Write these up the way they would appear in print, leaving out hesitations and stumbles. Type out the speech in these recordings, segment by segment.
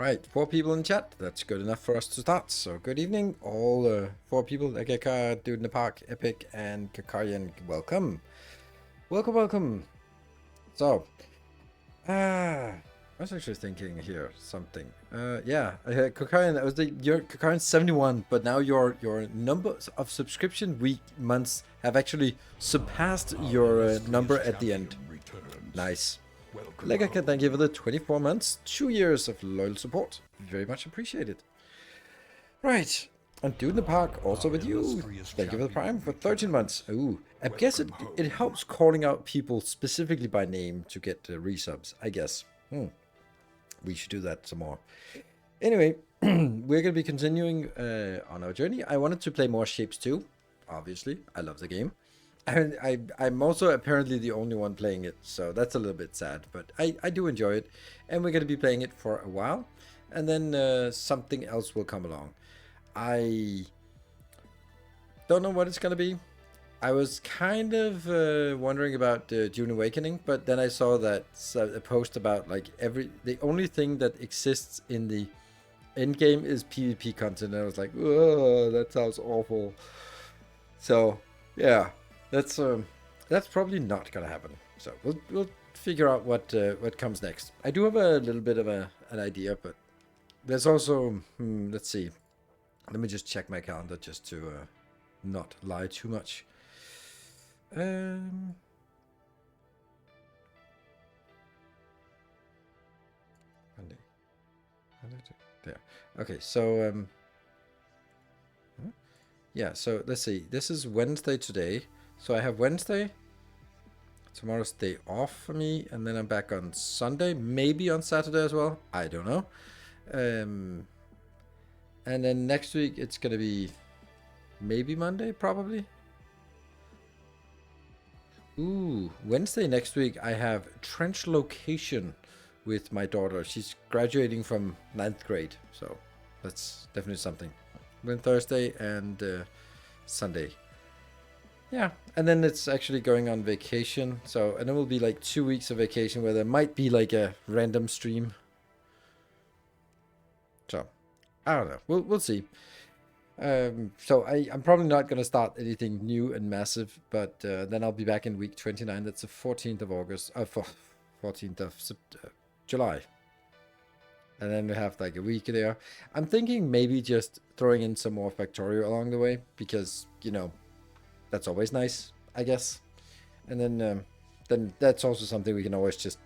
Alright, 4 people in chat. That's good enough for us to start. So good evening, all 4 people. Ageka, Dude in the Park, Epic, and Kakarian. Welcome. Welcome. So, I was actually thinking here something. Kakarian, that was your Kakarian 71, but now your numbers of subscription week months have actually surpassed your number at the end. Nice. Legaka, thank you for the 24 months, 2 years of loyal support. Very much appreciated. Right. And Dude in the Park, also with you. Thank you for the Prime for 13 months. Ooh. I guess it helps calling out people specifically by name to get resubs, I guess. We should do that some more. Anyway, we're going to be continuing on our journey. I wanted to play more Shapez 2. Obviously, I love the game. I'm also apparently the only one playing it, so that's a little bit sad, but I do enjoy it, and we're going to be playing it for a while, and then something else will come along. I don't know what it's going to be. I was kind of wondering about Dune Awakening, but then I saw that a post about like the only thing that exists in the end game is PvP content, and I was like, oh, that sounds awful. So yeah. That's probably not gonna happen. So we'll figure out what comes next. I do have a little bit of an idea, but there's also let's see. Let me just check my calendar just to not lie too much. Monday. There. Okay, so yeah. So let's see. This is Wednesday today. So I have Wednesday, tomorrow's day off for me, and then I'm back on Sunday, maybe on Saturday as well. I don't know. And then next week it's gonna be maybe Monday, probably. Ooh, Wednesday next week I have trench location with my daughter. She's graduating from 9th grade, so that's definitely something. Then Thursday and Sunday. Yeah, and then it's actually going on vacation. So, and it will be like 2 weeks of vacation where there might be like a random stream. So, I don't know. We'll see. So I'm probably not going to start anything new and massive, but then I'll be back in week 29. That's the 14th of August. 14th of July. And then we have like a week there. I'm thinking maybe just throwing in some more Factorio along the way because, you know, that's always nice, I guess. And then that's also something we can always just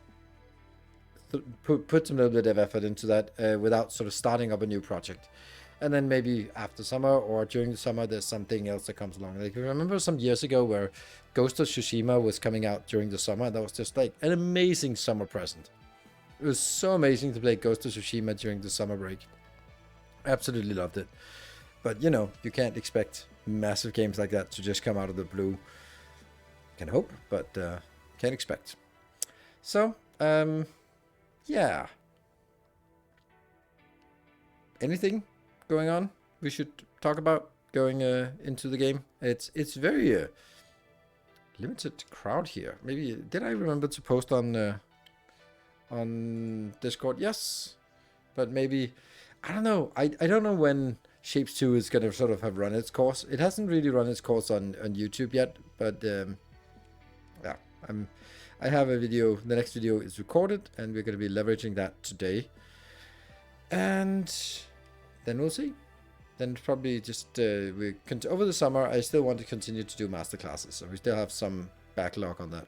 put some little bit of effort into that without sort of starting up a new project. And then maybe after summer or during the summer, there's something else that comes along. Like, I remember some years ago where Ghost of Tsushima was coming out during the summer. That was just like an amazing summer present. It was so amazing to play Ghost of Tsushima during the summer break. Absolutely loved it. But, you know, you can't expect massive games like that to just come out of the blue. Can hope, but can't expect. So, yeah. Anything going on we should talk about going into the game? It's very limited crowd here. Maybe did I remember to post on Discord? Yes, but maybe I don't know. I don't know when Shapez 2 is going to sort of have run its course. It hasn't really run its course on YouTube yet, but yeah, I have a video. The next video is recorded, and we're going to be leveraging that today. And then we'll see. Then probably just over the summer. I still want to continue to do masterclasses, so we still have some backlog on that.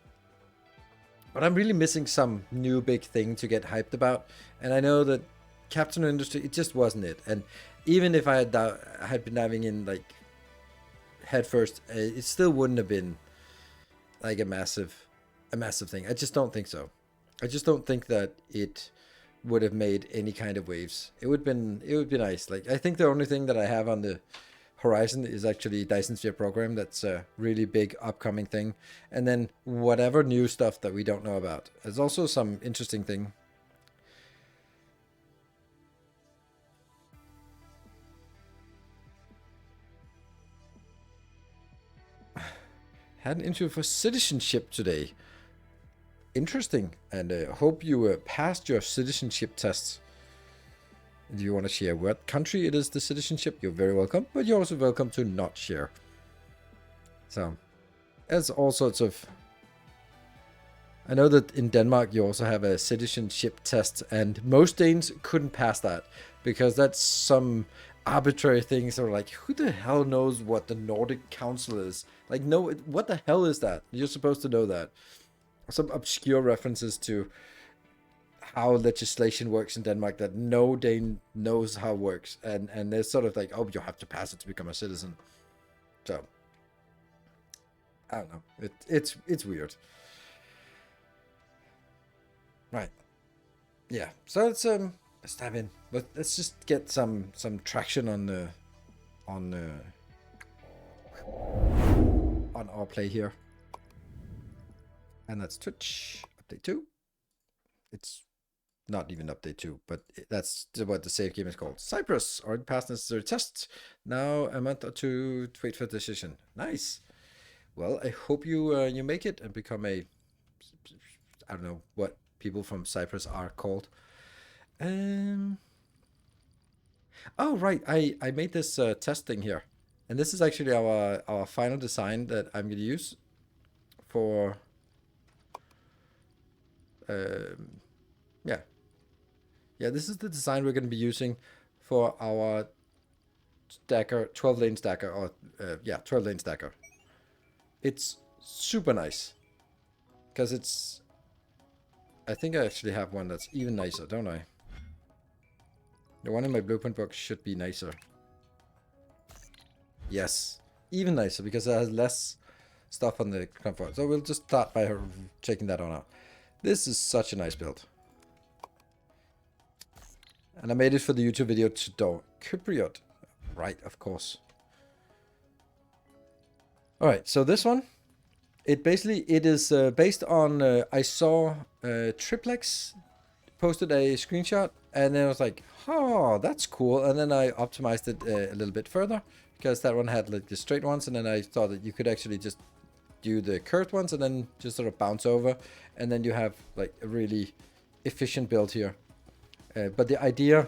But I'm really missing some new big thing to get hyped about, and I know that Captain Industry, it just wasn't it. And even if I had been diving in like head first, it still wouldn't have been like a massive thing. I just don't think so. I just don't think that it would have made any kind of waves. It would be nice. Like, I think the only thing that I have on the horizon is actually Dyson Sphere program. That's a really big upcoming thing. And then whatever new stuff that we don't know about. There's also some interesting thing. Had an interview for citizenship today. Interesting, and hope you passed your citizenship tests. If you want to share what country it is the citizenship, you're very welcome, but you're also welcome to not share. So, there's all sorts of... I know that in Denmark you also have a citizenship test, and most Danes couldn't pass that, because that's some arbitrary things that are like, who the hell knows what the Nordic Council is? Like, no, what the hell is that? You're supposed to know that. Some obscure references to how legislation works in Denmark that no Dane knows how it works, and they're sort of like, oh, you have to pass it to become a citizen. So I don't know. It's weird. Right. Yeah. So let's dive in. Let's just get some traction on our play here. And that's Twitch update 2. It's not even update 2, but that's what the save game is called. Cyprus already passed necessary tests. Now a month or two to wait for a decision. Nice. Well, I hope you make it and become a... I don't know what people from Cyprus are called. Oh, right. I made this test thing here. And this is actually our final design that I'm going to use for... Yeah, this is the design we're going to be using for our stacker, 12-lane stacker, or 12-lane stacker. It's super nice because it's... I think I actually have one that's even nicer, don't I? The one in my blueprint book should be nicer. Yes, even nicer because it has less stuff on the comfort. So we'll just start by checking that on out. This is such a nice build. And I made it for the YouTube video to Cypriot. Right, of course. Alright, so this one, it is based on, I saw Triplex posted a screenshot, and then I was like, oh, that's cool. And then I optimized it a little bit further, because that one had like the straight ones, and then I thought that you could actually just do the curved ones and then just sort of bounce over, and then you have like a really efficient build here. But the idea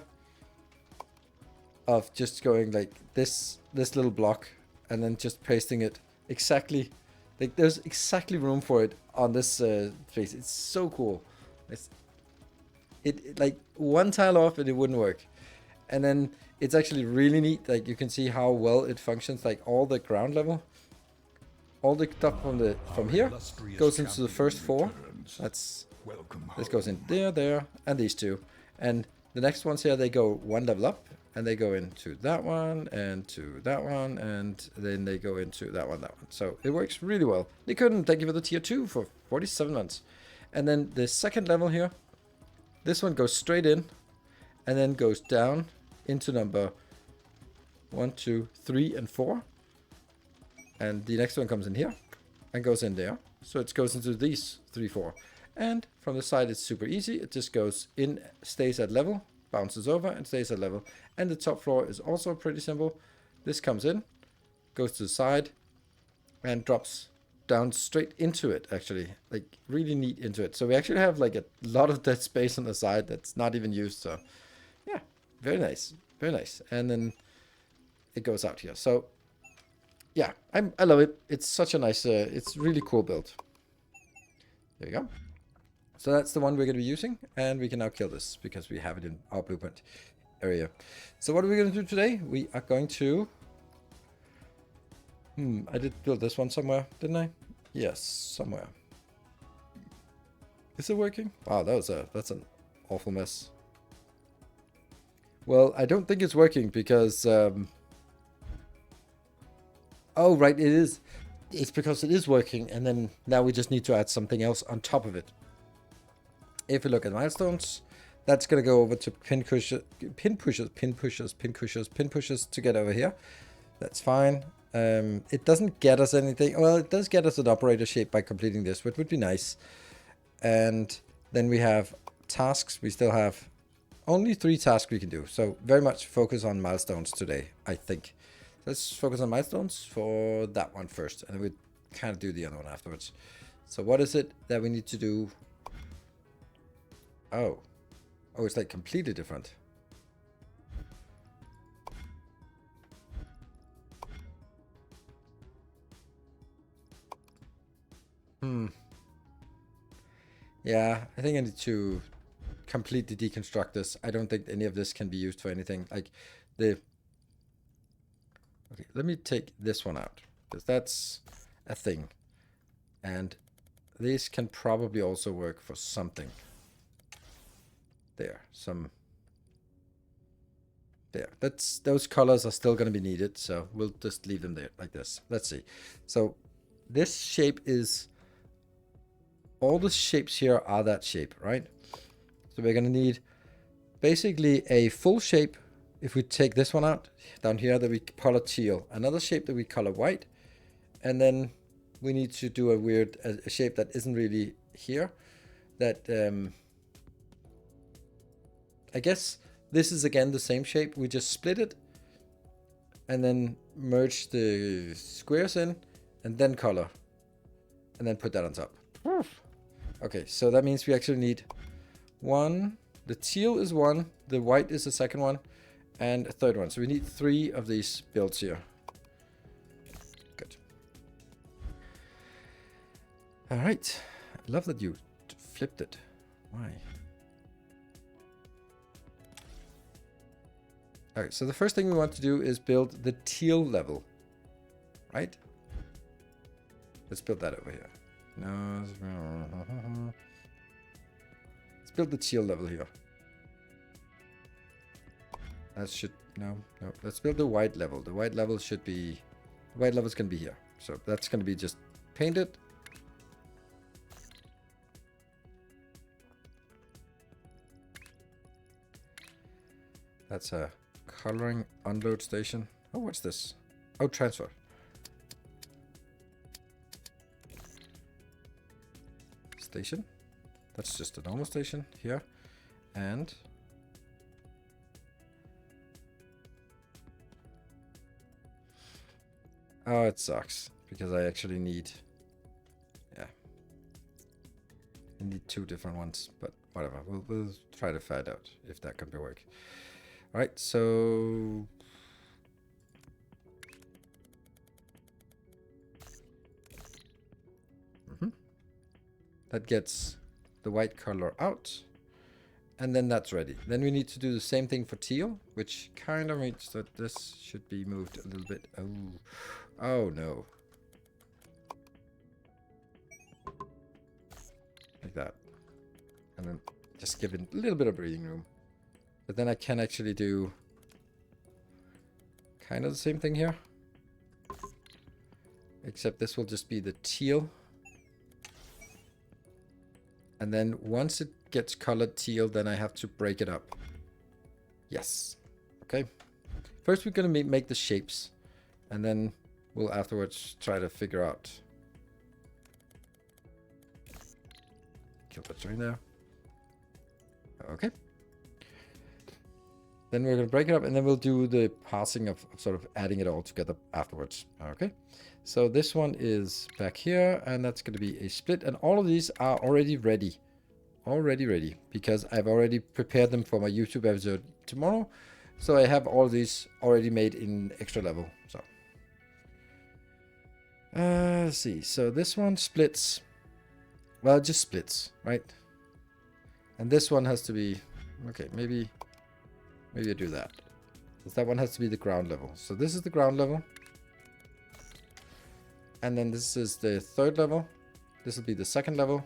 of just going like this little block and then just pasting it exactly, like there's exactly room for it on this space. It's so cool. It like one tile off and it wouldn't work, and then it's actually really neat. Like you can see how well it functions. Like all the ground level, all the stuff from here goes into the first 4. This goes in there, and these two. And the next ones here, they go one level up, and they go into that one, and to that one, and then they go into that one. So it works really well. They couldn't thank you for the tier 2 for 47 months. And then the second level here, this one goes straight in, and then goes down into number 1, 2, 3, and 4. And the next one comes in here, and goes in there. So it goes into these 3, 4. And from the side, it's super easy. It just goes in, stays at level, bounces over, and stays at level. And the top floor is also pretty simple. This comes in, goes to the side, and drops down straight into it, actually. Like, really neat into it. So we actually have, like, a lot of dead space on the side that's not even used. So, yeah, very nice. Very nice. And then it goes out here. So, yeah, I love it. It's such a nice, it's really cool build. There you go. So that's the one we're going to be using, and we can now kill this because we have it in our blueprint area. So what are we going to do today? We are going to... I did build this one somewhere, didn't I? Yes, somewhere. Is it working? Wow, that's an awful mess. Well, I don't think it's working because... oh, right, it is. It's because it is working, and then now we just need to add something else on top of it. If you look at milestones, that's going to go over to pin pushers to get over here. That's fine. It doesn't get us anything. Well, it does get us an operator shape by completing this, which would be nice. And then we have tasks. We still have only 3 tasks we can do. So very much focus on milestones today, I think. Let's focus on milestones for that one first, and then we kind of do the other one afterwards. So what is it that we need to do? Oh, it's like completely different. Yeah, I think I need to completely deconstruct this. I don't think any of this can be used for anything. Like the... Okay, let me take this one out, because that's a thing. And these can probably also work for something. There, some... There, those colors are still going to be needed, so we'll just leave them there like this. Let's see. So this shape is... All the shapes here are that shape, right? So we're going to need basically a full shape. If we take this one out, down here, that we color teal. Another shape that we color white. And then we need to do a shape that isn't really here. That, I guess this is again the same shape. We just split it. And then merge the squares in. And then color. And then put that on top. Okay, so that means we actually need one. The teal is one. The white is the second one. And a third one. So we need 3 of these builds here. Good. All right. I love that you flipped it. Why? All right. So the first thing we want to do is build the teal level. Right? Let's build that over here. No. Let's build the teal level here. That should... No. Let's build the white level. The white level should be... The white level is going to be here. So that's going to be just painted. That's a coloring unload station. Oh, what's this? Oh, transfer. Station. That's just a normal station here. And... Oh, it sucks. Because I actually need... Yeah. I need 2 different ones. But whatever. We'll try to find out if that can be work. Alright, so... That gets the white color out. And then that's ready. Then we need to do the same thing for teal, which kind of means that this should be moved a little bit. Oh no. Like that. And then just give it a little bit of breathing room. But then I can actually do kind of the same thing here. Except this will just be the teal. And then once it gets colored teal, then I have to break it up. Yes. Okay. First we're going to make the shapes. And then we'll afterwards try to figure out. Kill that join there. Okay. Then we're going to break it up and then we'll do the parsing of sort of adding it all together afterwards. Okay. So this one is back here and that's going to be a split. And all of these are already ready. Already ready. Because I've already prepared them for my YouTube episode tomorrow. So I have all of these already made in extra level. So. Let's see. So this one splits. Well, it just splits, right? And this one has to be... Okay, maybe I do that. Because that one has to be the ground level. So this is the ground level. And then this is the third level. This will be the second level.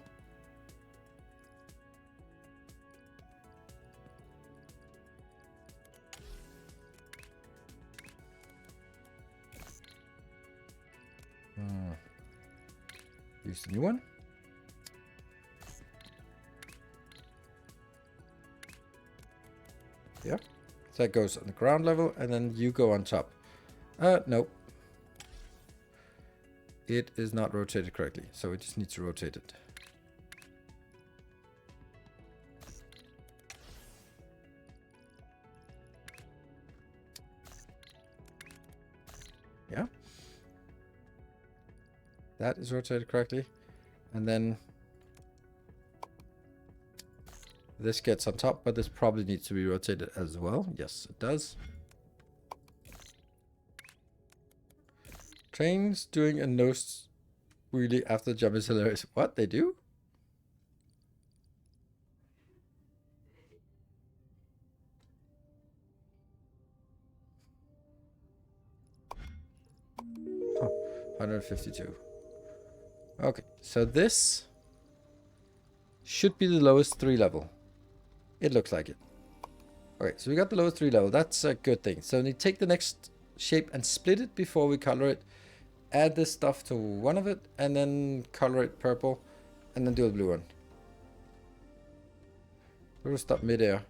Use the new one. Yeah. So that goes on the ground level and then you go on top. Nope. It is not rotated correctly, so we just need to rotate it. Yeah. That is rotated correctly. And then this gets on top, but this probably needs to be rotated as well. Yes, it does. Trains doing a nose wheelie after the jump is hilarious. What? They do? 152. Okay, so this should be the lowest 3 level. It looks like it. Okay, so we got the lowest 3 level. That's a good thing. So we take the next shape and split it before we color it. Add this stuff to one of it, and then color it purple, and then do the blue one. We'll stop midair.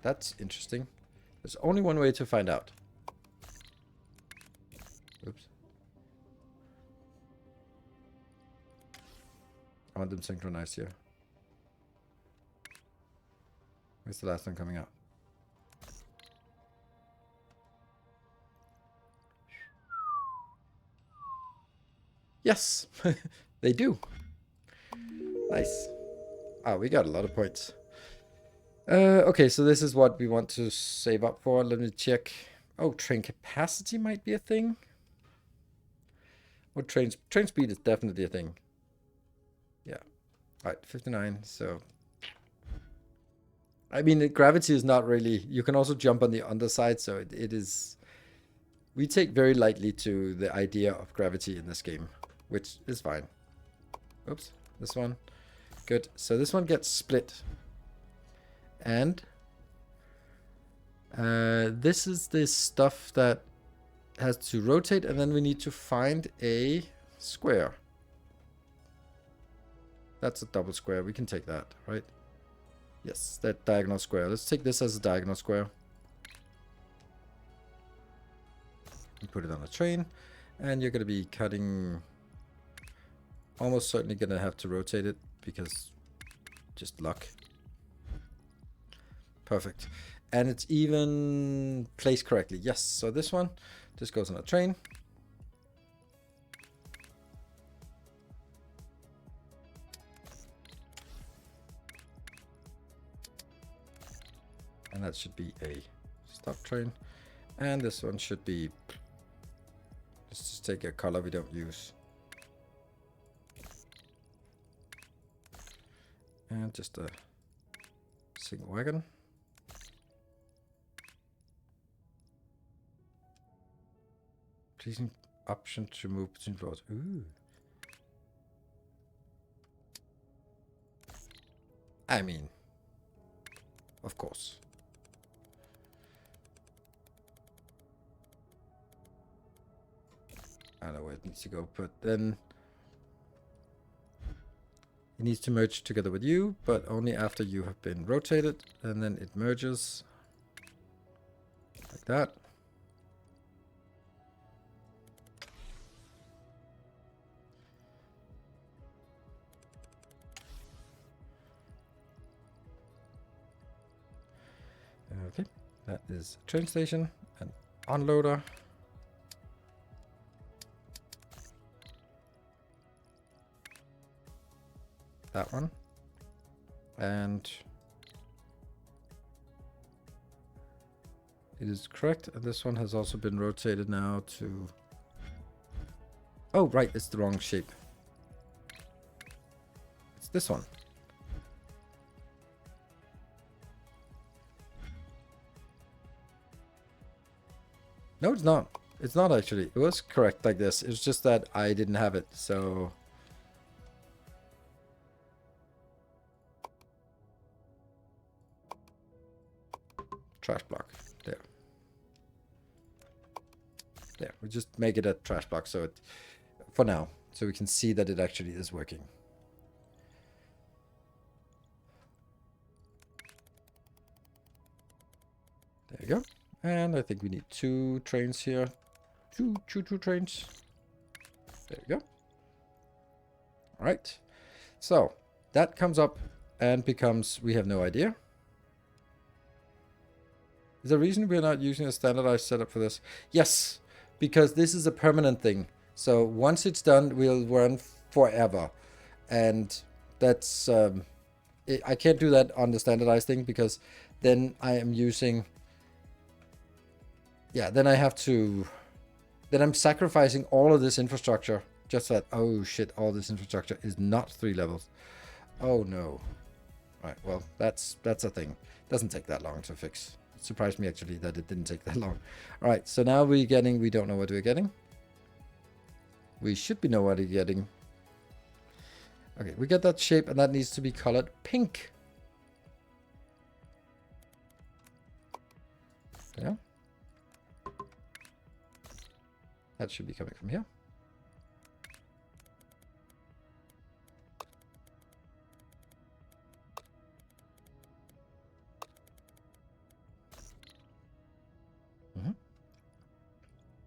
That's interesting. There's only one way to find out. Oops. I want them synchronized here. Where's the last one coming out? Yes, they do. Nice. Ah, we got a lot of points. Okay, so this is what we want to save up for. Let me check. Oh, train capacity might be a thing. Or train speed is definitely a thing. Yeah. All right, 59. So, I mean, gravity is not really. You can also jump on the underside, so it is. We take very lightly to the idea of gravity in this game, which is fine. Oops, this one. Good. So this one gets split. And this is the stuff that has to rotate, and then we need to find a square. That's a double square. We can take that, right? Yes, that diagonal square. Let's take this as a diagonal square. And put it on a train. And you're going to be cutting... Almost certainly going to have to rotate it, because just luck. Perfect. And it's even placed correctly. Yes, so this one just goes on a train. And that should be a stop train. And this one should be... Let's just take a color we don't use. And just a single wagon. Pleasing option to move between floors. Ooh. I mean, of course. I don't know where it needs to go, but then it needs to merge together with you, but only after you have been rotated, and then it merges like that. Okay, that is a train station, an unloader. That one. And it is correct. And this one has also been rotated now to... Oh, right, it's the wrong shape. It's this one. No, it's not. It's not actually. It was correct like this. It was just that I didn't have it, so... Trash block. There. There. We just make it a trash block so it... For now. So we can see that it actually is working. There you go. And I think we need 2 trains here. Two trains. There you go. All right. So that comes up and becomes, we have no idea. Is there a reason we're not using a standardized setup for this? Yes, because this is a permanent thing. So once it's done, we'll run forever. And that's, I can't do that on the standardized thing because then I am using, yeah, then I have to, then I'm sacrificing all of this infrastructure just that, oh shit, all this infrastructure is not 3 levels. Oh no. All right, well, that's a thing. Doesn't take that long to fix. surprised me actually that it didn't take that long. All right, so now we don't know what we're getting. We should be know what we're getting. Okay, we get that shape and that needs to be colored pink. Yeah. That should be coming from here.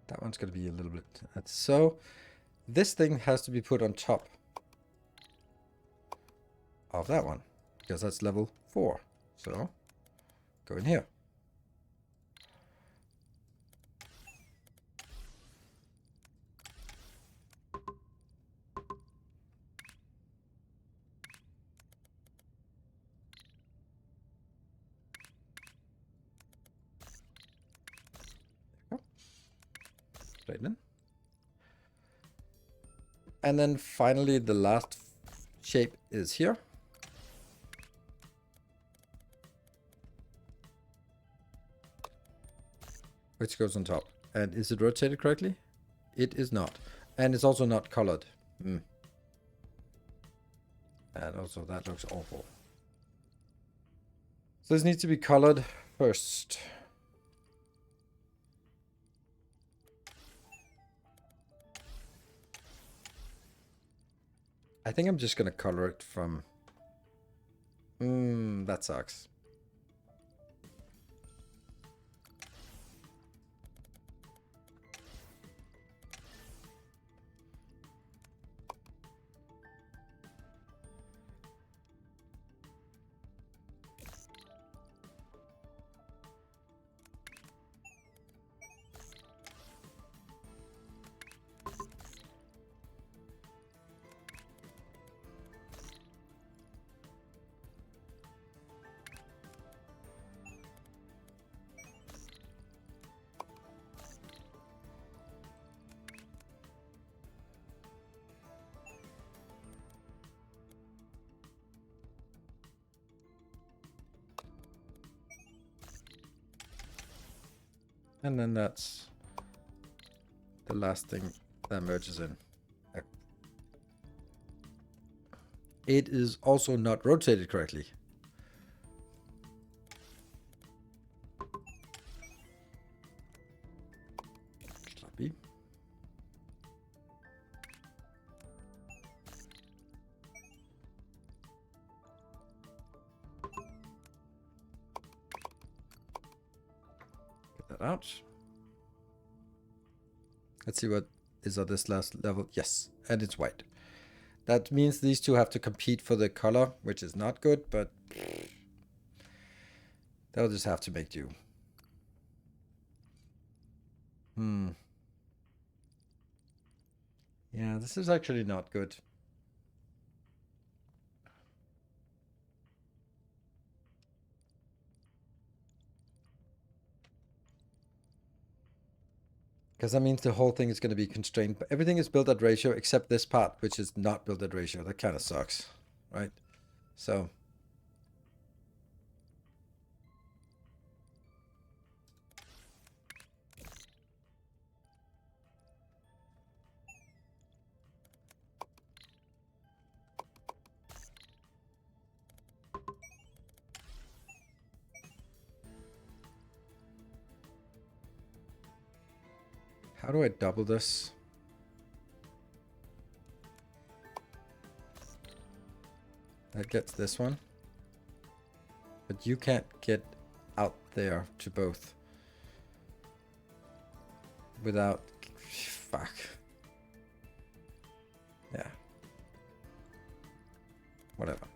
That one's going to be a little bit... So, this thing has to be put on top of that one, because that's level 4. So, go in here. Right in. And then finally the last shape is here. Which goes on top. And is it rotated correctly? It is not. And it's also not colored. And also that looks awful. So this needs to be colored first. I think I'm just going to color it from... that sucks. And then that's the last thing that merges in. It is also not rotated correctly. Sloppy. Get that out. Let's see what is on this last level. Yes, and it's white. That means these two have to compete for the color, which is not good, but they'll just have to make do. Yeah, this is actually not good. Because that means the whole thing is going to be constrained. But everything is built at ratio except this part, which is not built at ratio. That kind of sucks, right? So... How do I double this? That gets this one. But you can't get out there to both. Without... Fuck. Yeah. Whatever.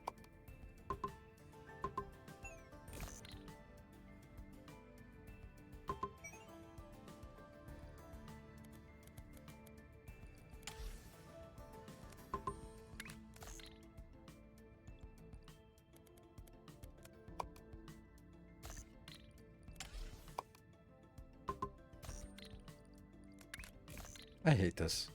I hate this.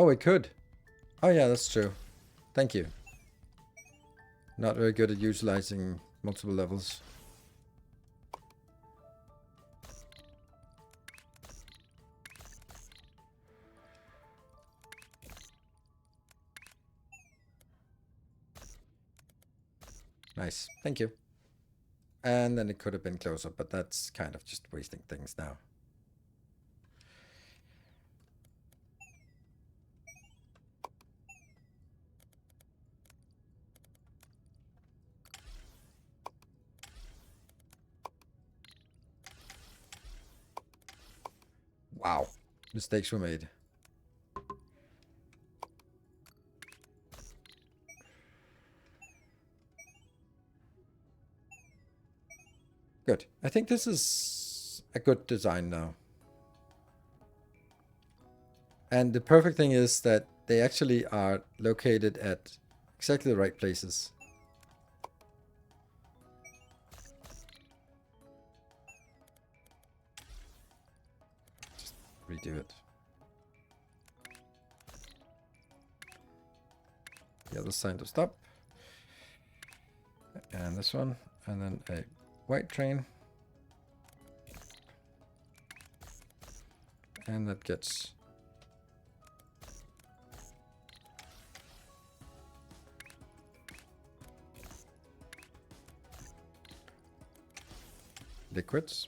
Oh, it could. Oh yeah, that's true. Thank you. Not very good at utilizing multiple levels. Nice. Thank you. And then it could have been closer, but that's kind of just wasting things now. Wow. Mistakes were made. Good. I think this is a good design now. And the perfect thing is that they actually are located at exactly the right places. Just redo it. The other sign to stop. And this one. And then a white train. And that gets... liquids.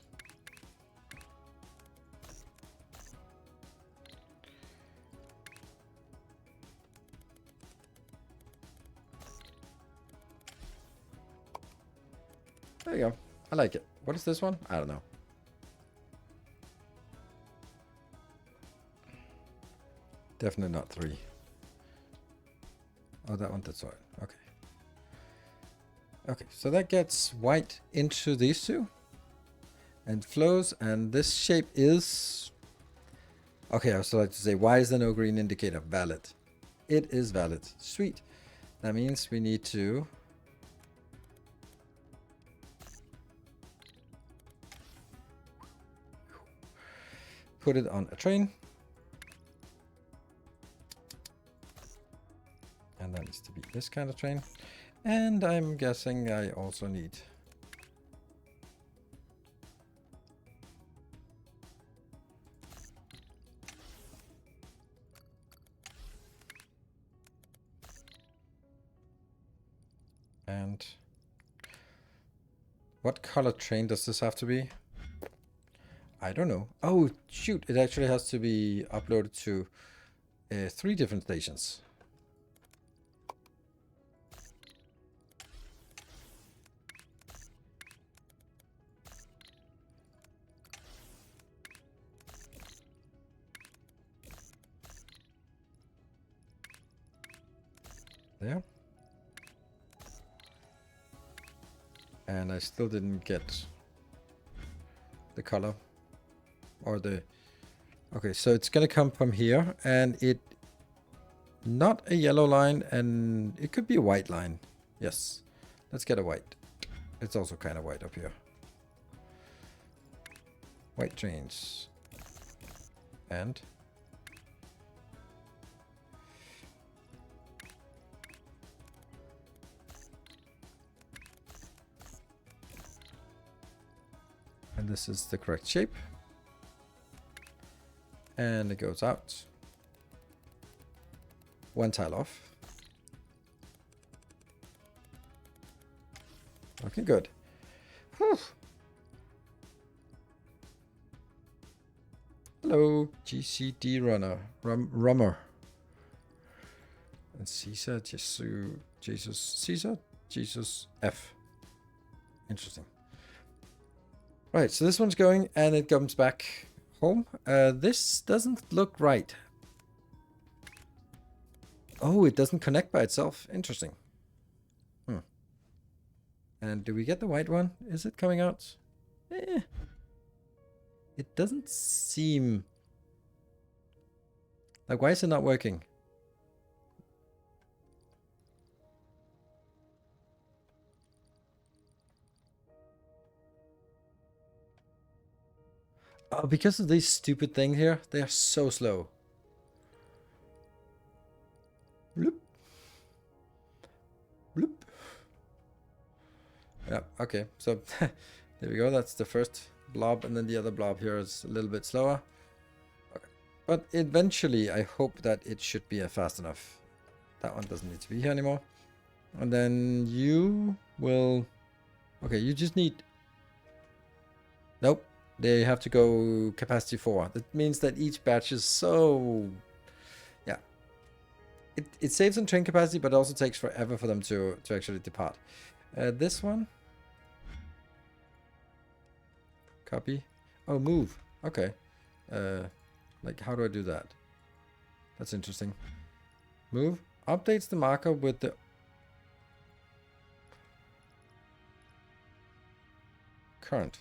There you go. I like it. What is this one? I don't know. Definitely not 3. Oh, that one, that's right. Okay. Okay, so that gets white into these two. And flows, and this shape is... Okay, I was like to say, why is there no green indicator? Valid. It is valid. Sweet. That means we need to... put it on a train. And that needs to be this kind of train. And I'm guessing I also need... And... what color train does this have to be? I don't know. Oh, shoot. It actually has to be uploaded to 3 different stations. There. And I still didn't get the color. Or the... Okay, so it's gonna come from here, and it... not a yellow line, and it could be a white line. Yes. Let's get a white. It's also kind of white up here. White trains. And... and this is the correct shape. And it goes out. 1 tile off. Looking good. Whew. Hello, GCD runner. Rummer. And Caesar, Jesus, Caesar, Jesus, F. Interesting. Right, so this one's going, and it comes back home. This doesn't look right. Oh, it doesn't connect by itself. Interesting. And do we get the white one? Is it coming out? It doesn't seem... like, why is it not working? Oh, because of these stupid things here, they are so slow. Yeah, okay. So there we go. That's the first blob, and then the other blob here is a little bit slower. Okay. But eventually, I hope that it should be fast enough. That one doesn't need to be here anymore. And then you will... Okay, you just need... Nope. They have to go capacity 4. That means that each batch is so... Yeah. It saves on train capacity, but it also takes forever for them to actually depart. This one... Copy. Oh, move. Okay. Like, how do I do that? That's interesting. Move. Updates the marker with the... current.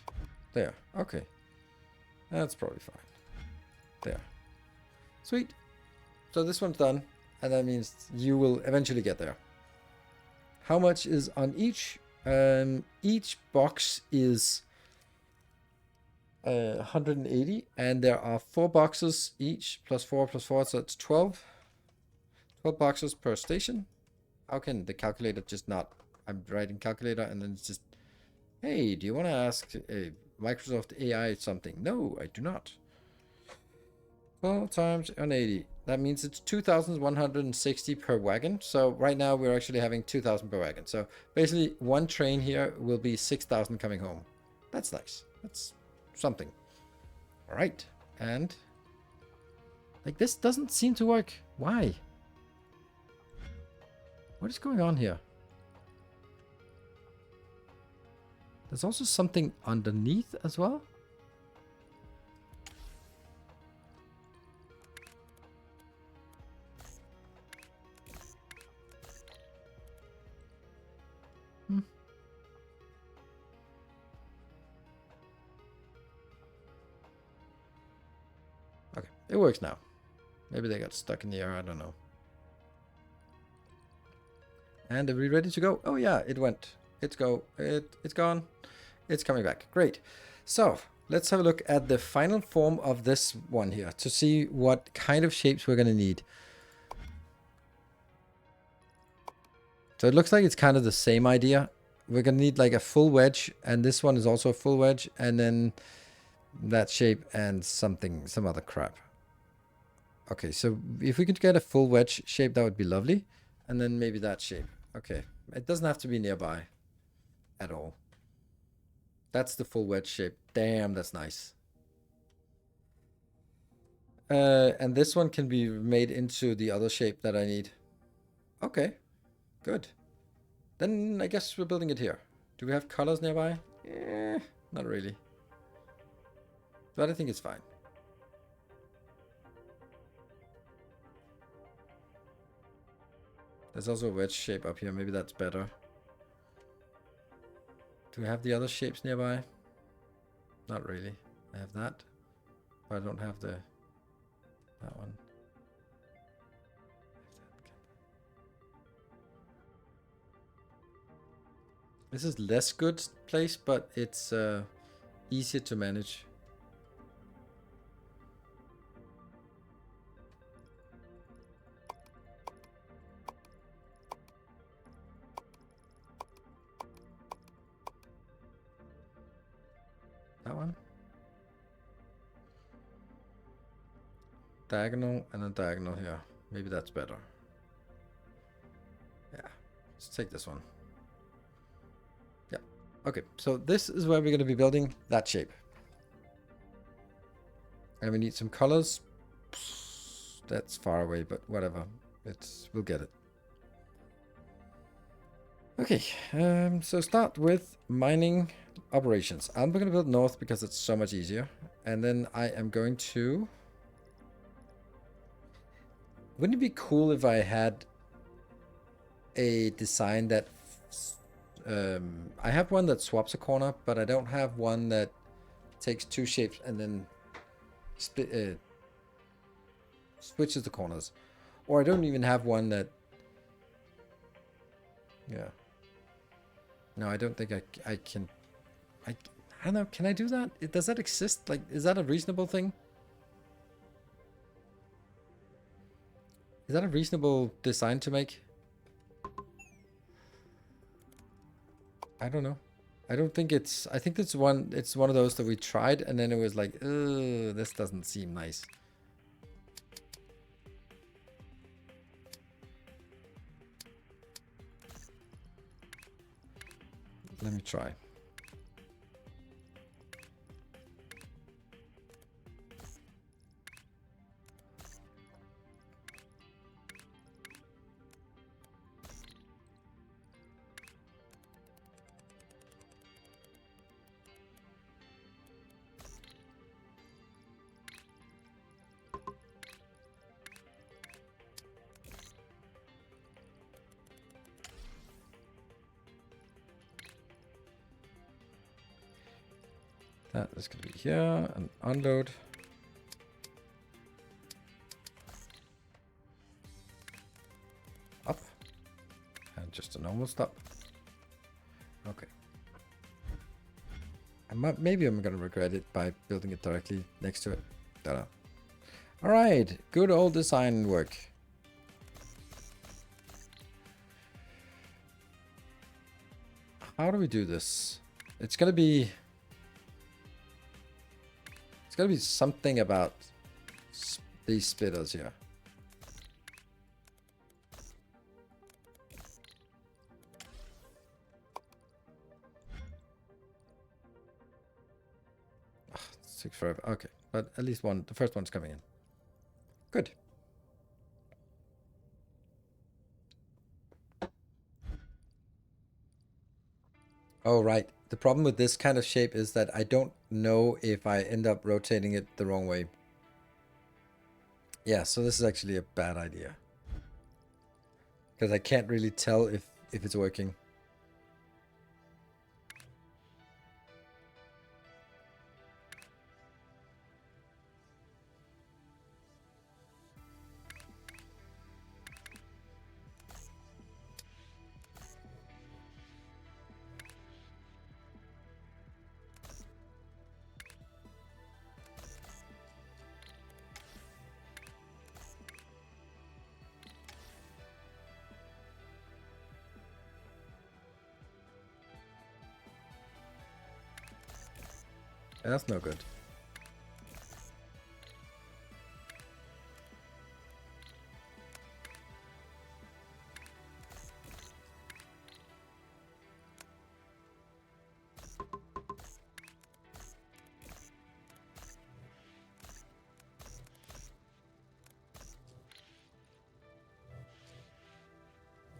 There. Okay. That's probably fine. There. Sweet. So this one's done. And that means you will eventually get there. How much is on each? Each box is 180. And there are 4 boxes each. Plus 4 plus 4. So it's 12. 12 boxes per station. How can the calculator just not... I'm writing calculator and then it's just... Hey, do you want to ask Microsoft AI something? No, I do not. 12 times 180. That means it's 2,160 per wagon. So right now we're actually having 2,000 per wagon. So basically one train here will be 6,000 coming home. That's nice. That's something. All right. And like this doesn't seem to work. Why? What is going on here? There's also something underneath as well. Okay, it works now. Maybe they got stuck in the air, I don't know. And are we ready to go? Oh yeah, it went. It's gone. It's coming back. Great. So let's have a look at the final form of this one here to see what kind of shapes we're going to need. So it looks like it's kind of the same idea. We're going to need like a full wedge, and this one is also a full wedge, and then that shape and some other crap. Okay, so if we could get a full wedge shape, that would be lovely. And then maybe that shape. Okay, it doesn't have to be nearby at all. That's the full wedge shape. Damn, that's nice. And this one can be made into the other shape that I need. Okay, good. Then I guess we're building it here. Do we have colors nearby? Not really. But I think it's fine. There's also a wedge shape up here. Maybe that's better. Do we have the other shapes nearby? Not really. I have that. But I don't have that one. This is less good place, but it's easier to manage. That one. Diagonal and a diagonal here. Maybe that's better. Yeah, let's take this one. Yeah, okay, so this is where we're going to be building that shape. And we need some colors. That's far away, but whatever. We'll get it. Okay, so start with mining operations. I'm going to build north because it's so much easier. And then I am going to... Wouldn't it be cool if I had a design that... I have one that swaps a corner, but I don't have one that takes 2 shapes and then switches the corners. Or I don't even have one that... Yeah. No, I don't think I can... I don't know, can I do that? Does that exist? Like, is that a reasonable thing? Is that a reasonable design to make? I don't know. I don't think it's, I think it's one of those that we tried and then it was like, this doesn't seem nice. Let me try. That is going to be here and unload. Up. And just a normal stop. Okay. Maybe I'm going to regret it by building it directly next to it. Ta-da. Alright. Good old design work. How do we do this? It's going to be... It's got to be something about these splitters here. Oh, it takes forever. Okay, but at least one. The first one's coming in. Good. Oh, right. The problem with this kind of shape is that I don't know if I end up rotating it the wrong way. Yeah, so this is actually a bad idea. Because I can't really tell if it's working. That's no good.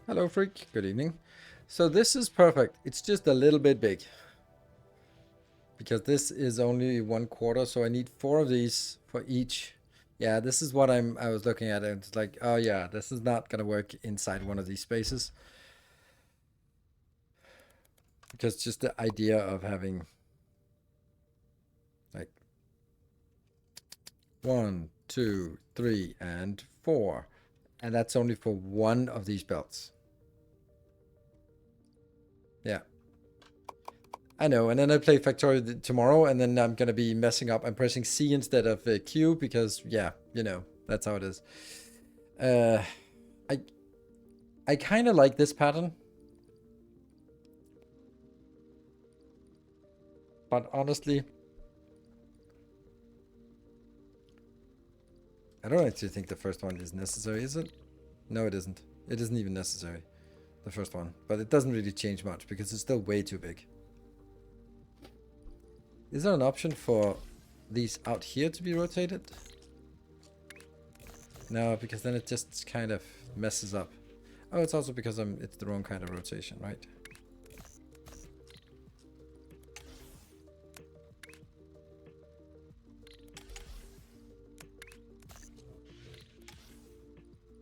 Hello, Freak. Good evening. So this is perfect. It's just a little bit big. Because this is only 1/4, so I need 4 of these for each. Yeah, this is what I was looking at, and it's like, oh yeah, this is not gonna work inside one of these spaces. Because just the idea of having like 1, 2, 3, and 4. And that's only for one of these belts. Yeah. I know, and then I play Factorio tomorrow, and then I'm gonna be messing up. I'm pressing C instead of Q because, yeah, you know, that's how it is. I kind of like this pattern, but honestly, I don't actually think the first one is necessary, is it? No, it isn't. It isn't even necessary, the first one, but it doesn't really change much because it's still way too big. Is there an option for these out here to be rotated? No, because then it just kind of messes up. Oh, it's also because it's the wrong kind of rotation, right?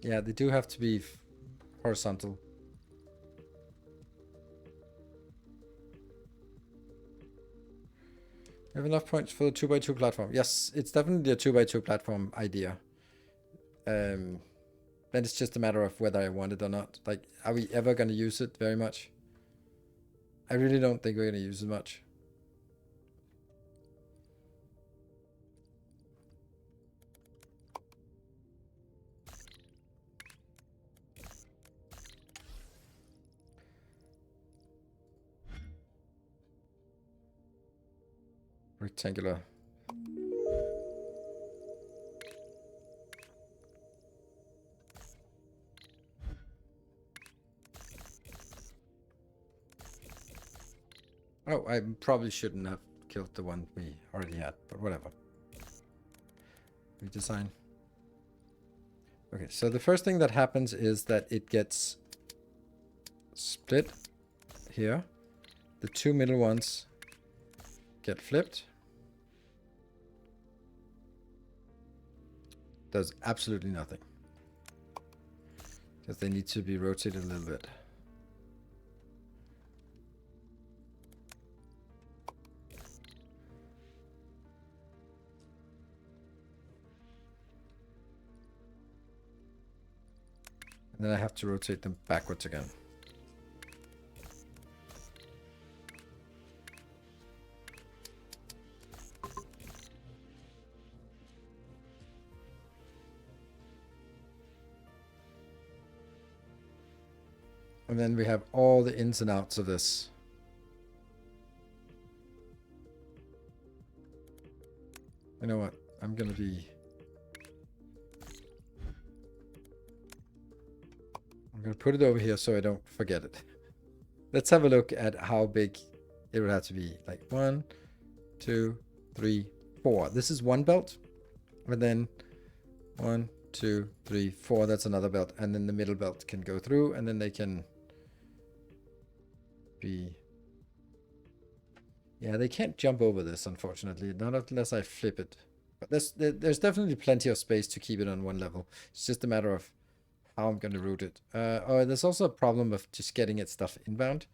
Yeah, they do have to be horizontal. You have enough points for the 2x2 platform. Yes, it's definitely a 2x2 platform idea. Then it's just a matter of whether I want it or not. Like, are we ever going to use it very much? I really don't think we're going to use it much. rectangular. Oh, I probably shouldn't have killed the one we already had, but whatever. Redesign. Okay, so the first thing that happens is that it gets split here. The two middle ones get flipped. Does absolutely nothing. Because they need to be rotated a little bit. And then I have to rotate them backwards again. And then we have all the ins and outs of this. You know what? I'm going to put it over here so I don't forget it. Let's have a look at how big it would have to be. Like 1, 2, 3, 4. This is one belt. And then 1, 2, 3, 4. That's another belt. And then the middle belt can go through, and then they can be... Yeah, they can't jump over this, unfortunately. Not unless I flip it. But there's definitely plenty of space to keep it on one level. It's just a matter of how I'm going to route it. Oh, there's also a problem of just getting its stuff inbound.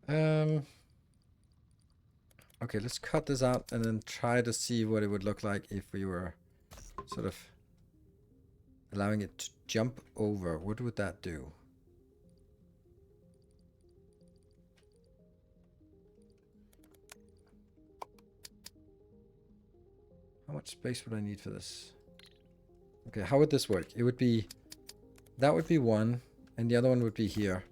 Okay, let's cut this out and then try to see what it would look like if we were sort of allowing it to jump over. What would that do? How much space would I need for this? Okay, how would this work? It would be... That would be one, and the other one would be here.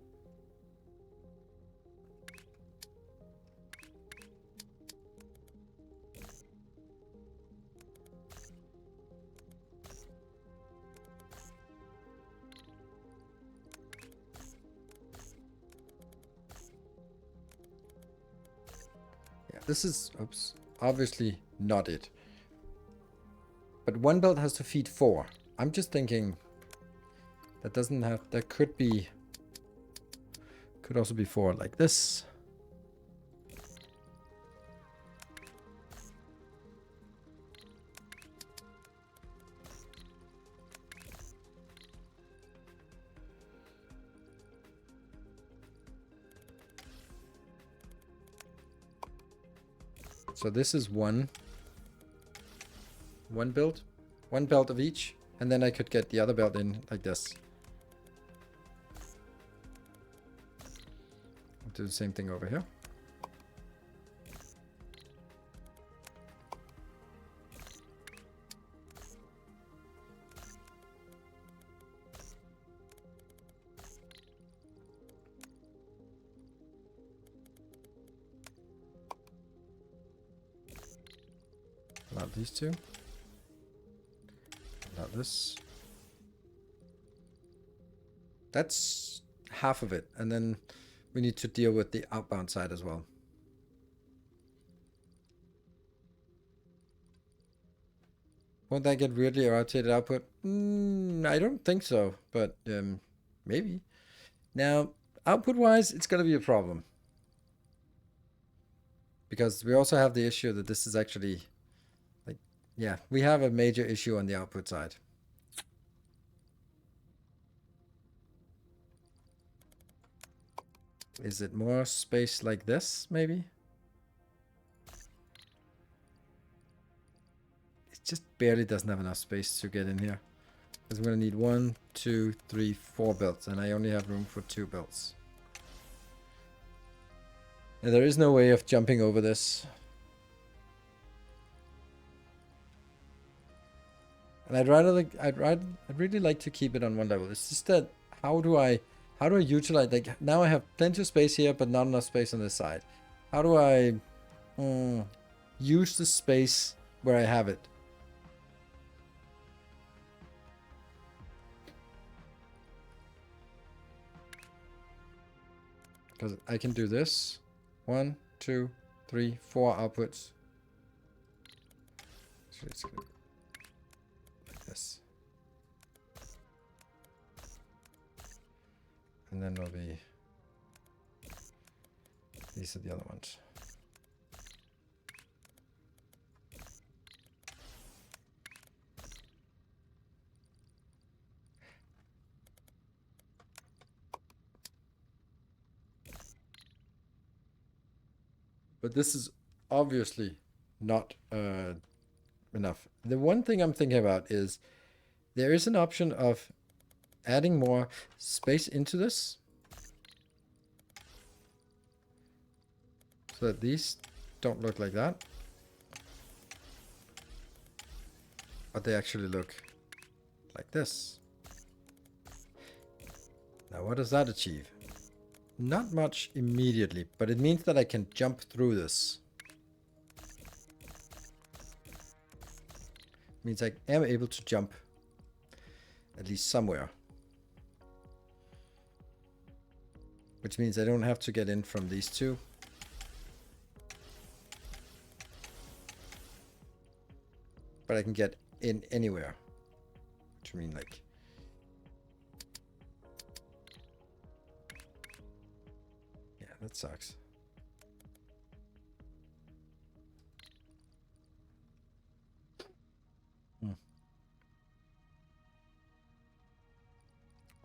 Yeah, this is, oops, obviously not it. But one belt has to feed 4. I'm just thinking that doesn't have, that could also be 4 like this. So this is one build, one belt of each, and then I could get the other belt in like this. I'll do the same thing over here. Not these two. Not this. That's half of it. And then we need to deal with the outbound side as well. Won't that get weirdly rotated output? I don't think so, but maybe. Now, output-wise, it's going to be a problem. Because we also have the issue that this is actually... Yeah, we have a major issue on the output side. Is it more space like this, maybe? It just barely doesn't have enough space to get in here. Because I'm going to need 1, 2, 3, 4 belts, and I only have room for 2 belts. And there is no way of jumping over this. And I'd really like to keep it on one level. It's just that how do I utilize, like, now I have plenty of space here but not enough space on this side. How do I use the space where I have it. Because I can do this. 1, 2, 3, 4 outputs. So it's gonna be like this. And then there'll be... These are the other ones. But this is obviously not enough. The one thing I'm thinking about is there is an option of adding more space into this. So that these don't look like that. But they actually look like this. Now what does that achieve? Not much immediately, but it means that I can jump through this. It means I am able to jump at least somewhere. Which means I don't have to get in from these two. But I can get in anywhere. Which means like... Yeah, that sucks.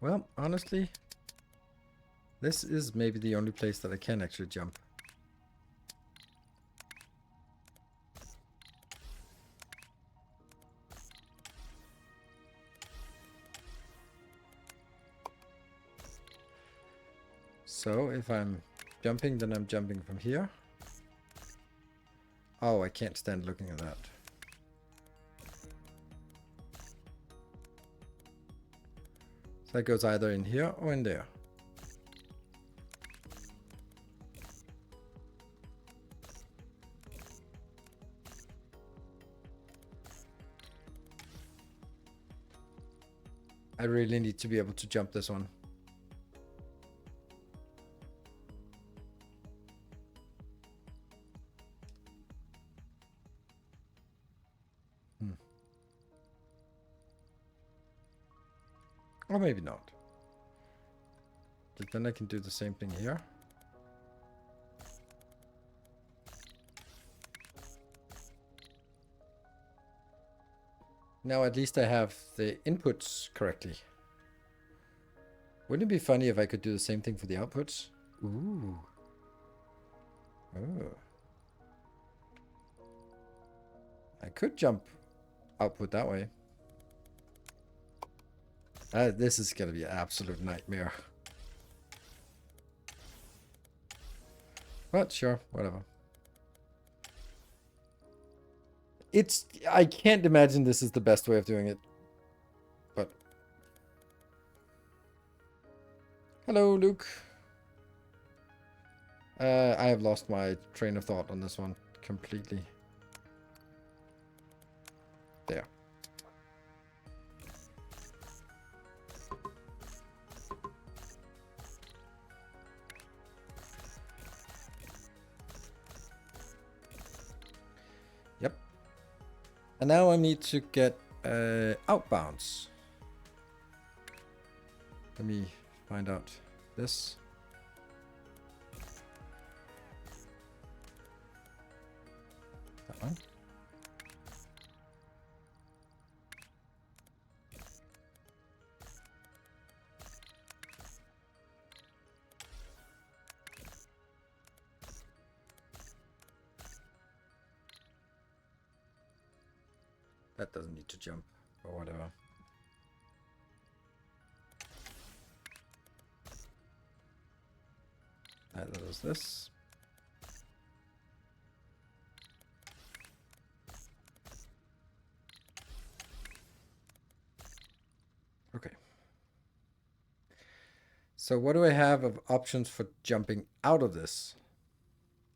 Well, honestly, this is maybe the only place that I can actually jump. So if I'm jumping, then I'm jumping from here. Oh, I can't stand looking at that. So that goes either in here or in there. I really need to be able to jump this one. Or maybe not. But then I can do the same thing here. Now at least I have the inputs correctly. Wouldn't it be funny if I could do the same thing for the outputs? Ooh. Oh. I could jump output that way. This is going to be an absolute nightmare. But sure, whatever. I can't imagine this is the best way of doing it. But... Hello, Luke. I have lost my train of thought on this one completely. There. Yep. And now I need to get outbounds. Let me find out this. That one. That doesn't need to jump or whatever. That does this. Okay. So what do I have of options for jumping out of this?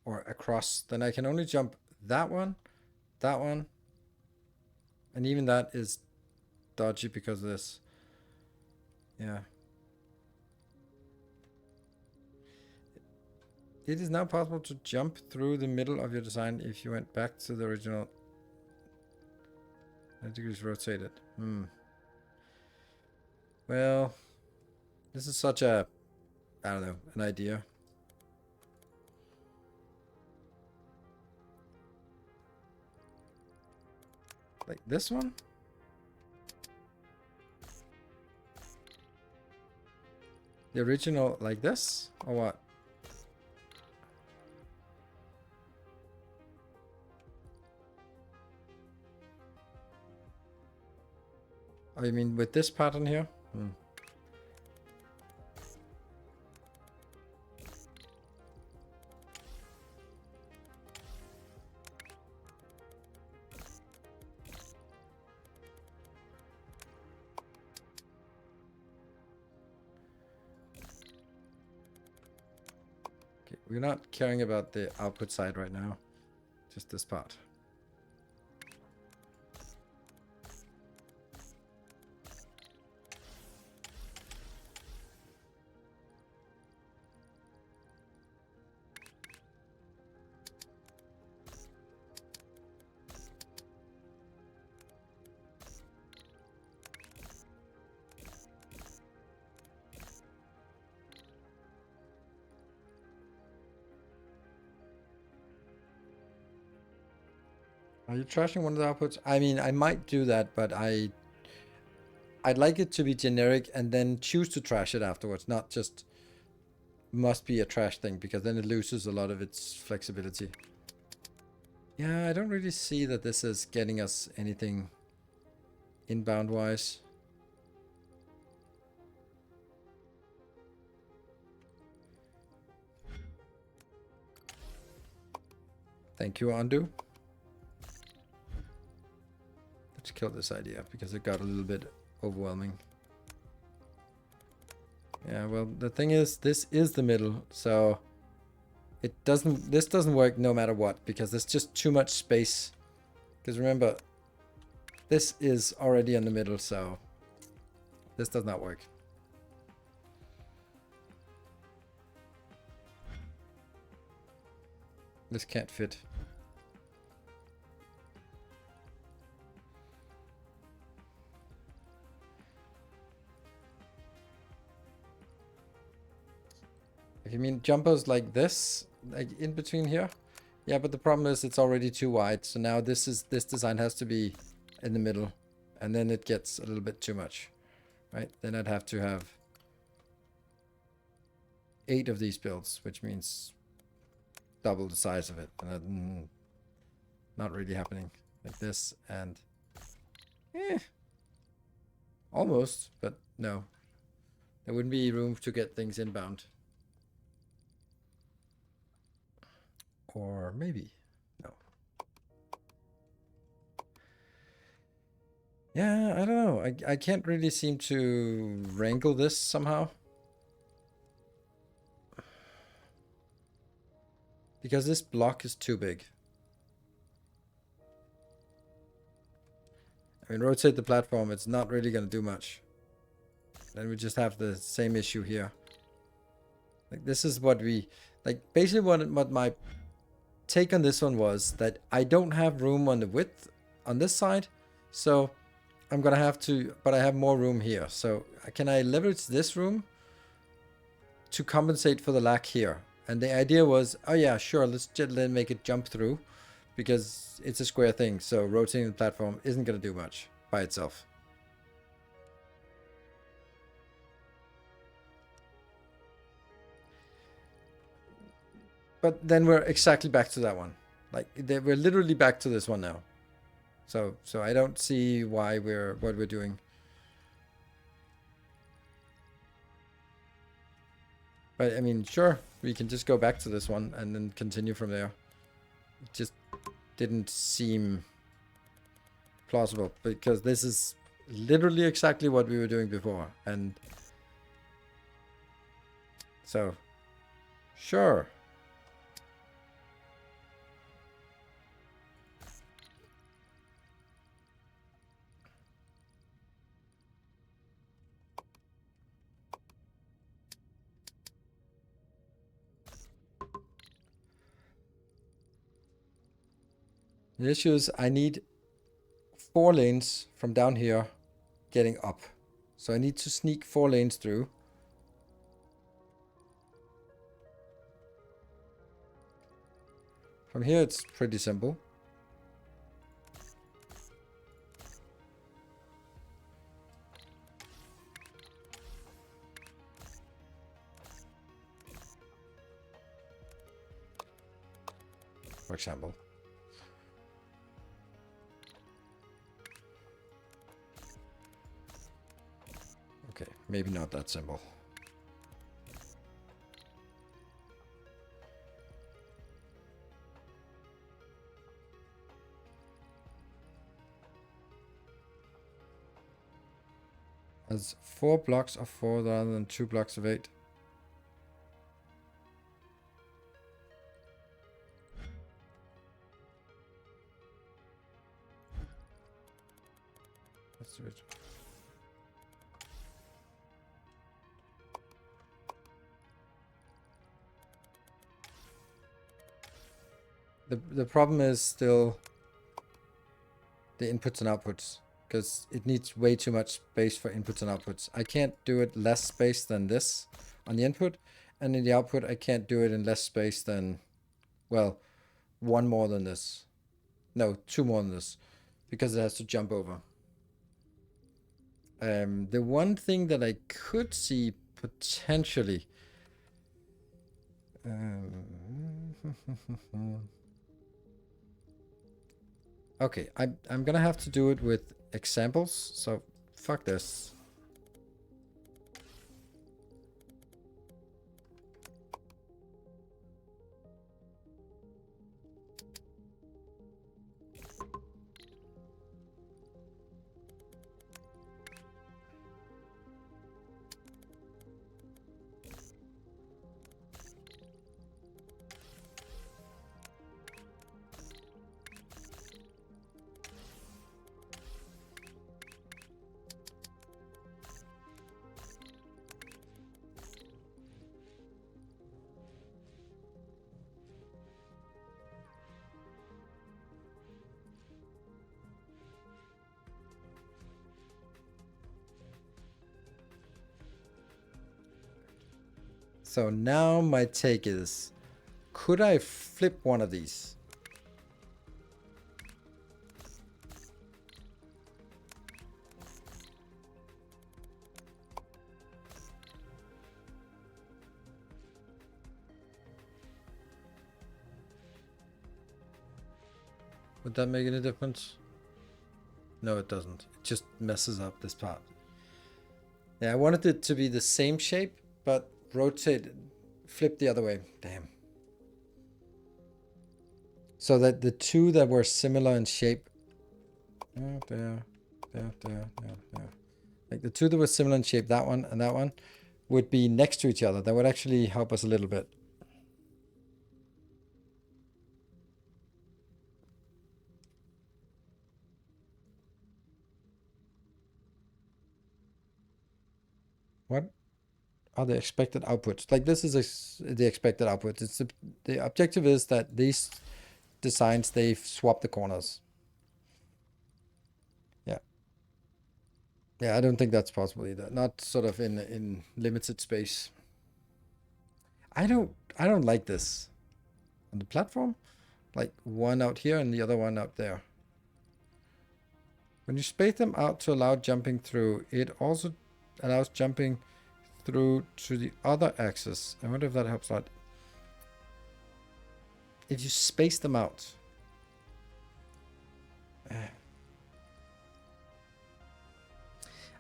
Or across? Then I can only jump that one, and even that is dodgy because of this. Yeah. It is now possible to jump through the middle of your design if you went back to the original 90 degrees rotated. Well, this is such a, I don't know, an idea. Like this one? The original like this? Or what? Oh, you mean with this pattern here? Okay, we're not caring about the output side right now. Just this part. Are you trashing one of the outputs? I mean, I might do that, but I'd like it to be generic and then choose to trash it afterwards, not just must be a trash thing, because then it loses a lot of its flexibility. Yeah, I don't really see that this is getting us anything inbound wise. Thank you, undo. Let's kill this idea because it got a little bit overwhelming. Yeah, well, the thing is, this is the middle, so this doesn't work no matter what, because there's just too much space. Because remember, this is already in the middle, so this does not work. This can't fit. If you mean jumpers like this, like in between here, yeah, but the problem is it's already too wide. So now this design has to be in the middle, and then it gets a little bit too much, right? Then I'd have to have 8 of these builds, which means double the size of it. And not really happening. Like this and almost, but no. There wouldn't be room to get things inbound. Or maybe. No. Yeah, I don't know. I can't really seem to wrangle this somehow. Because this block is too big. I mean, rotate the platform, it's not really going to do much. Then we just have the same issue here. Like, this is what we... Like, basically what my take on this one was that I don't have room on the width on this side. So I'm going to have to... But I have more room here. So can I leverage this room to compensate for the lack here? And the idea was, oh yeah, sure, let's just then make it jump through, because it's a square thing, so rotating the platform isn't going to do much by itself. But then we're exactly back to that one. Like, we're literally back to this one now. So I don't see why what we're doing. But I mean, sure, we can just go back to this one and then continue from there. It just didn't seem plausible, because this is literally exactly what we were doing before. And so, sure. The issue is I need 4 lanes from down here getting up. So I need to sneak 4 lanes through. From here it's pretty simple. For example. Okay, maybe not that simple. As 4 blocks of 4 rather than 2 blocks of 8. Let's do it. The problem is still the inputs and outputs, because it needs way too much space for inputs and outputs. I can't do it less space than this on the input, and in the output I can't do it in less space than, well, 1 more than this. No, 2 more than this, because it has to jump over. The one thing that I could see potentially okay, I'm gonna have to do it with examples, so fuck this. So now my take is, could I flip one of these? Would that make any difference? No, it doesn't. It just messes up this part. Yeah, I wanted it to be the same shape, but rotate, flip the other way. Damn. So that the 2 that were similar in shape, there. Like the 2 that were similar in shape, that one and that one, would be next to each other. That would actually help us a little bit. What are the expected outputs? Like this is the expected outputs. It's the objective is that these designs, they've swapped the corners. Yeah. Yeah, I don't think that's possible either. Not sort of in limited space. I don't like this on the platform. Like one out here and the other one out there. When you space them out to allow jumping through, it also allows jumping through to the other axis. I wonder if that helps out. If you space them out.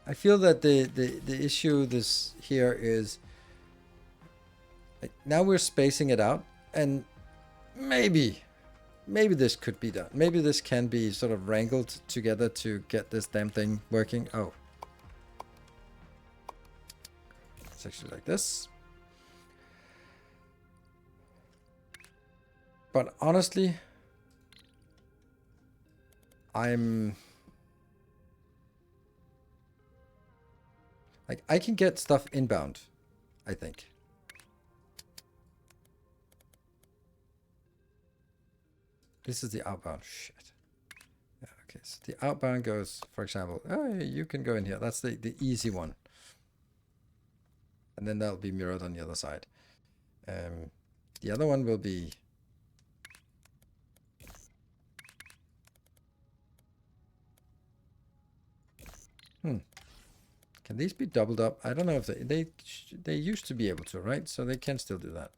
I feel that the issue this here is like now we're spacing it out, and maybe this could be done. Maybe this can be sort of wrangled together to get this damn thing working. Oh. It's actually like this. But honestly, I'm like, I can get stuff inbound, I think. This is the outbound. Shit. Yeah, okay, so the outbound goes, for example, oh, you can go in here. That's the easy one. And then that'll be mirrored on the other side. The other one will be... Can these be doubled up? I don't know if they used to be able to, right? So they can still do that.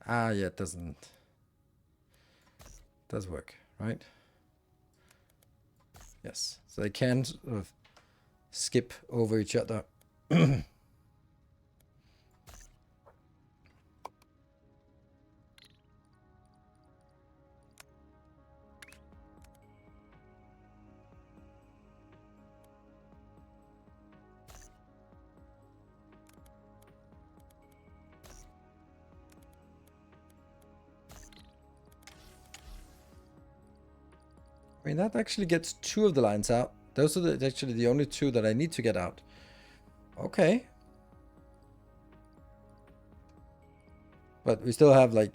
Ah, yeah, it doesn't... does work, right? Yes, so they can sort of skip over each other. I mean, that actually gets 2 of the lines out. Those are actually the only 2 that I need to get out. Okay. But we still have, like,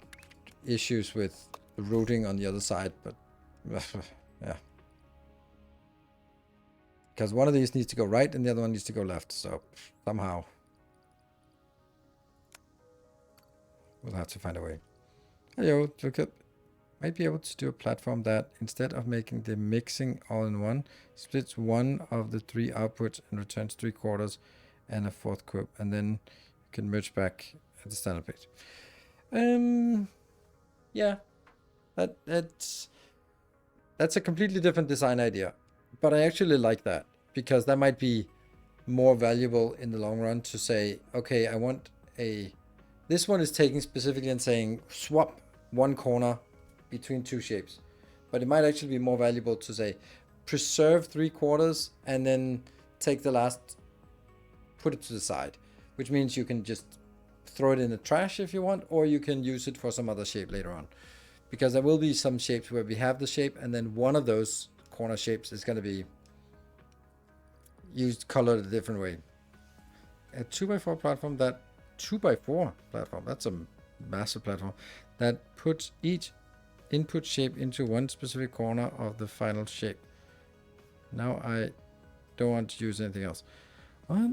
issues with routing on the other side, but... yeah. Because one of these needs to go right and the other one needs to go left, so somehow... we'll have to find a way. Hello, look up. Might be able to do a platform that, instead of making the mixing all in one, splits one of the 3 outputs and returns 3/4 and a 4th quip, and then you can merge back at the standard page. Yeah, that's a completely different design idea, but I actually like that because that might be more valuable in the long run to say, okay, I want a... This one is taking specifically and saying swap one corner between 2 shapes, but it might actually be more valuable to say preserve 3/4 and then take the last, put it to the side, which means you can just throw it in the trash if you want, or you can use it for some other shape later on, because there will be some shapes where we have the shape and then one of those corner shapes is going to be used, colored a different way. A 2x4 platform, that 2x4 platform, that's a massive platform that puts each input shape into one specific corner of the final shape. Now I don't want to use anything else. What?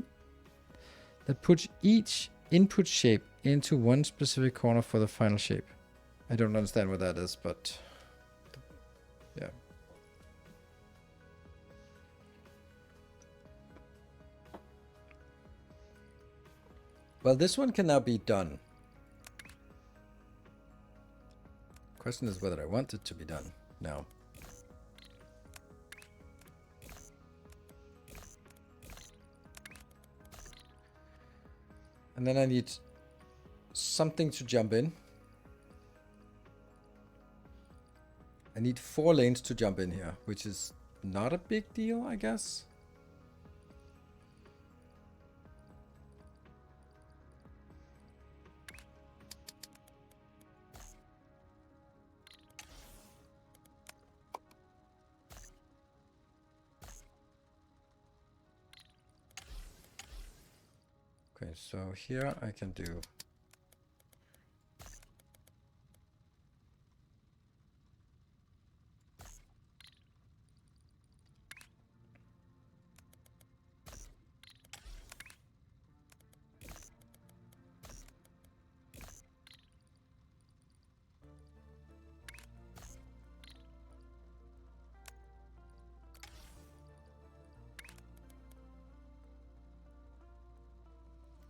That puts each input shape into one specific corner for the final shape. I don't understand what that is, but yeah. Well, this one can now be done. Question is whether I want it to be done now. And then I need something to jump in. I need 4 lanes to jump in here, which is not a big deal, I guess. Okay, so here I can do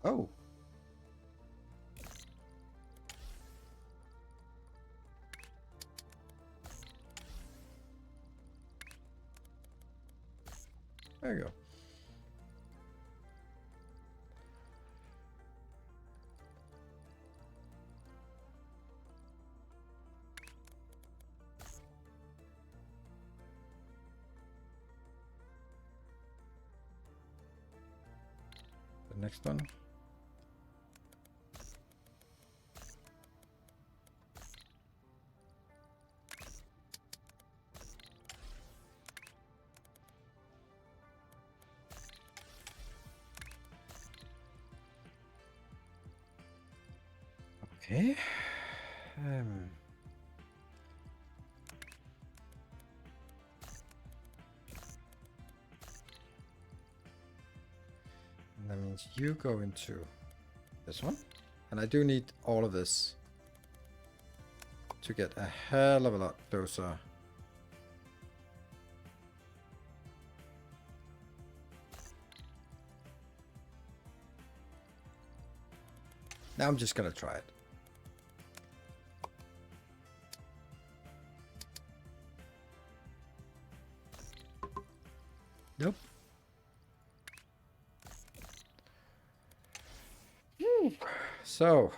oh. There you go. The next one. Okay. And that means you go into this one. And I do need all of this to get a hell of a lot closer. Now I'm just gonna try it. Nope. So.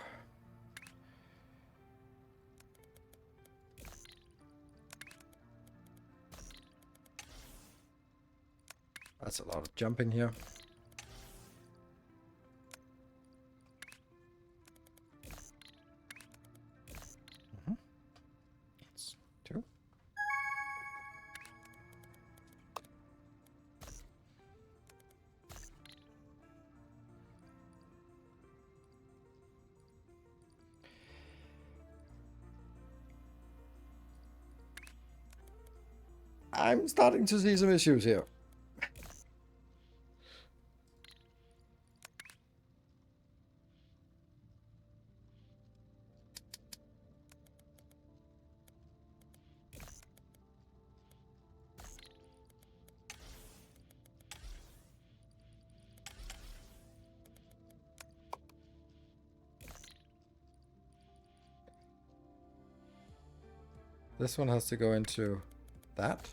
That's a lot of jumping here. That's 2. I'm starting to see some issues here. This one has to go into that.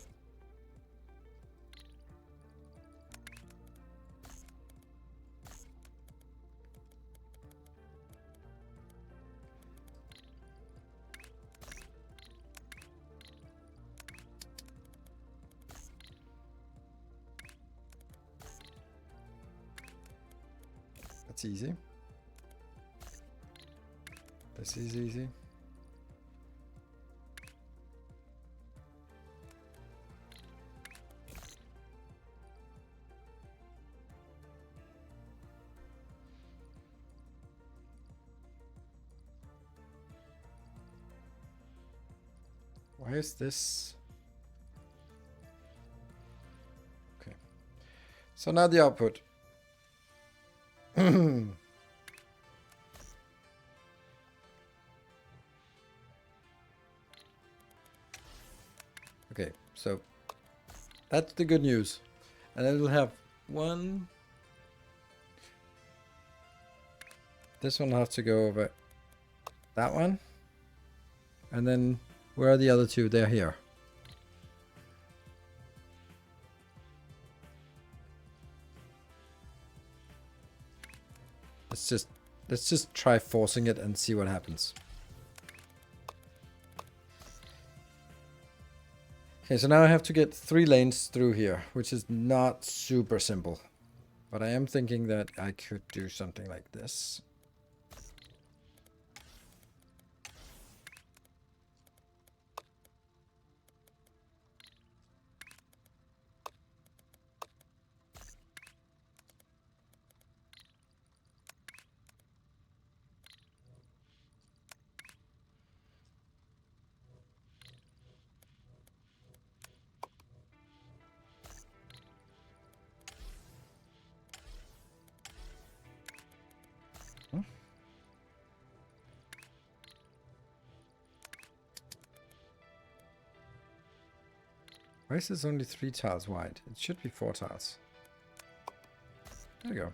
That's easy. This is easy. Why is this? Okay. So now the output. Okay, so that's the good news. And then we'll have one. This one will have to go over that one. And then where are the other two? They're here. Let's just try forcing it and see what happens. Okay, so now I have to get 3 lanes through here, which is not super simple. But I am thinking that I could do something like this. Why is this only 3 tiles wide? It should be 4 tiles. There we go.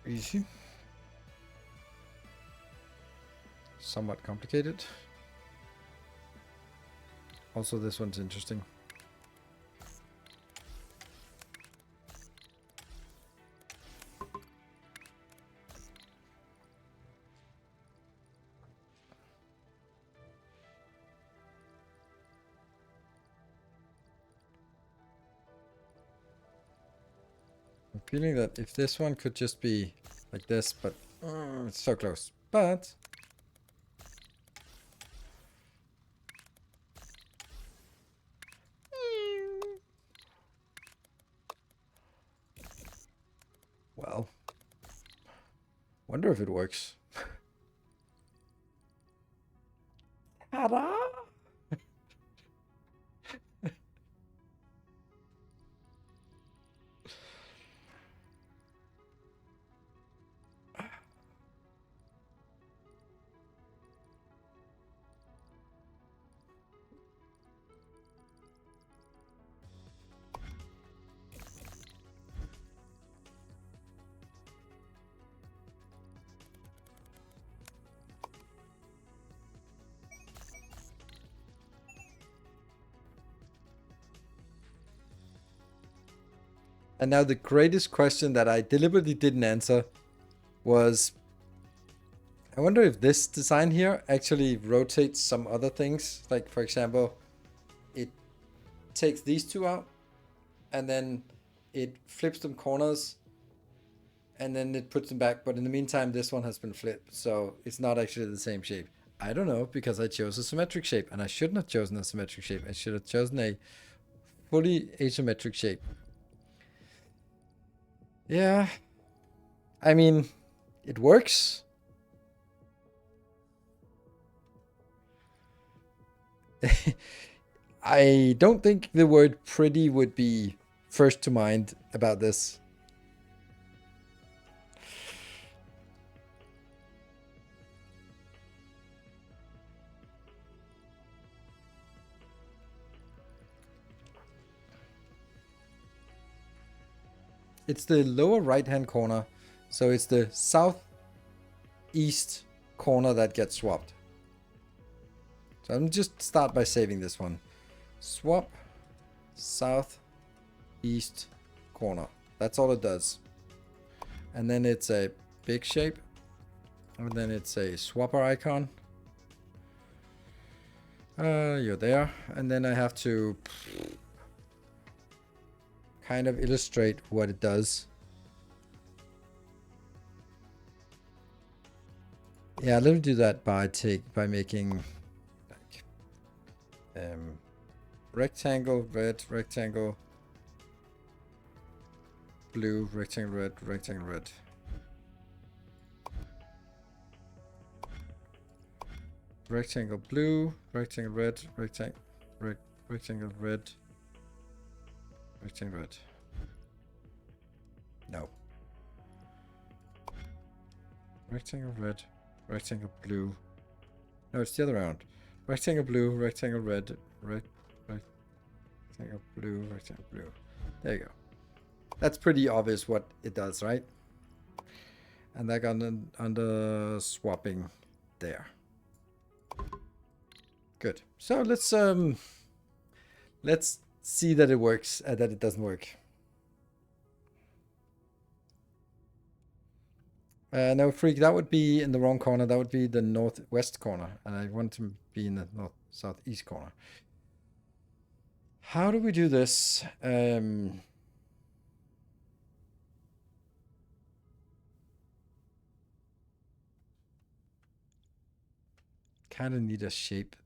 Easy. Somewhat complicated. Also, this one's interesting. feeling that if this one could just be like this, but it's so close. But well, wonder if it works. Ta-da! And now the greatest question that I deliberately didn't answer was, I wonder if this design here actually rotates some other things. Like, for example, it takes these two out and then it flips them corners and then it puts them back. But in the meantime, this one has been flipped. So it's not actually the same shape. I don't know, because I chose a symmetric shape and I shouldn't have chosen a symmetric shape. I should have chosen a fully asymmetric shape. Yeah, I mean, it works. I don't think the word pretty would be first to mind about this. It's the lower right hand corner, so it's the southeast corner that gets swapped. So I'm just start by saving this one. Swap southeast corner. That's all it does. And then it's a big shape. And then it's a swapper icon. You're there. And then I have to kind of illustrate what it does. Yeah, let me do that by making like rectangle, red, rectangle, blue, rectangle, red, rectangle, red. Rectangle blue, rectangle red, rectangle red, rectangle red. No. Rectangle red, rectangle blue. No, it's the other round. Rectangle blue, rectangle red, rectangle blue, rectangle blue. There you go. That's pretty obvious what it does, right? And that got under swapping there. Good. So let's see that it works, that it doesn't work. No, freak, that would be in the wrong corner. That would be the northwest corner. And I want to be in the southeast corner. How do we do this? Kind of need a shape.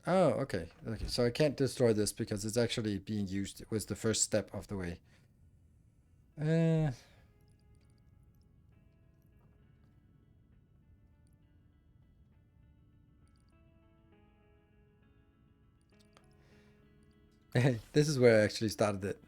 Oh, okay. Okay, so I can't destroy this because it's actually being used. It was the first step of the way. This is where I actually started it.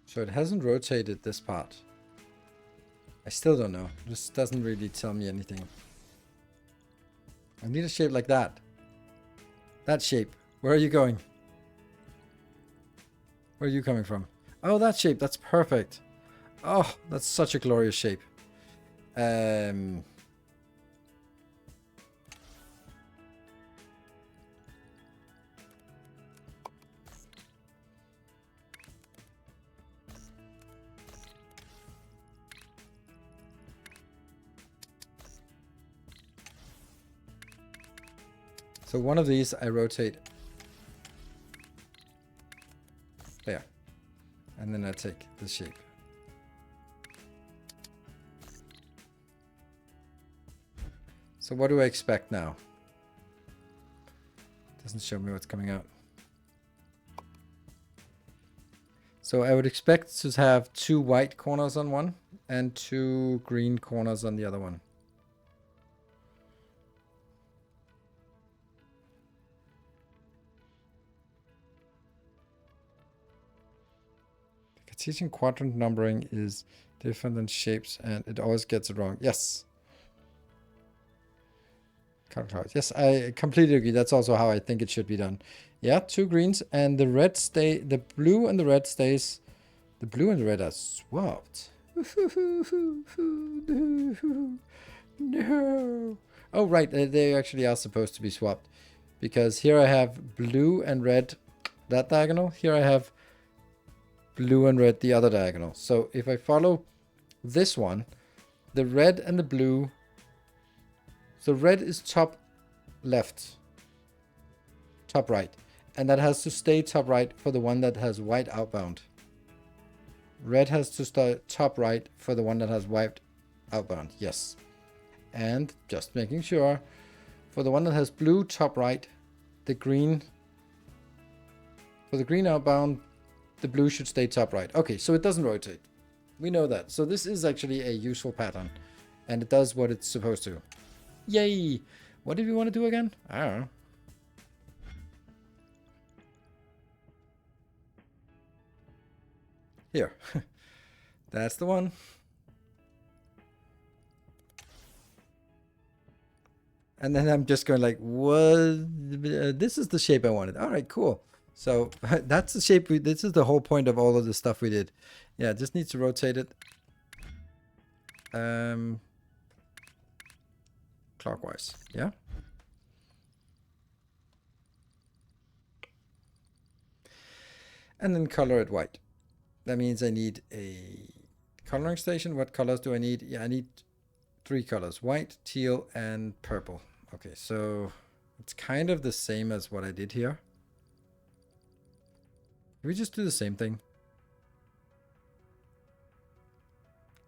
So it hasn't rotated this part. I still don't know. This doesn't really tell me anything. I need a shape like that. That shape. Where are you going? Where are you coming from? Oh, that shape. That's perfect. Oh, that's such a glorious shape. So one of these I rotate there. And then I take the shape. So what do I expect now? Doesn't show me what's coming out. So I would expect to have 2 white corners on one and 2 green corners on the other one. Cartesian quadrant numbering is different than shapes and it always gets it wrong. Yes. Yes, I completely agree. That's also how I think it should be done. Yeah, 2 greens and the red stay. The blue and the red stays. The blue and the red are swapped. No. Oh, right. They actually are supposed to be swapped. Because here I have blue and red that diagonal. Here I have blue and red the other diagonal. So if I follow this one, the red and the blue. So red is top left, top right. And that has to stay top right for the one that has white outbound. Red has to stay top right for the one that has white outbound. Yes. And just making sure, for the one that has blue top right, the green, for the green outbound, the blue should stay top right. Okay, so it doesn't rotate. We know that. So this is actually a useful pattern. And it does what it's supposed to. Yay! What did we want to do again? I don't know. Here. That's the one. And then I'm just going like, what? This is the shape I wanted. All right, cool. So that's the shape. This is the whole point of all of the stuff we did. Yeah, just needs to rotate it. Clockwise. Yeah. And then color it white. That means I need a coloring station. What colors do I need? Yeah, I need 3 colors. White, teal, and purple. Okay, so it's kind of the same as what I did here. Can we just do the same thing?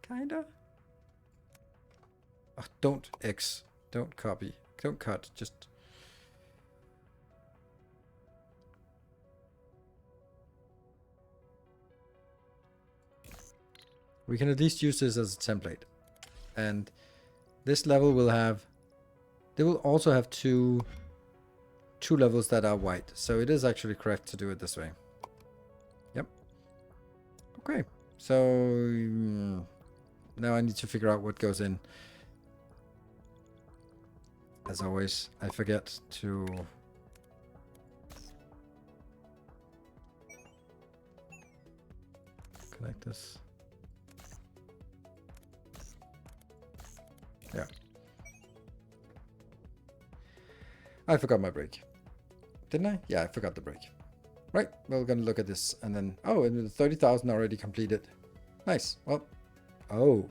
Kinda. Oh, don't X. Don't copy. Don't cut. Just... We can at least use this as a template. And this level will have... They will also have two levels that are white. So it is actually correct to do it this way. Yep. Okay. So... now I need to figure out what goes in. As always, I forget to... connect this. Yeah. I forgot my break. Didn't I? Yeah, I forgot the break. Right, we're gonna look at this and then... Oh, and the 30,000 already completed. Nice. Well, oh.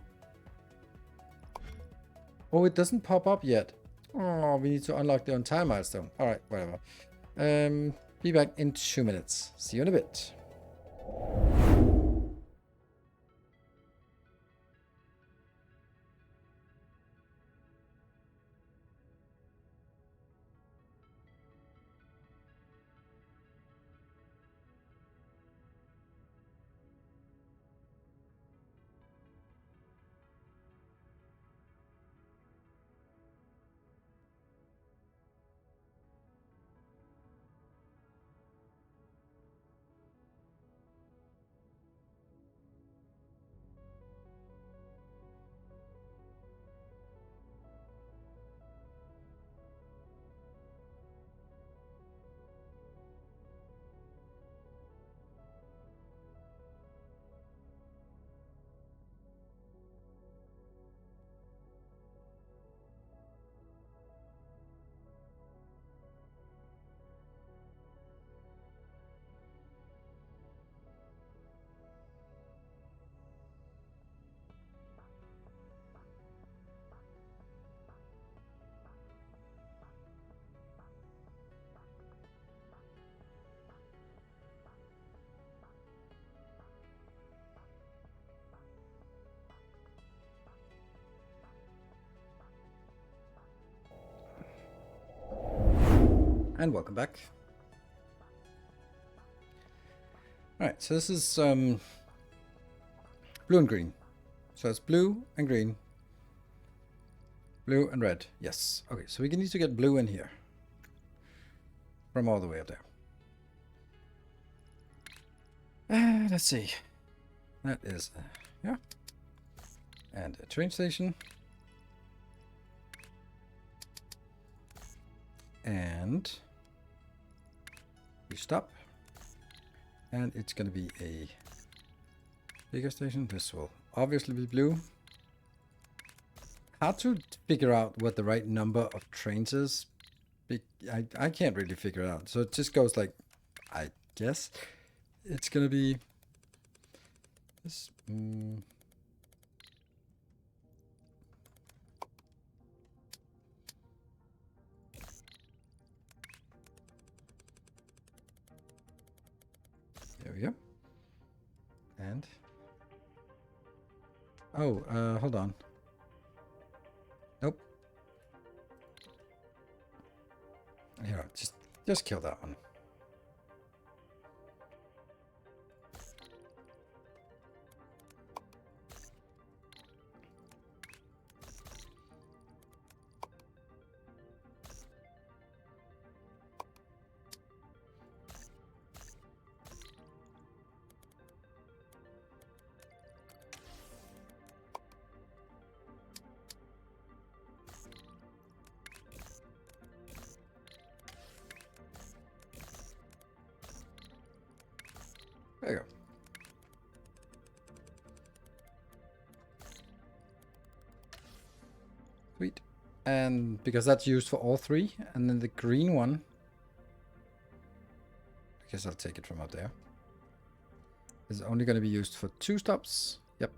Oh, it doesn't pop up yet. Oh, we need to unlock the entire milestone. Alright, whatever. Be back in 2 minutes. See you in a bit. And welcome back. Alright, so this is blue and green. So it's blue and green. Blue and red. Yes. Okay, so we need to get blue in here. From all the way up there. Let's see. That is, yeah. And a train station. And we stop. And it's going to be a bigger station. This will obviously be blue. Hard to figure out what the right number of trains is. I can't really figure it out. So it just goes like, I guess it's going to be this. There we go. And oh, hold on. Nope. Here, just kill that one. There you go. Sweet. And because that's used for all three, and then the green one, I guess I'll take it from up there, is only going to be used for 2 stops. Yep.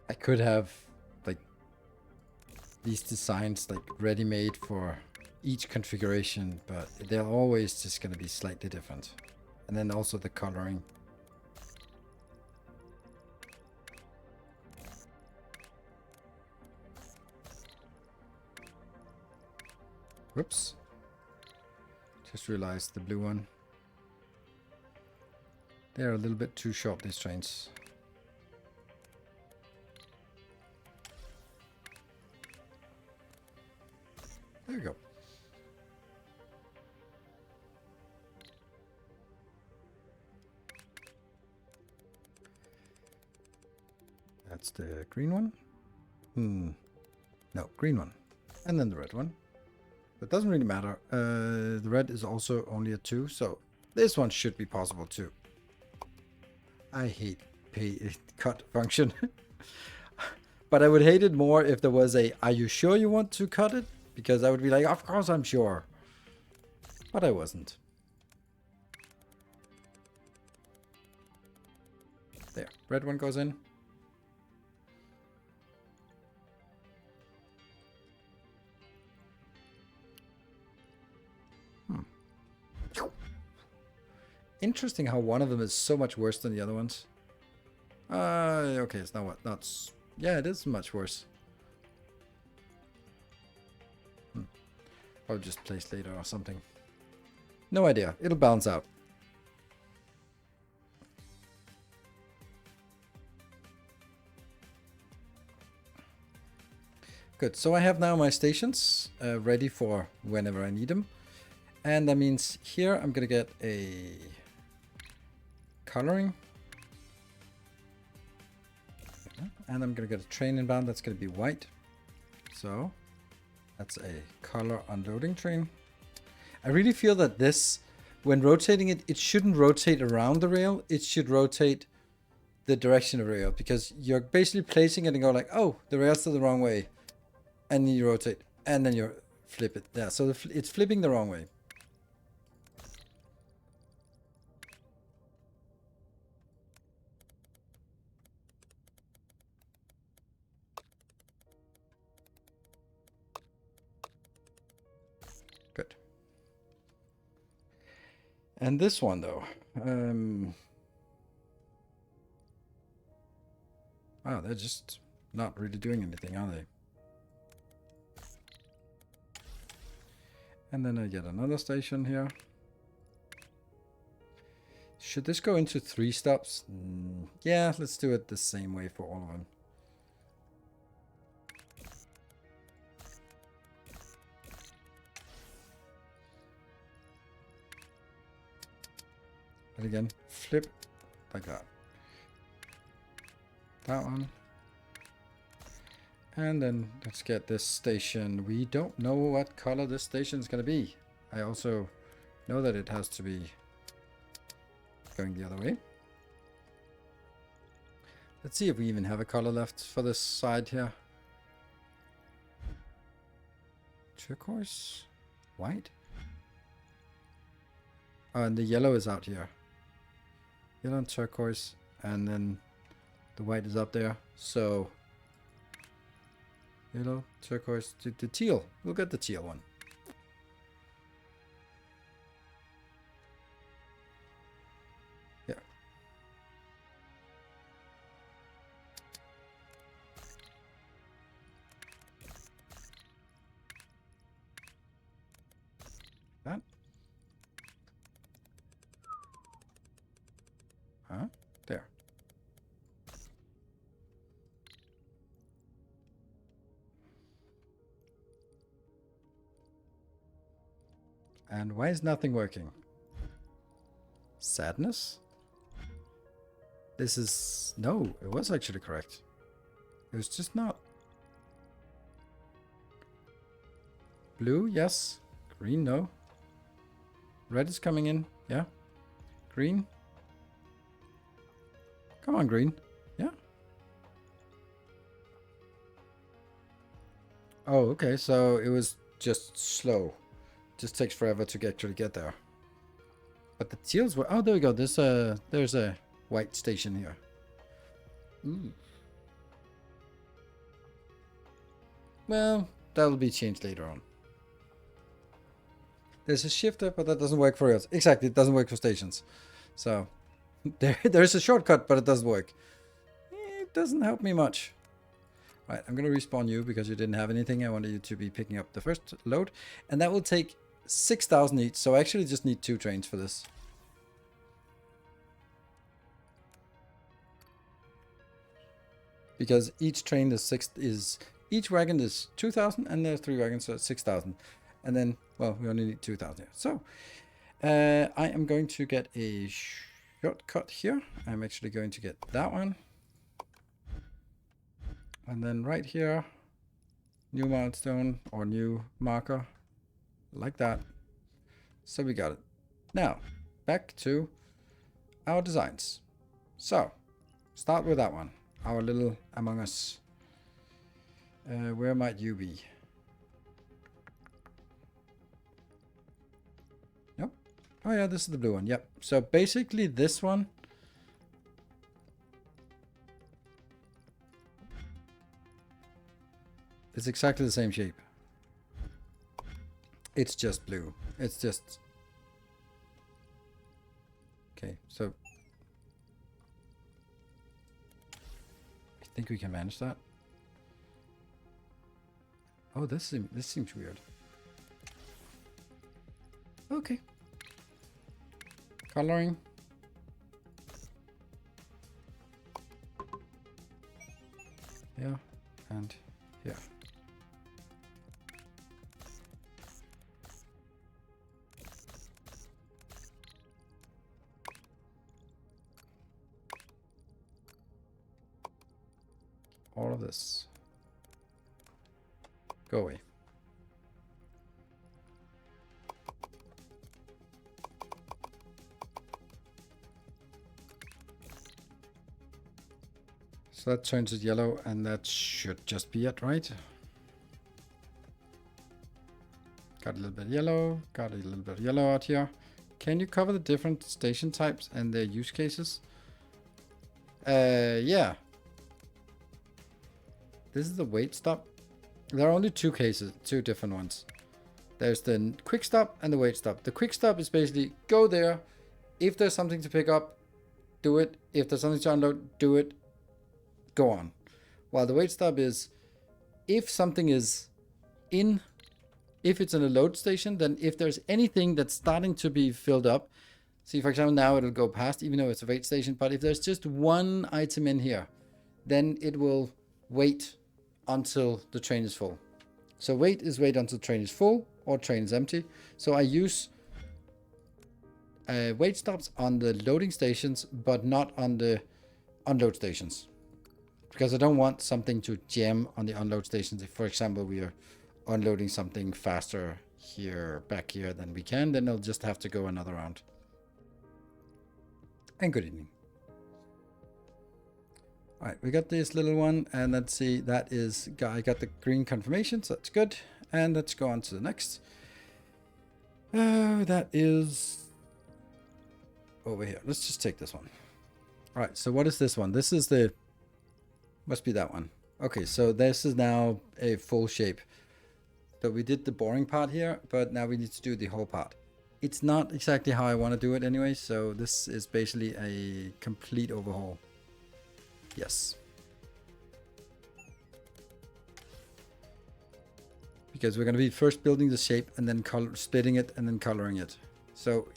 I could have like these designs like ready-made for each configuration, but they're always just going to be slightly different. And then also the coloring. Whoops. Just realized the blue one. They're a little bit too short, these trains. There you go. That's the green one. No, green one. And then the red one. It doesn't really matter. The red is also only a 2, so this one should be possible too. I hate cut function. But I would hate it more if there was a, are you sure you want to cut it? Because I would be like, of course I'm sure. But I wasn't. There, red one goes in. Interesting how one of them is so much worse than the other ones. Okay, it's not what, not, yeah, it is much worse. I'll just place later or something. No idea. It'll balance out. Good. So I have now my stations ready for whenever I need them. And that means here I'm going to get a coloring. And I'm going to get a train inbound that's going to be white. So that's a color unloading train. I really feel that this, when rotating it, it shouldn't rotate around the rail. It should rotate the direction of the rail, because you're basically placing it and go like, oh, the rail's the wrong way. And then you rotate and then you flip it. Yeah, so it's flipping the wrong way. Good. And this one though, Wow, they're just not really doing anything, are they? And then I get another station here. Should this go into 3 stops? Yeah, let's do it the same way for all of them. And again, flip like that. That one. And then let's get this station. We don't know what color this station is going to be. I also know that it has to be going the other way. Let's see if we even have a color left for this side here. Turquoise? White? Oh, and the yellow is out here. Yellow and turquoise. And then the white is up there. So, yellow, turquoise, the teal. We'll get the teal one. Yeah. That. Huh? There. And why is nothing working? Sadness? This is... No, it was actually correct. It was just not. Blue, yes. Green, no. Red is coming in, yeah. Green. Come on, green. Yeah. Oh, okay, so it was just slow. Just takes forever to actually get there. But the teals were... Oh, there we go. There's a white station here. Ooh. Well, that'll be changed later on. There's a shifter, but that doesn't work for us. Exactly, it doesn't work for stations. So, there's a shortcut, but it doesn't work. It doesn't help me much. Right, I'm going to respawn you because you didn't have anything. I wanted you to be picking up the first load. And that will take 6,000 each. So I actually just need 2 trains for this. Because each train is each wagon is 2,000 and there's 3 wagons, so it's 6,000. And then, well, we only need 2,000 here. So, I am going to get a shortcut here. I'm actually going to get that one. And then right here, new milestone or new marker, like that. So we got it. Now, back to our designs. So, start with that one. Our little Among Us. Where might you be? Yep. Oh yeah, this is the blue one. Yep. So basically this one. It's exactly the same shape. It's just blue. It's just... Okay, so... I think we can manage that. Oh, this seems weird. Okay. Coloring. Yeah, and yeah. All of this. Go away. So that turns it yellow, and that should just be it, right? Got a little bit yellow, got a little bit yellow out here. Can you cover the different station types and their use cases? Yeah. This is the wait stop. There are only 2 cases, 2 different ones. There's the quick stop and the wait stop. The quick stop is basically go there. If there's something to pick up, do it. If there's something to unload, do it. Go on. While the wait stop is if something is in, if it's in a load station, then if there's anything that's starting to be filled up, see, for example, now it'll go past, even though it's a wait station, but if there's just one item in here, then it will wait until the train is full. So wait is wait until train is full or train is empty. So I use wait stops on the loading stations, but not on the unload stations. Because I don't want something to jam on the unload stations. If, for example, we are unloading something faster here, back here than we can, then I'll just have to go another round. And good evening. All right, we got this little one, and let's see, that is, I got the green confirmation, so that's good. And let's go on to the next. That is over here. Let's just take this one. All right, so what is this one? This is the, must be that one. Okay, so this is now a full shape. So we did the boring part here, but now we need to do the whole part. It's not exactly how I want to do it anyway, so this is basically a complete overhaul. Yes. Because we're going to be first building the shape and then splitting it and then coloring it. So,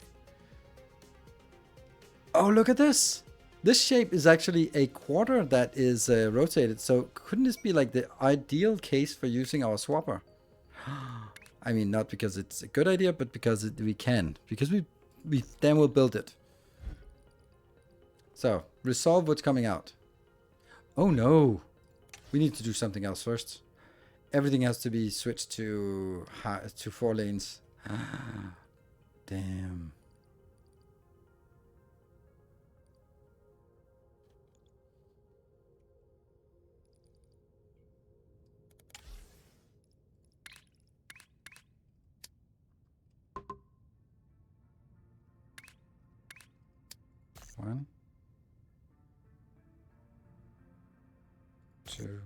oh, look at this. This shape is actually a quarter that is rotated. So couldn't this be like the ideal case for using our swapper? I mean, not because it's a good idea, but because we can. Because we then will build it. So, resolve what's coming out. Oh no. We need to do something else first. Everything has to be switched to 4 lanes. Damn. One. 2.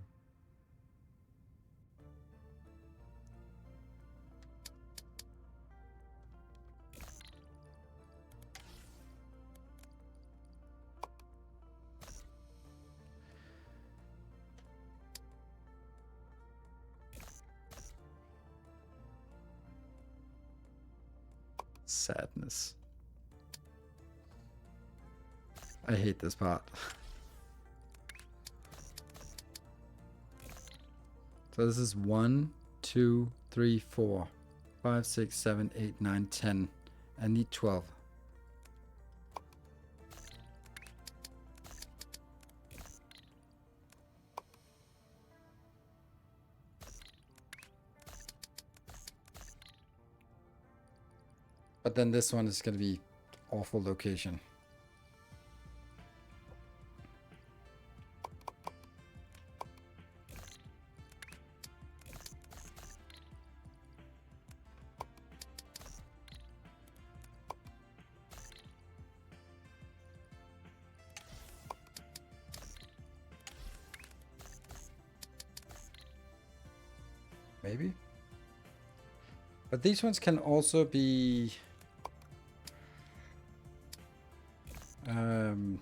Sadness. I hate this part. So this is 1, 2, 3, 4, 5, 6, 7, 8, 9, 10. I need 12. But then this one is going to be awful location. Maybe. But these ones can also be...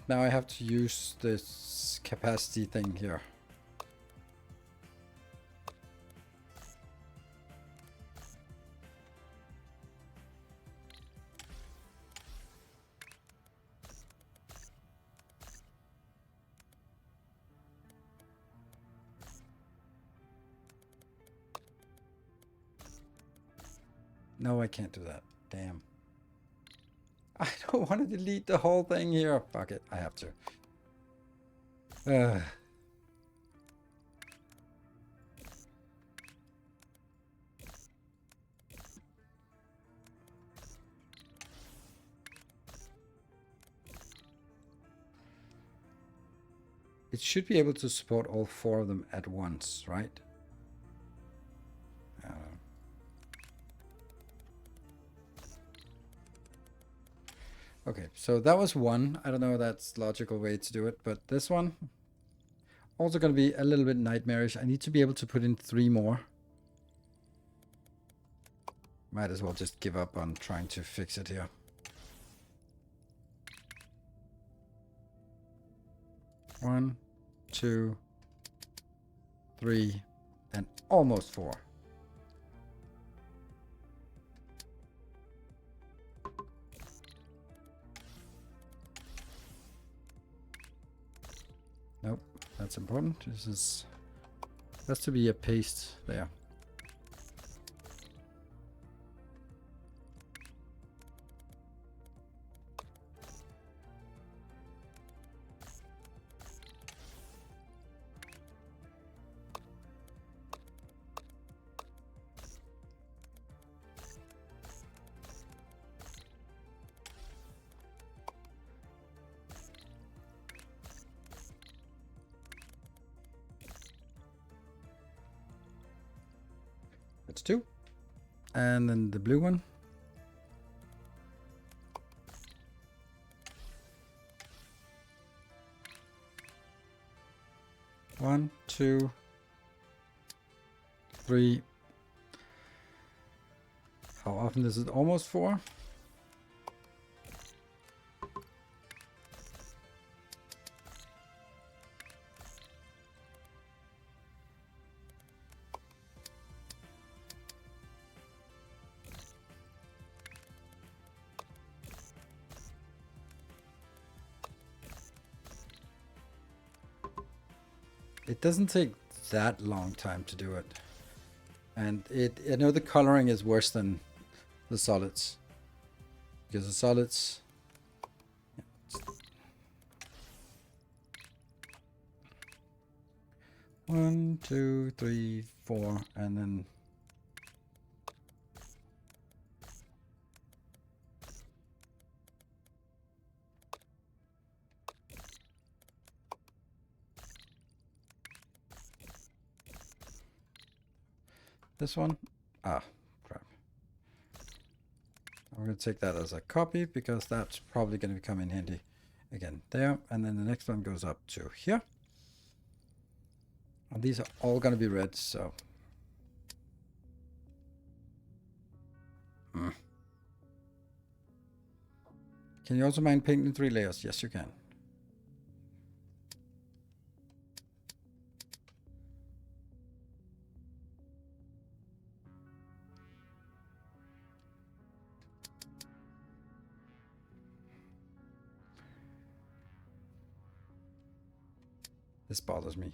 now I have to use this capacity thing here. No, I can't do that. Damn. I don't want to delete the whole thing here. Fuck it, I have to. It should be able to support all 4 of them at once, right? Okay, so that was one. I don't know if that's a logical way to do it, but this one also going to be a little bit nightmarish. I need to be able to put in 3 more. Might as well just give up on trying to fix it here. One, 2, 3, and almost 4. Nope, that's important. That's to be a paste there. That's 2. And then the blue one. One, 2, 3. How often is it almost 4? It doesn't take that long time to do it. And I know the coloring is worse than the solids. Because the solids... One, 2, 3, 4, and then... This one? Ah, crap. I'm going to take that as a copy because that's probably going to come in handy again there. And then the next one goes up to here. And these are all going to be red, so... Can you also mine paint in 3 layers? Yes, you can. This bothers me.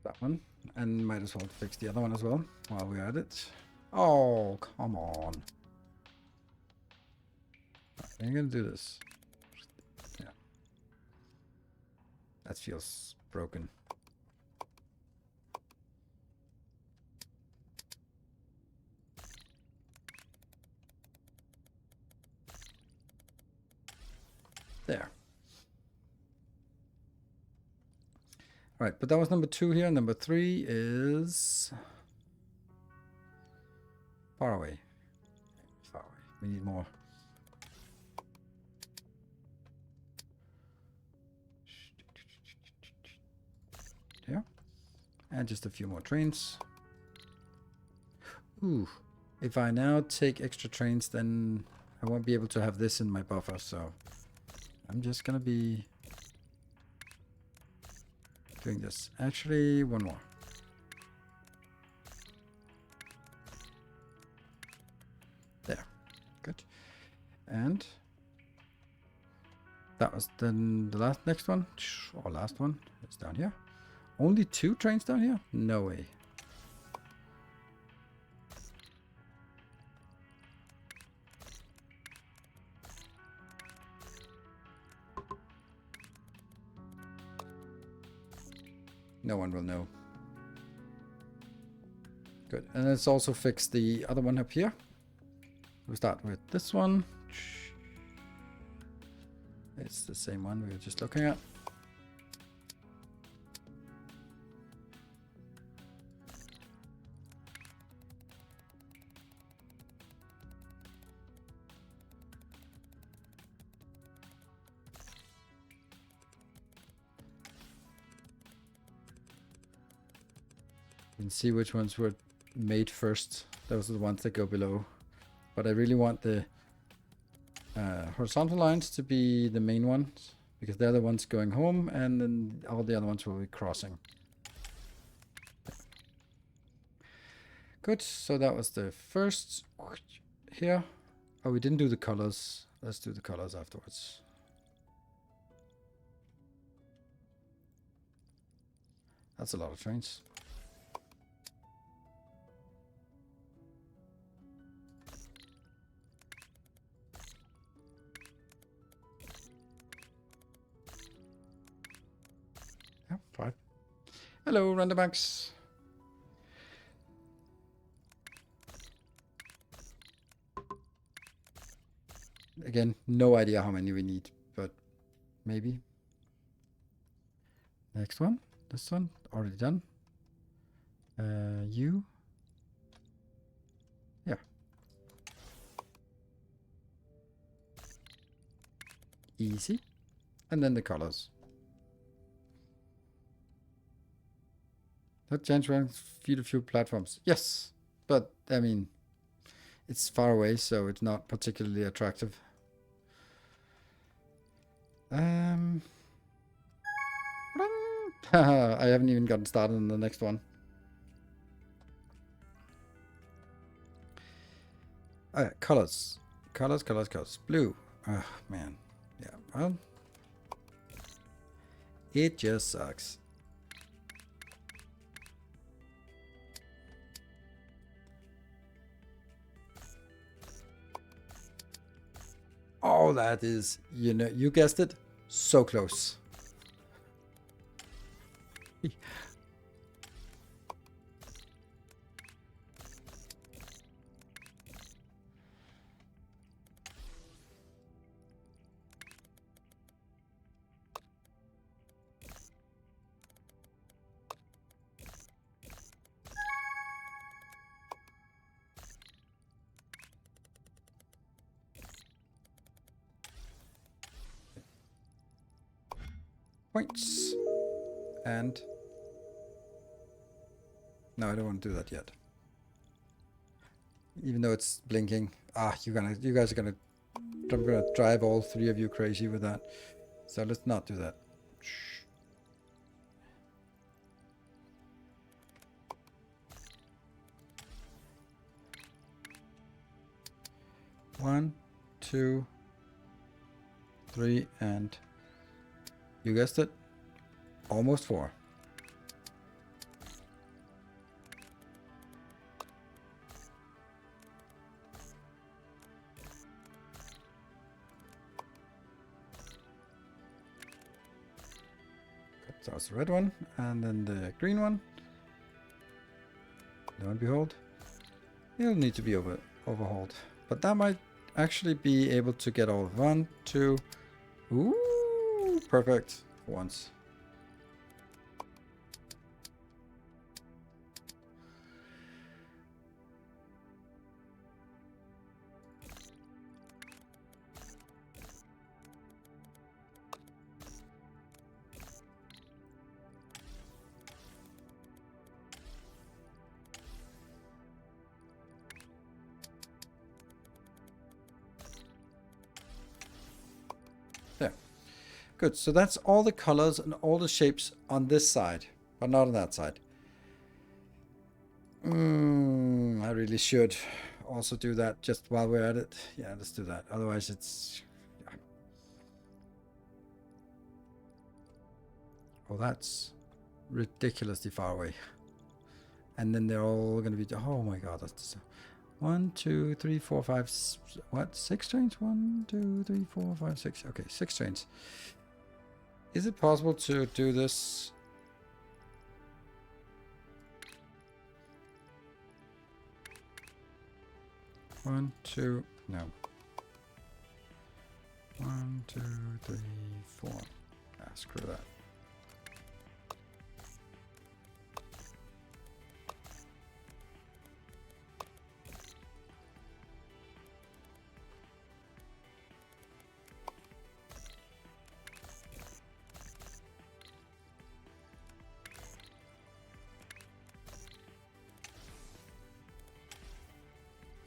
That one, and might as well fix the other one as well while we're at it. Oh, come on. Right, I'm gonna do this. Yeah. That feels broken. There. Right, but that was number 2 here. Number 3 is far away. Far away. We need more. There. And just a few more trains. Ooh. If I now take extra trains, then I won't be able to have this in my buffer, so I'm just gonna be doing this. Actually, one more. There. Good. And that was then the next one, or last one, is down here. Only 2 trains down here? No way. No one will know. Good. And let's also fix the other one up here. We'll start with this one. It's the same one we were just looking at. can see which ones were made first. Those are the ones that go below. But I really want the horizontal lines to be the main ones, because they're the ones going home, and then all the other ones will be crossing. Good, so that was the first here. Oh, we didn't do the colors. Let's do the colors afterwards. That's a lot of trains. Yeah, 5. Hello, Randomax. Again, no idea how many we need, but maybe. Next one. This one, already done. You. Yeah. Easy. And then the colors. That change when feed a few platforms. Yes, but I mean, it's far away, so it's not particularly attractive. I haven't even gotten started on the next one. Alright, colors. Colors. Blue. Oh, man. Yeah, well. It just sucks. Oh, that is, you know, you guessed it, so close. Points. And no, I don't want to do that yet. Even though it's blinking. Ah, you guys are gonna, I'm gonna drive all 3 of you crazy with that. So let's not do that. Shh. One, 2, 3, and you guessed it, almost 4. So it's the red one, and then the green one. Lo and behold, it'll need to be overhauled. But that might actually be able to get all 1, 2. Ooh, perfect for once. Good, so that's all the colors and all the shapes on this side, but not on that side. I really should also do that just while we're at it. Yeah, let's do that. Otherwise it's... Yeah. Oh, that's ridiculously far away. And then they're all going to be... Oh my god, that's... 1, 2, 3, 4, 5... What? 6 trains? 1, 2, 3, 4, 5, 6. Okay, 6 trains. Is it possible to do this? One, 2, no. 1, 2, 3, 4. Ah, screw that.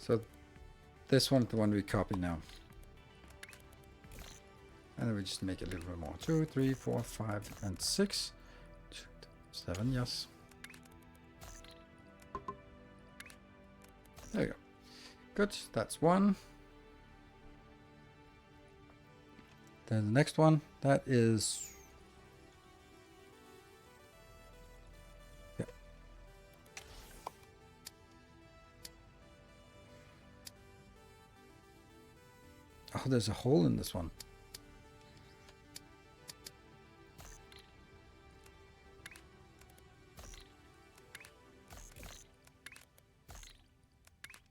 So this one, the one we copy now. And then we just make it a little bit more. 2, 3, 4, 5, and 6. 7, yes. There you go. Good, that's one. Then the next one, that is... Yep. Oh, there's a hole in this one.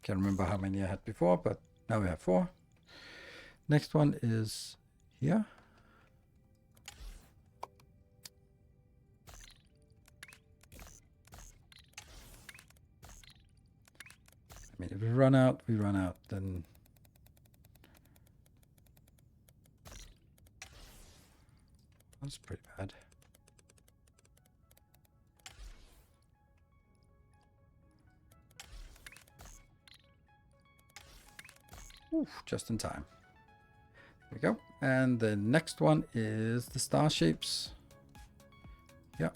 Can't remember how many I had before, but now we have 4. Next one is here. I mean, if we run out, then... That's pretty bad. Oof, just in time. There we go. And the next one is the star shapes. Yeah.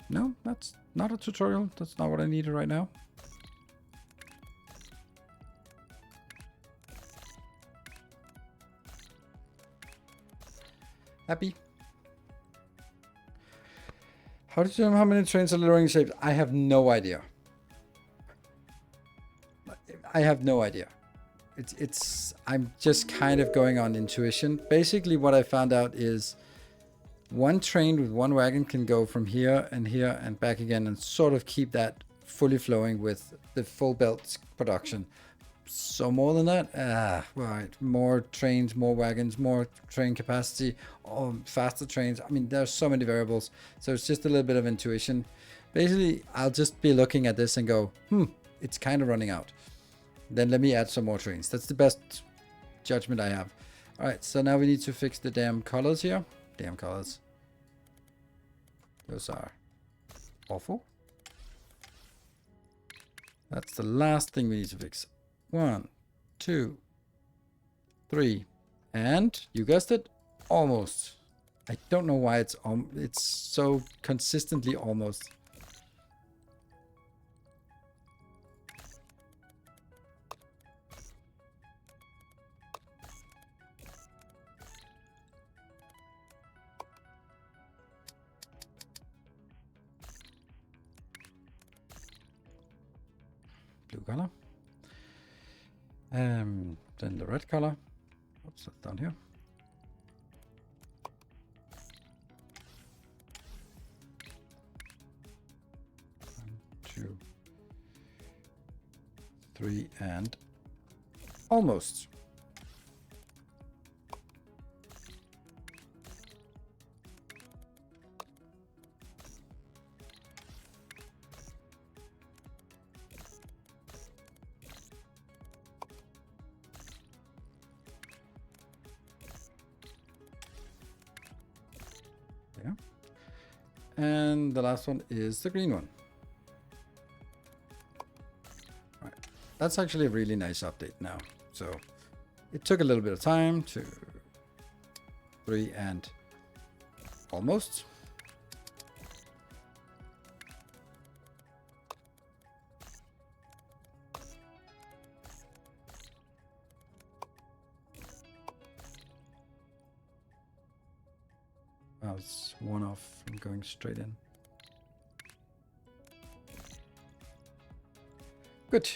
No, that's not a tutorial. That's not what I needed right now. Happy. How did you know how many trains are lowering shapes? I have no idea. I have no idea. I'm just kind of going on intuition. Basically what I found out is one train with one wagon can go from here and back again and sort of keep that fully flowing with the full belt production. So more than that, right, more trains, more wagons, more train capacity, faster trains. I mean, there's so many variables. So it's just a little bit of intuition. Basically, I'll just be looking at this and go, it's kind of running out. Then let me add some more trains. That's the best judgment I have. All right, so now we need to fix the damn colors here. Damn colors. Those are awful. That's the last thing we need to fix. 1, 2, 3, and you guessed it, almost. I don't know why it's so consistently almost. Blue color. Then the red color. Oops, that's down here. One, 2, 3, and almost. And the last one is the green one. All right. That's actually a really nice update now. So it took a little bit of time. 2, 3, and almost. I was one off from going straight in. Good.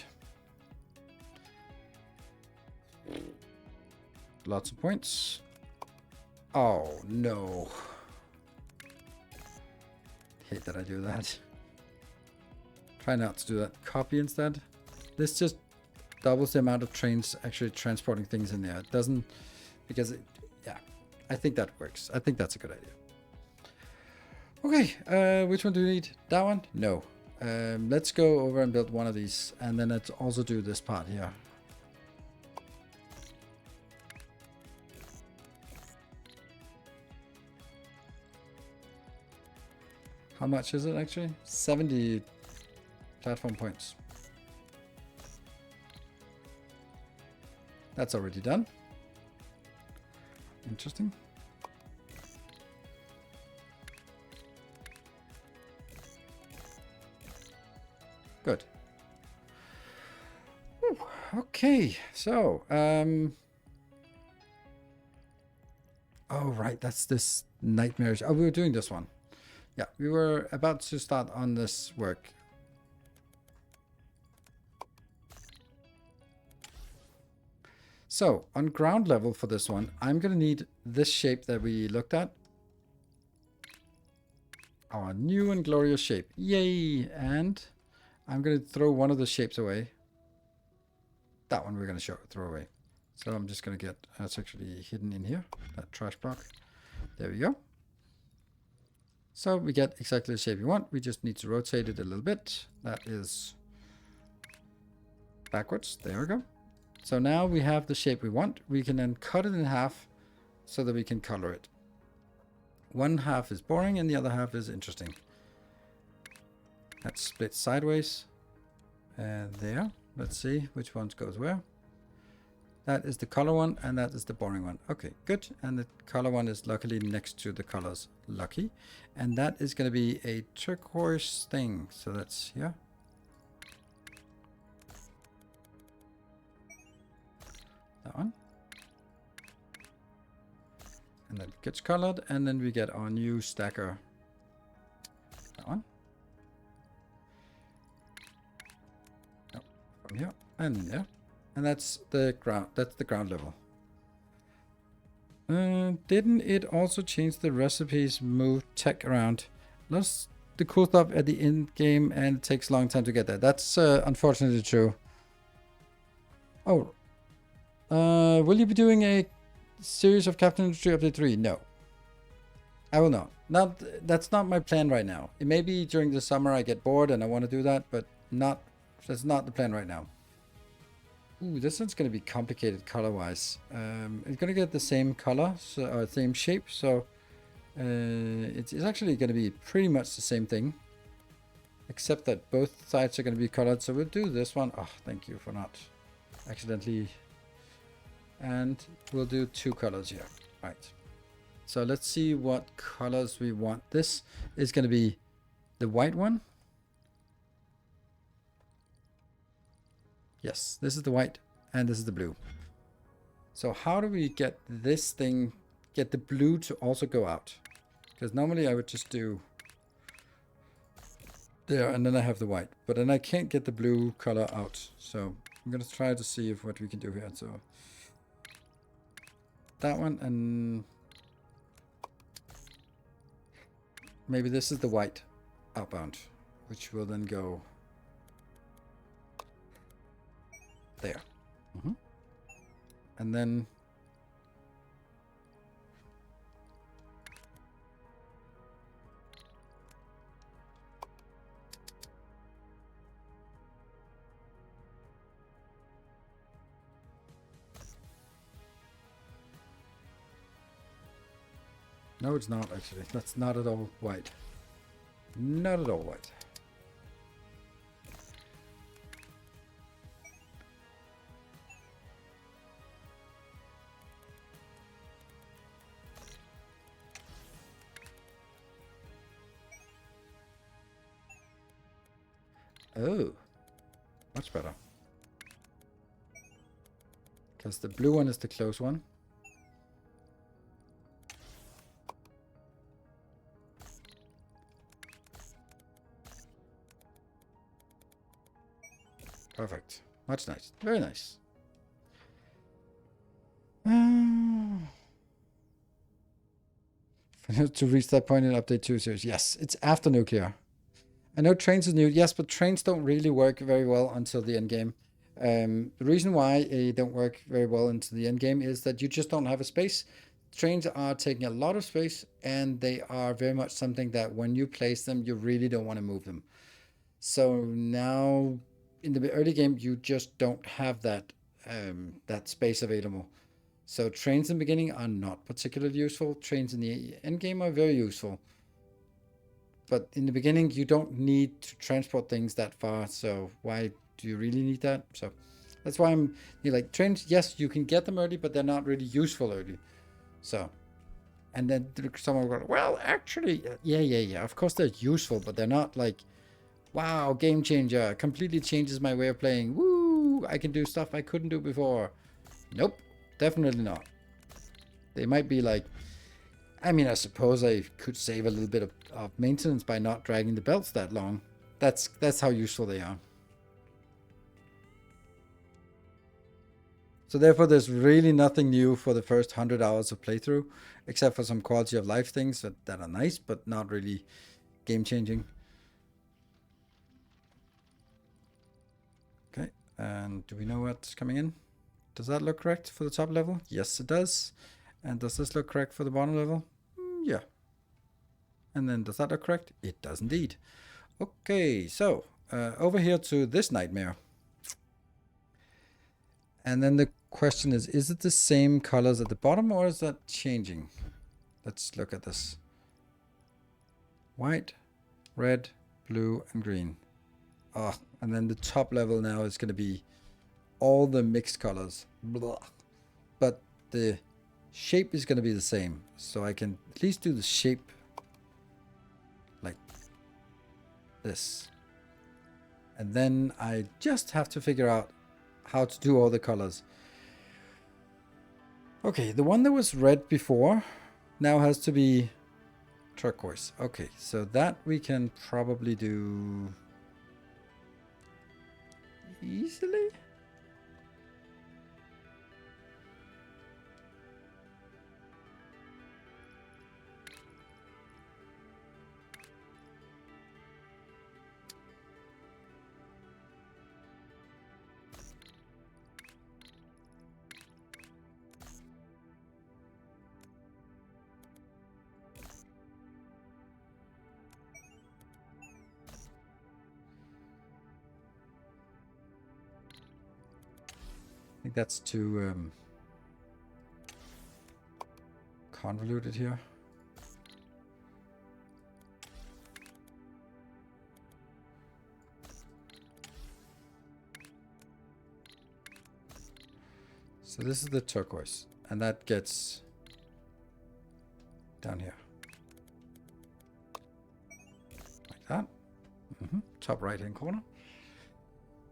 Lots of points. Oh no. Hate that I do that. Try not to do that. Copy instead. This just doubles the amount of trains actually transporting things in there. It doesn't, because yeah, I think that works. I think that's a good idea. Okay, which one do we need? That one? No. Let's go over and build one of these, and then let's also do this part here. How much is it actually? 70. platform points. That's already done. Interesting. Good. Whew. Okay, so oh right, that's this nightmarish. Oh, we were doing this one. Yeah, we were about to start on this work. So on ground level for this one, I'm gonna need this shape that we looked at. Our new and glorious shape. Yay! And I'm gonna throw one of the shapes away. That one we're gonna throw away. So I'm just gonna get, that's actually hidden in here, that trash block. There we go. So we get exactly the shape we want. We just need to rotate it a little bit. That is backwards. There we go. So now we have the shape we want. We can then cut it in half so that we can color it. One half is boring and the other half is interesting. That's split sideways. There. Let's see which one goes where. That is the color one and that is the boring one. Okay, good. And the color one is luckily next to the colors. Lucky. And that is going to be a turquoise thing. So that's here. That one. And that gets colored, and then we get our new stacker. That one. Oh, from here and there. And that's the ground. That's the ground level. Didn't it also change the recipes, move tech around? That's the cool stuff at the end game, and it takes a long time to get there. That's unfortunately true. Oh. Will you be doing a series of Captain Industry Update 3? No. I will not. That's not my plan right now. It may be during the summer I get bored and I want to do that, but that's not the plan right now. Ooh, this one's going to be complicated color-wise. It's going to get the same color, or same shape, so it's actually going to be pretty much the same thing. Except that both sides are going to be colored, so we'll do this one. Oh, thank you for not accidentally... And we'll do two colors here. Right. So let's see what colors we want. This is going to be the white one. Yes, this is the white and this is the blue. So how do we get this thing, get the blue to also go out? Because normally I would just do there and then I have the white. But then I can't get the blue color out. So I'm going to try to see what we can do here. So that one, and maybe this is the white outbound, which will then go there. And then no, it's not actually. That's not at all white. Not at all white. Oh, much better. Because the blue one is the close one. Perfect. Much nice. Very nice. To reach that point in update 2 series. Yes, it's after nuclear. I know trains is new. Yes, but trains don't really work very well until the end game. The reason why they don't work very well into the end game is that you just don't have a space. Trains are taking a lot of space, and they are very much something that when you place them, you really don't want to move them. So now, in the early game, you just don't have that that space available. So trains in the beginning are not particularly useful. Trains in the end game are very useful. but in the beginning you don't need to transport things that far, so why do you really need that? So that's why you're like, trains, yes, you can get them early, but they're not really useful early. So, and then someone will go, well, actually, yeah, of course they're useful, but they're not like, wow, game changer, completely changes my way of playing, woo, I can do stuff I couldn't do before. Nope, definitely not. They might be like, I mean, I suppose I could save a little bit of maintenance by not dragging the belts that long. That's how useful they are. So therefore, there's really nothing new for the first 100 hours of playthrough, except for some quality of life things that are nice, but not really game-changing. Okay, and do we know what's coming in? Does that look correct for the top level? Yes, it does. And does this look correct for the bottom level? Yeah. And then does that look correct? It does indeed. Okay, so over here to this nightmare. And then the question is it the same colors at the bottom or is that changing? Let's look at this. White, red, blue, and green. Oh, and then the top level now is going to be all the mixed colors. Blah. But the shape is going to be the same. So I can at least do the shape like this. And then I just have to figure out how to do all the colors. Okay, the one that was red before now has to be turquoise. Okay, so that we can probably do easily. I think that's too convoluted here. So this is the turquoise, and that gets down here. Like that. Top right-hand corner.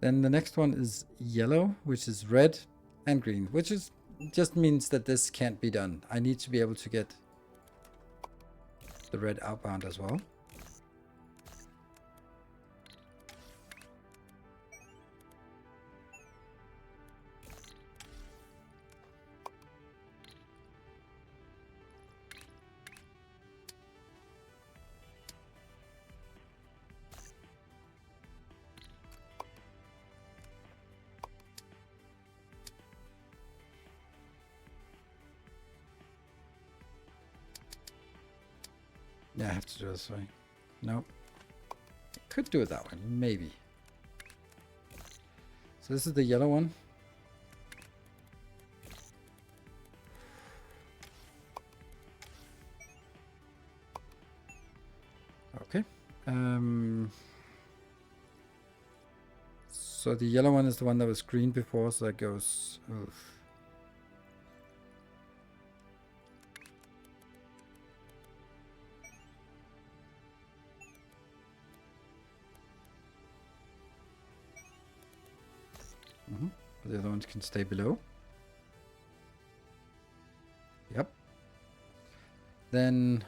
Then the next one is yellow, which is red and green, which is just means that this can't be done. I need to be able to get the red outbound as well. Yeah, I have to do it this way. Nope. Could do it that way, maybe. So this is the yellow one. Okay. So the yellow one is the one that was green before, so that goes... Oof. The other ones can stay below. Yep. Then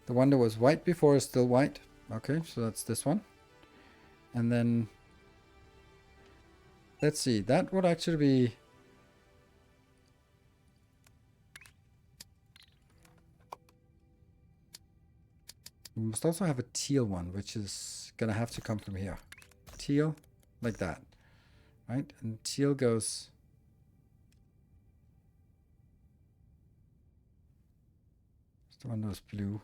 the one that was white before is still white. Okay, so that's this one. And then let's see, that would actually be... We must also have a teal one, which is gonna have to come from here. Teal, like that. Right? And teal goes... It's the one that was blue.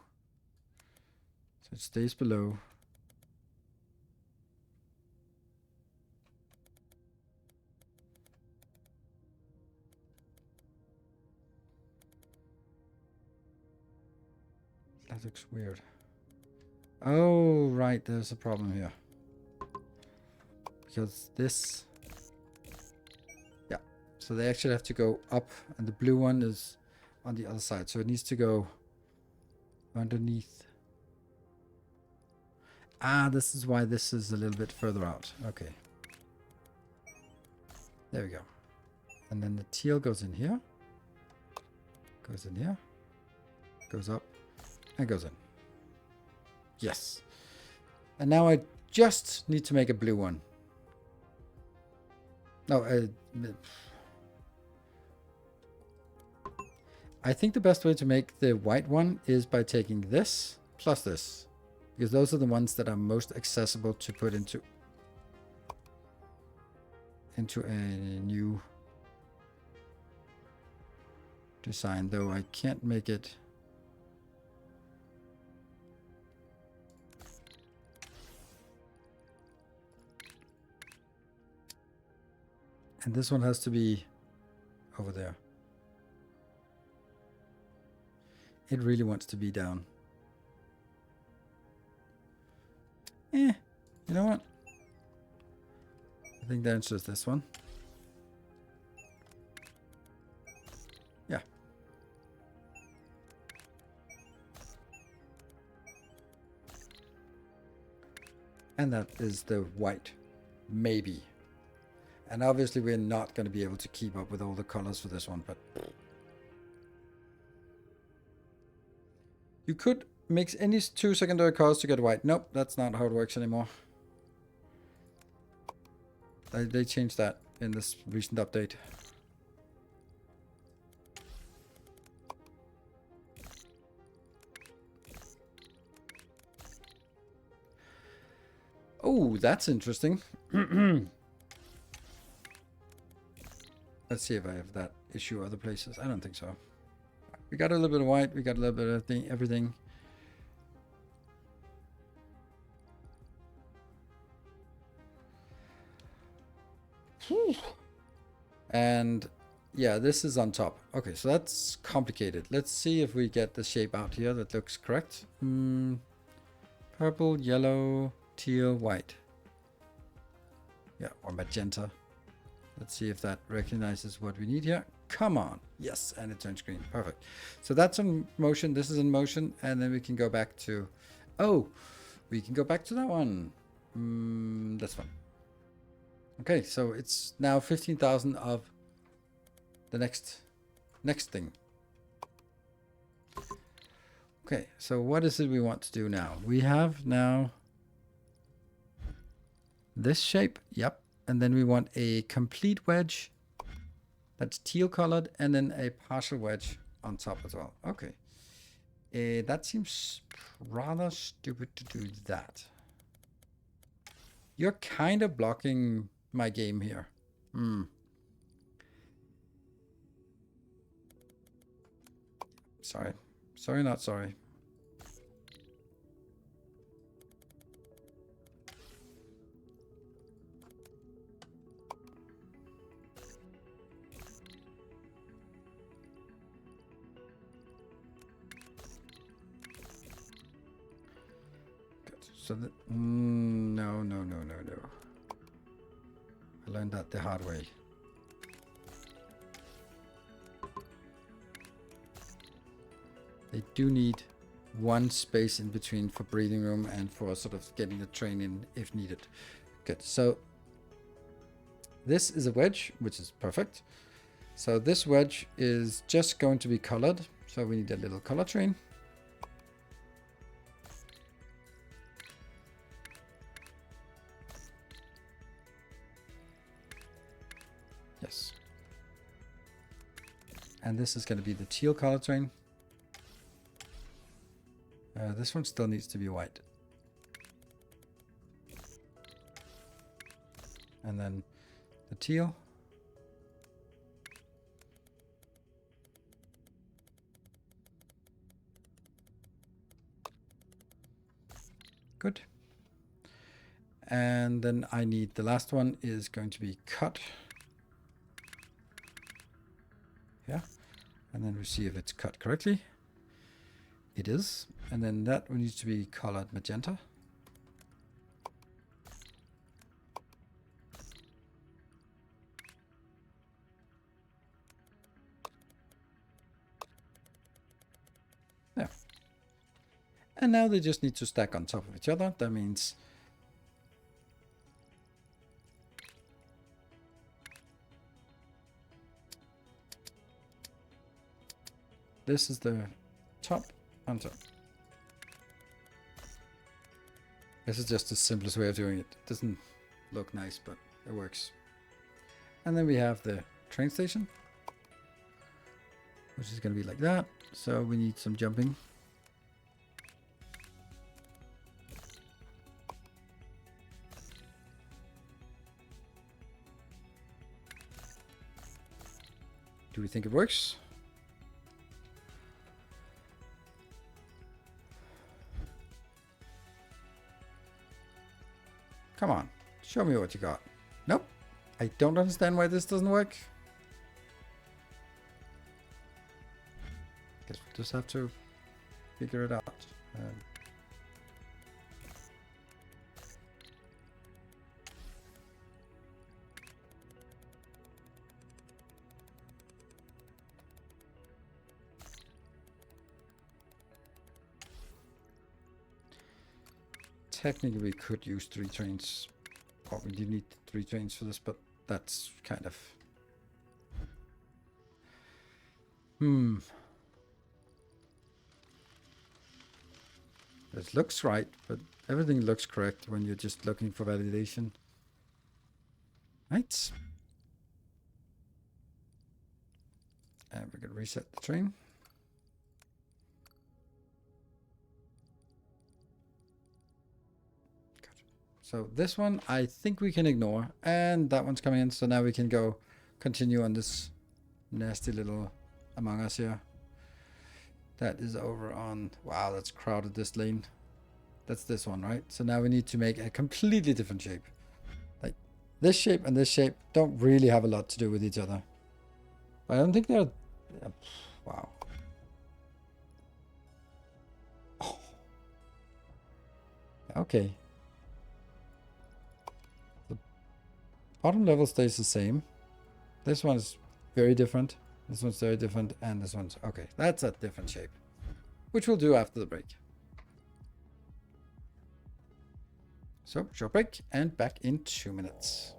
So it stays below. That looks weird. Oh, right, there's a problem here. Because this... Yeah, so they actually have to go up, and the blue one is on the other side. So it needs to go underneath. Ah, this is why this is a little bit further out. Okay. There we go. And then the teal goes in here. Goes in here. Goes up. And goes in. Yes. And now I just need to make a blue one. No, I think the best way to make the white one is by taking this plus this. Because those are the ones that are most accessible to put into a new design. Though I can't make it... And this one has to be over there. It really wants to be down. You know what? I think the answer is this one. Yeah. And that is the white. Maybe. And obviously we're not going to be able to keep up with all the colors for this one, but... You could mix any 2 secondary colors to get white. Nope, that's not how it works anymore. They changed that in this recent update. Oh, that's interesting. Let's see if I have that issue other places. I don't think so. We got a little bit of white. We got a little bit of everything. And yeah, this is on top. Okay, so that's complicated. Let's see if we get the shape out here that looks correct. Purple, yellow, teal, white. Yeah, or magenta. Let's see if that recognizes what we need here. Come on. Yes, and it turns green. Perfect. So that's in motion. This is in motion. And then we can go back to... Oh, we can go back to that one. This one. Okay, so it's now 15,000 of the next thing. Okay, so what is it we want to do now? We have now this shape. Yep. And then we want a complete wedge that's teal colored, and then a partial wedge on top as well. Okay. That seems rather stupid to do that. You're kind of blocking my game here. Sorry. Sorry, not sorry. So no. I learned that the hard way. They do need one space in between for breathing room and for sort of getting the train in if needed. Good. So this is a wedge, which is perfect. So this wedge is just going to be colored. So we need a little color train. Yes. And this is going to be the teal color train. This one still needs to be white. And then the teal. Good. And then I need the last one is going to be cut. Yeah. And then we see if it's cut correctly. It is. And then that needs to be colored magenta. There. And now they just need to stack on top of each other. That means this is the top on top. This is just the simplest way of doing it. It doesn't look nice, but it works. And then we have the train station, which is going to be like that. So we need some jumping. Do we think it works? Come on, show me what you got. Nope. I don't understand why this doesn't work. Guess we'll just have to figure it out. Technically, we could use 3 trains. Or we do need 3 trains for this, but that's kind of... This looks right, but everything looks correct when you're just looking for validation. Right. And we're going to reset the train. So this one, I think we can ignore. And that one's coming in. So now we can go continue on this nasty little Among Us here. That is over on... Wow, that's crowded, this lane. That's this one, right? So now we need to make a completely different shape. Like, this shape and this shape don't really have a lot to do with each other. But I don't think they're... Wow. Oh. Okay. Bottom level stays the same. This one is very different. This one's very different. And this one's... Okay, that's a different shape. Which we'll do after the break. So, short break. And back in 2 minutes.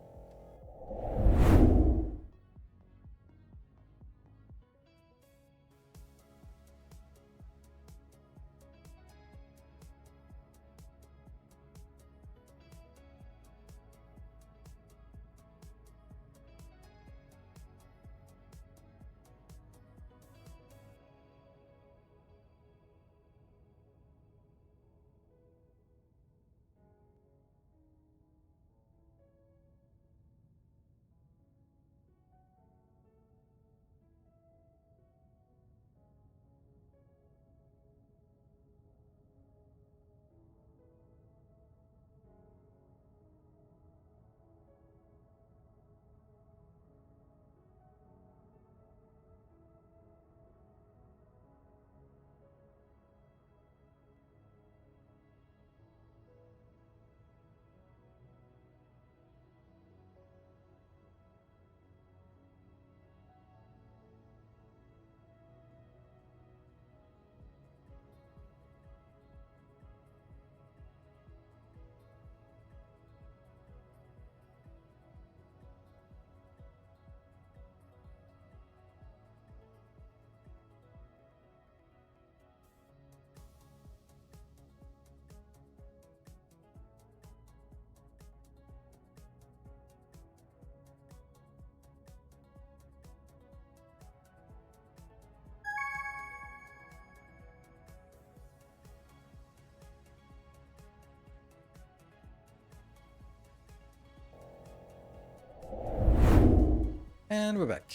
And we're back.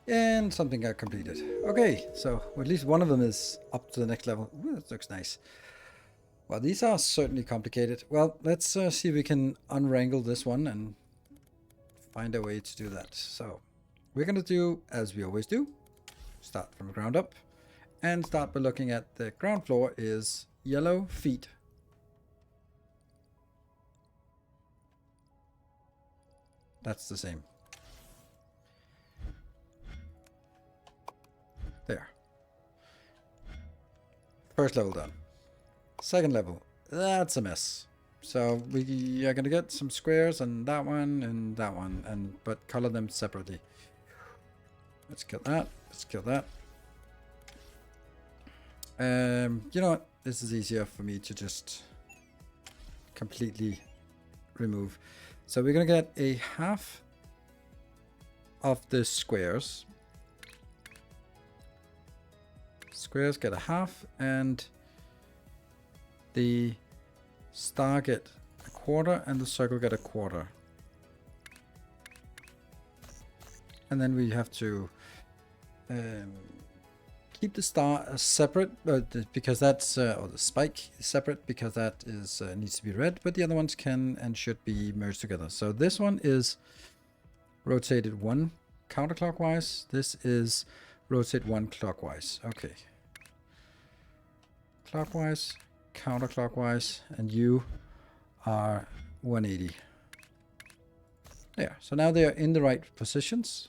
And something got completed. Okay, so at least one of them is up to the next level. Ooh, that looks nice. Well, these are certainly complicated. Well, let's see if we can unwrangle this one and find a way to do that. So we're going to do as we always do. Start from the ground up. and start by looking at the ground floor is yellow feet. That's the same. There. First level done. Second level. That's a mess. So we are going to get some squares and that one, but color them separately. Let's kill that. Let's kill that. You know what? This is easier for me to just completely remove. So we're going to get a half of the squares. Squares get a half, and the star get a quarter, and the circle get a quarter. And then we have to keep the star separate, because that's or the spike is separate, because that is needs to be red, but the other ones can and should be merged together. So this one is rotated 1 counterclockwise. This is rotate 1 clockwise. Okay. Clockwise, counterclockwise, and you are 180. There. So now they are in the right positions.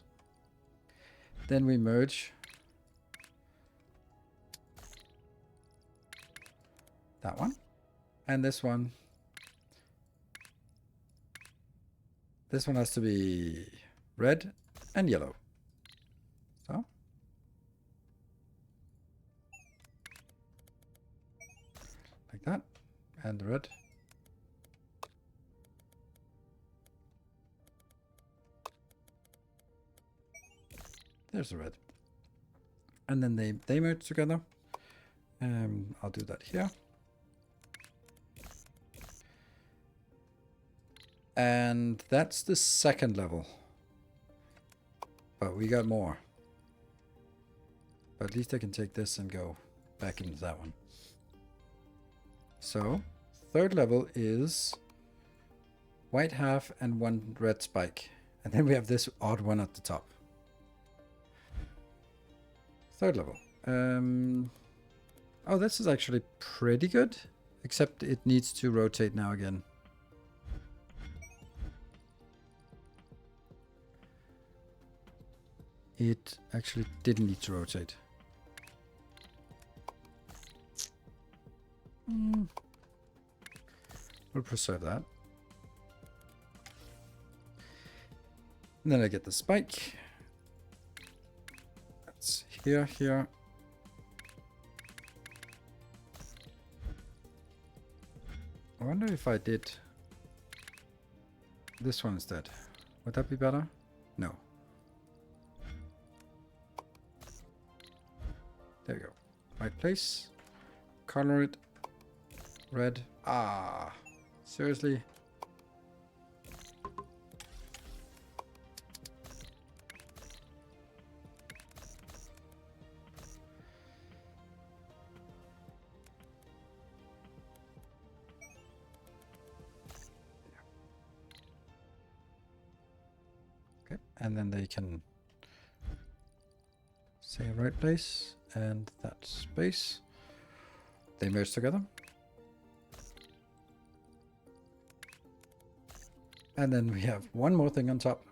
Then we merge that one and this one. This one has to be red and yellow. So like that, and the red. There's the red. And then they merge together. I'll do that here. And that's the second level. But we got more. But at least I can take this and go back into that one. So, third level is white half and 1 red spike. And then we have this odd one at the top. Third level. Oh, this is actually pretty good. Except it needs to rotate now again. It actually didn't need to rotate. We'll preserve that. And then I get the spike. That's here, here. I wonder if I did this one instead. Would that be better? No. There you go. Right place. Color it red. Ah, seriously? Okay, and then they can say right place and that space. They merge together. And then we have one more thing on top.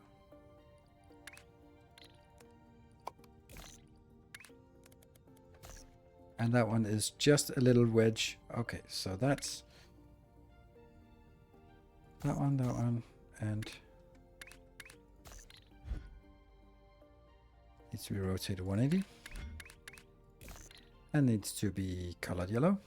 And that one is just a little wedge. Okay, so that's that one, and needs to be rotated 180. And needs to be colored yellow.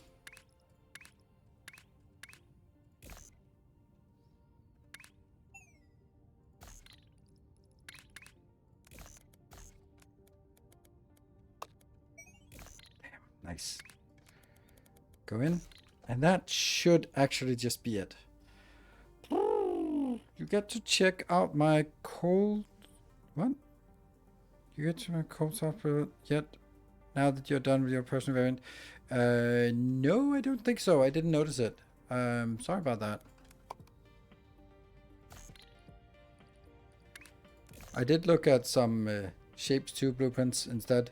Nice. Go in. And that should actually just be it. You get to check out my cold... What? You get to my cold software yet? Now that you're done with your personal variant? No, I don't think so. I didn't notice it. Sorry about that. I did look at some Shapez 2 blueprints instead.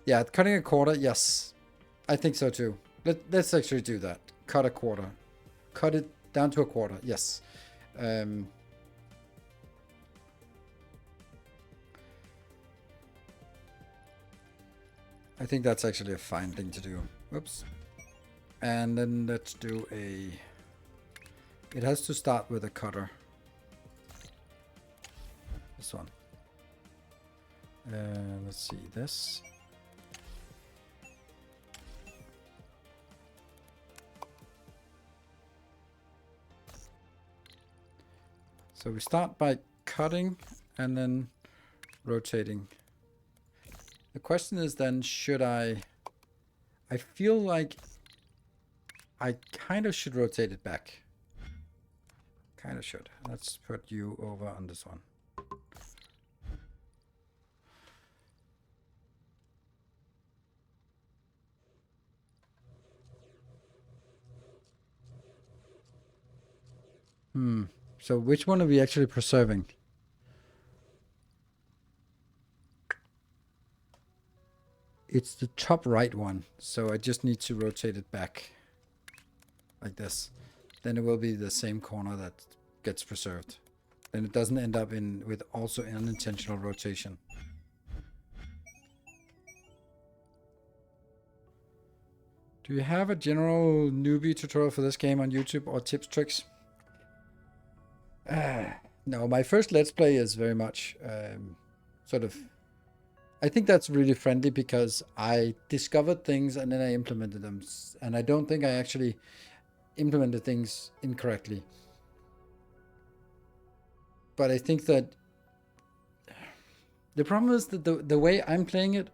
Yeah, cutting a quarter, yes. I think so too. Let's actually do that. Cut a quarter. Cut it down to a quarter, yes. I think that's actually a fine thing to do. Whoops. And then let's do a... It has to start with a cutter. This one. Let's see, this. So we start by cutting and then rotating. The question is then, should I feel like I kind of should rotate it back. Kind of should. Let's put you over on this one. So which one are we actually preserving? It's the top right one. So I just need to rotate it back. Like this. Then it will be the same corner that gets preserved. Then it doesn't end up in with also unintentional rotation. Do you have a general newbie tutorial for this game on YouTube or tips, tricks? No, my first Let's Play is very much sort of... I think that's really friendly because I discovered things and then I implemented them. And I don't think I actually implemented things incorrectly. But I think that the problem is that the way I'm playing it,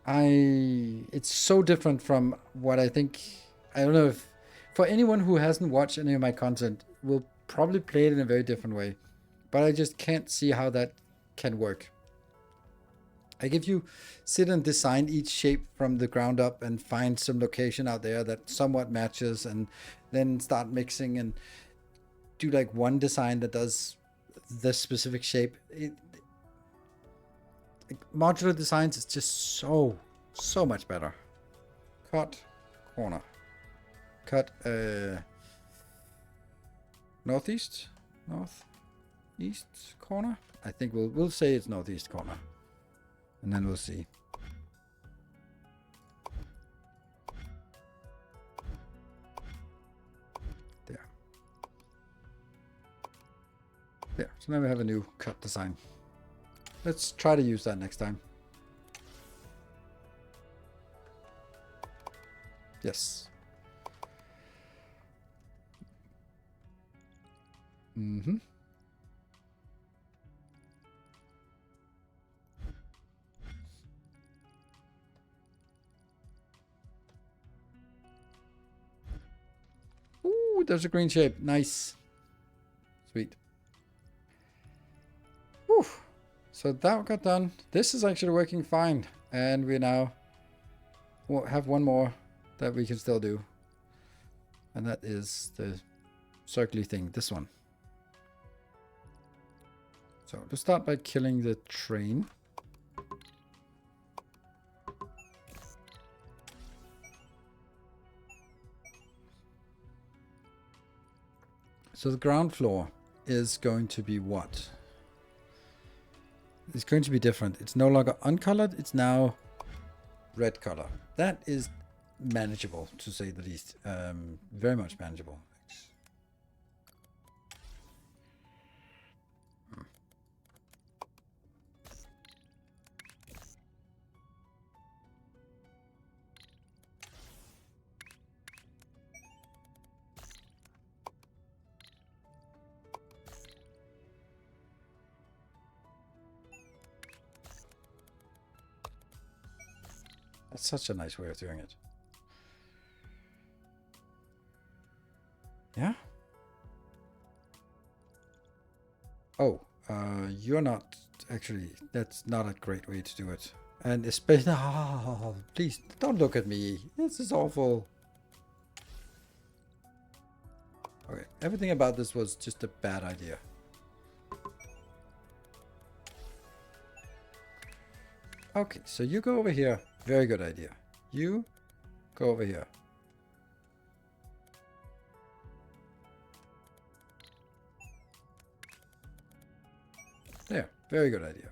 it's so different from what I think. I don't know if for anyone who hasn't watched any of my content will probably play it in a very different way, but I just can't see how that can work. Like if you sit and design each shape from the ground up and find some location out there that somewhat matches and then start mixing and do like one design that does this specific shape. Like modular designs is just so much better. Cut corner. Cut northeast corner. I think we'll say it's northeast corner. And then we'll see. There. There. So now we have a new cut design. Let's try to use that next time. Yes. Mm-hmm. Ooh, there's a green shape. Nice. Sweet. Whew. So that got done. This is actually working fine. And we now have one more that we can still do. And that is the circly thing. This one. So to start by killing the train. So the ground floor is going to be what? It's going to be different. It's no longer uncolored. It's now red color. That is manageable, to say the least. Very much manageable. That's such a nice way of doing it. Yeah? Oh, you're not... Actually, that's not a great way to do it. And especially... Oh, please, don't look at me. This is awful. Okay, everything about this was just a bad idea. Okay, so you go over here. Very good idea. You go over here. There, very good idea.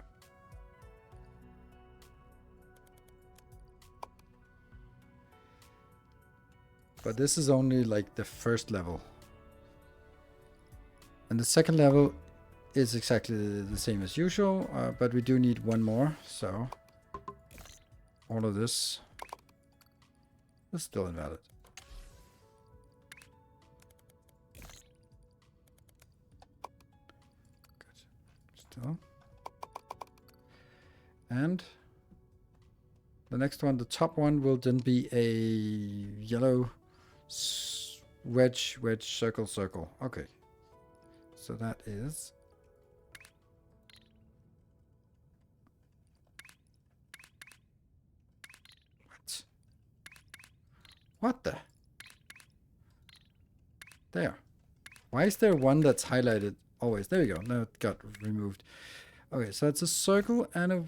But this is only like the first level. And the second level is exactly the same as usual, but we do need one more, so all of this is still invalid. Good. Still. And the next one, the top one, will then be a yellow wedge, circle, circle. Okay. So that is... What the? There. Why is there one that's highlighted always? There you go. Now it got removed. Okay, so it's a circle and a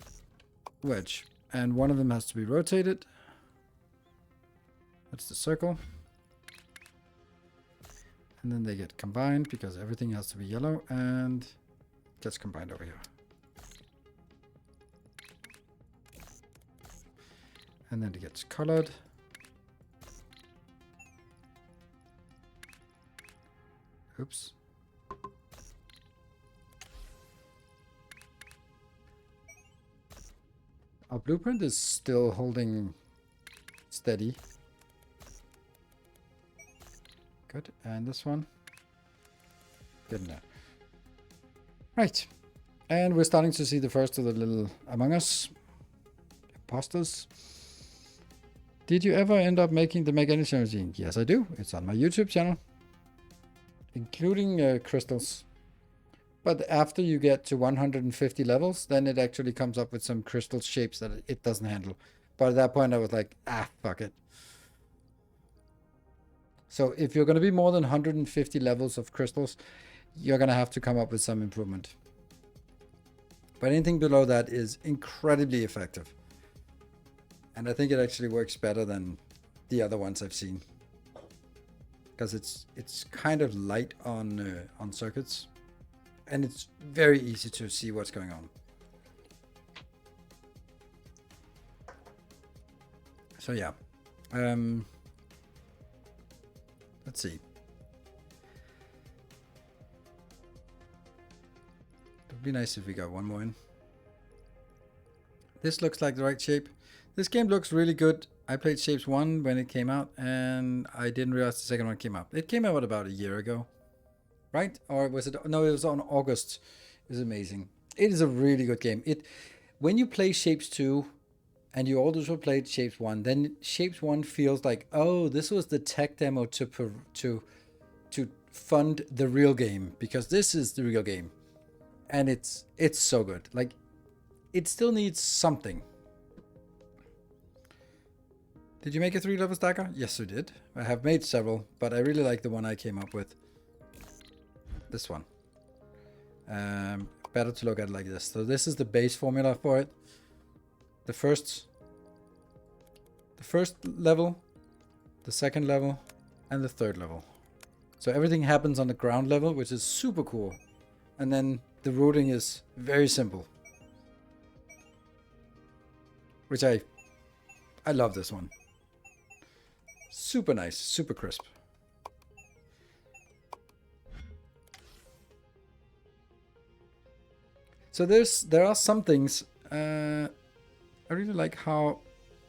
wedge. And one of them has to be rotated. That's the circle. And then they get combined because everything has to be yellow and gets combined over here. And then it gets colored. Oops. Our blueprint is still holding steady. Good. And this one. Good enough. Right. And we're starting to see the first of the little Among Us imposters. Did you ever end up making the Make Energy machine? Yes, I do. It's on my YouTube channel. Including crystals. But after you get to 150 levels, then it actually comes up with some crystal shapes that it doesn't handle. But at that point, I was like, fuck it. So if you're going to be more than 150 levels of crystals, you're going to have to come up with some improvement. But anything below that is incredibly effective. And I think it actually works better than the other ones I've seen. Because it's kind of light on circuits, and it's very easy to see what's going on. So yeah, let's see. It would be nice if we got one more in. This looks like the right shape. This game looks really good. I played Shapes 1 when it came out, and I didn't realize the second one came out. It came out about a year ago, right? Or was it? No, it was on August. It's amazing. It is a really good game. When you play Shapes 2, and you also played Shapes 1, then Shapes 1 feels like, oh, this was the tech demo to fund the real game, because this is the real game, and it's so good. Like, it still needs something. Did you make a 3-level stacker? Yes, I did. I have made several, but I really like the one I came up with. This one. Better to look at it like this. So this is the base formula for it. The first level, the second level, and the third level. So everything happens on the ground level, which is super cool. And then the routing is very simple. Which I love this one. Super nice, super crisp. So there are some things. I really like how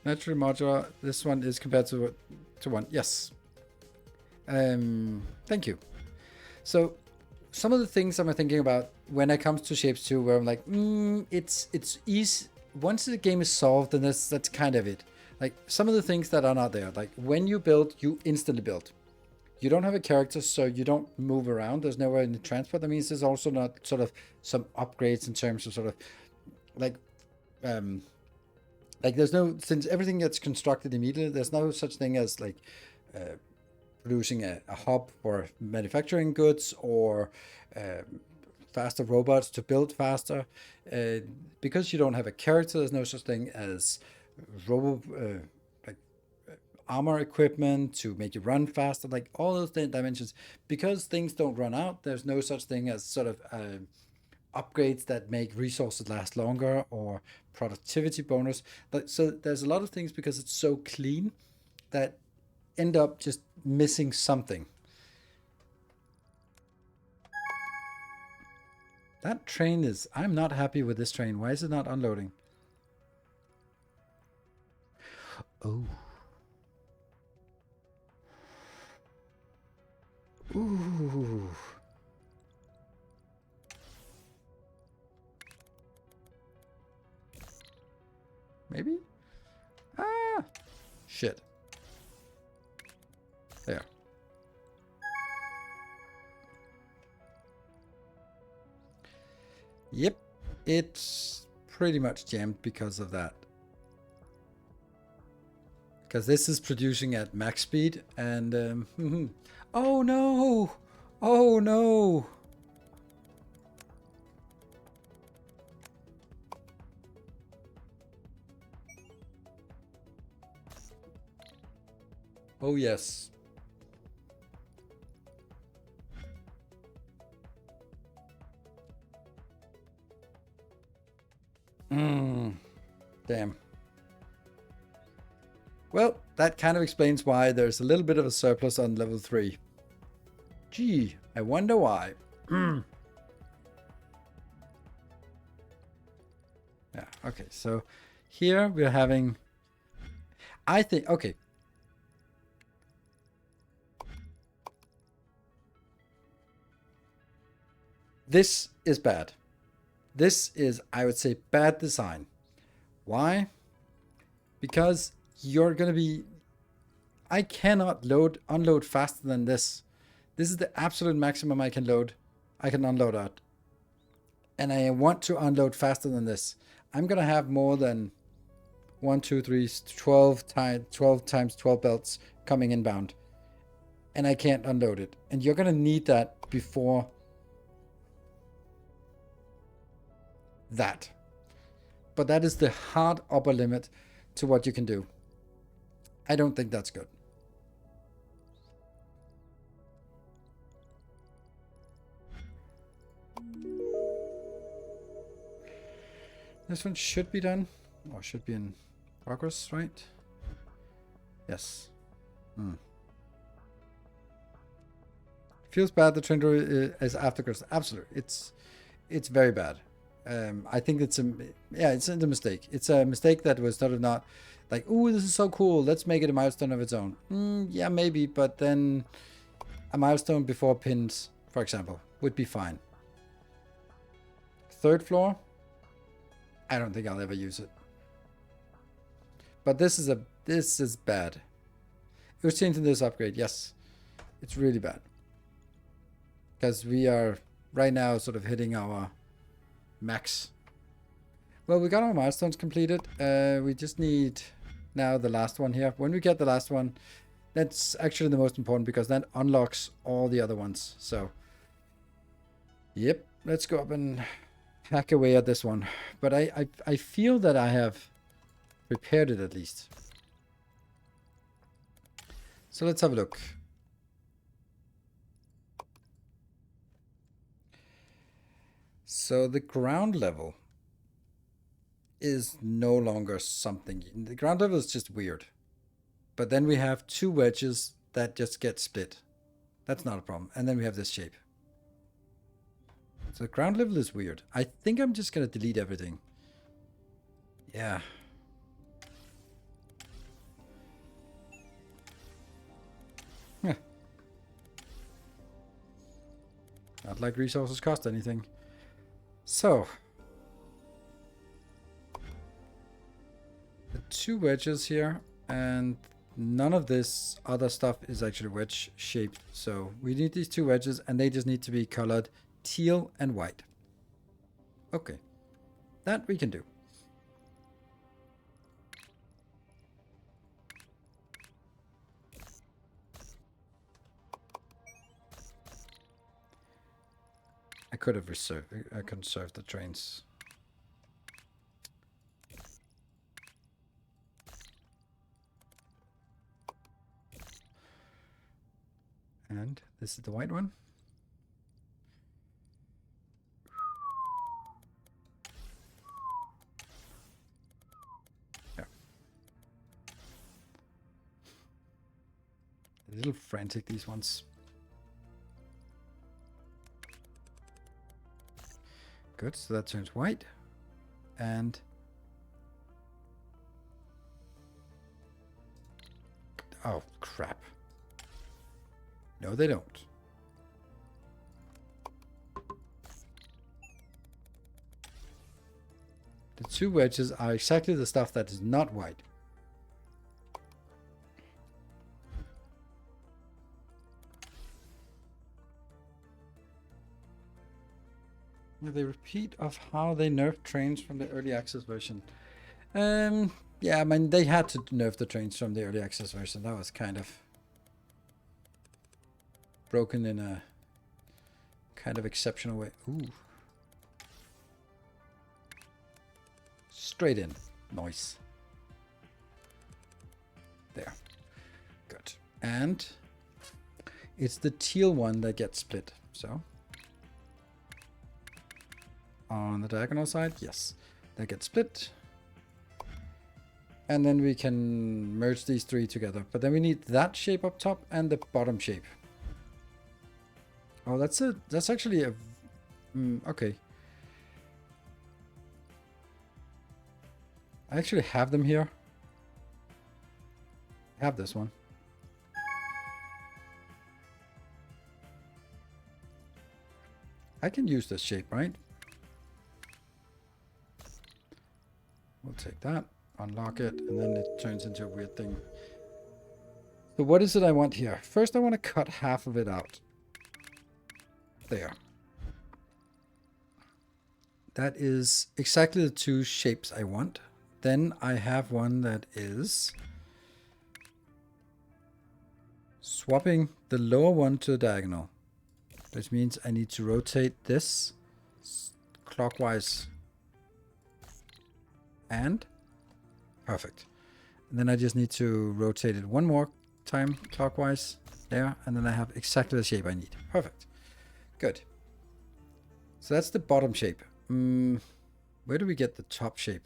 naturally modular this one is compared to one. Yes. Thank you. So some of the things I'm thinking about when it comes to Shapes 2, where I'm like, it's easy. Once the game is solved, then that's kind of it. Like, some of the things that are not there, like when you build, you instantly build. You don't have a character, so you don't move around. There's nowhere in the transport. That means there's also not sort of some upgrades in terms of sort of like there's no, since everything gets constructed immediately, there's no such thing as like producing a hub for manufacturing goods or faster robots to build faster. Because you don't have a character, there's no such thing as robo like armor equipment to make you run faster, like all those dimensions. Because things don't run out, there's no such thing as sort of upgrades that make resources last longer or productivity bonus. So there's a lot of things, because it's so clean, that end up just missing something. That train is... I'm not happy with this train. Why is it not unloading? Oh. Ooh. Maybe? Ah! Shit. There. Yep. It's pretty much jammed because of that. Because this is producing at max speed, and... oh no! Oh no! Oh yes. Damn. Well, that kind of explains why there's a little bit of a surplus on level 3. Gee, I wonder why. Yeah, okay, so here we're having... I think... Okay. This is bad. This is, I would say, bad design. Why? Because you're going to be... I cannot unload faster than this. This is the absolute maximum I can unload at. And I want to unload faster than this. I'm going to have more than 1, 2, 3, 12 times 12 belts coming inbound. And I can't unload it. And you're going to need that before that. But that is the hard upper limit to what you can do. I don't think that's good. This one should be done, or should be in progress, right? Yes. Feels bad the trend is afterwards. Absolutely, it's very bad. I think it's a mistake. It's a mistake that was sort of not like, ooh, this is so cool, let's make it a milestone of its own. Yeah, maybe, but then a milestone before pins, for example, would be fine. 3rd floor, I don't think I'll ever use it. But this is bad. It was changed in this upgrade, yes. It's really bad. Because we are right now sort of hitting our max. Well, we got our milestones completed. We just need now the last one here. When we get the last one, that's actually the most important, because that unlocks all the other ones. So, yep, let's go up and hack away at this one. But I feel that I have prepared it at least. So let's have a look. So the ground level is no longer something. The ground level is just weird. But then we have 2 wedges that just get split. That's not a problem. And then we have this shape. So the ground level is weird. I think I'm just going to delete everything. Yeah. Not like resources cost anything. So, the 2 wedges here, and none of this other stuff is actually wedge shaped. So we need these 2 wedges, and they just need to be colored teal and white. Okay, that we can do. could have reserved. I conserved the trains. And this is the white one. Yeah. A little frantic, these ones. Good, so that turns white. And oh, crap. No, they don't. The two wedges are exactly the stuff that is not white. The repeat of how they nerfed trains from the early access version. Yeah, I mean, they had to nerf the trains from the early access version. That was kind of broken in a kind of exceptional way. Ooh. Straight in. Nice. There. Good. And it's the teal one that gets split. So on the diagonal side, yes, that gets split. And then we can merge these three together. But then we need that shape up top and the bottom shape. Oh, that's actually a... okay. I actually have them here. I have this one. I can use this shape, right? We'll take that, unlock it, and then it turns into a weird thing. So what is it I want here? First, I want to cut half of it out. There. That is exactly the two shapes I want. Then I have one that is swapping the lower one to the diagonal. Which means I need to rotate this clockwise. And perfect. And then I just need to rotate it one more time clockwise there. And then I have exactly the shape I need. Perfect. Good. So that's the bottom shape. Where do we get the top shape?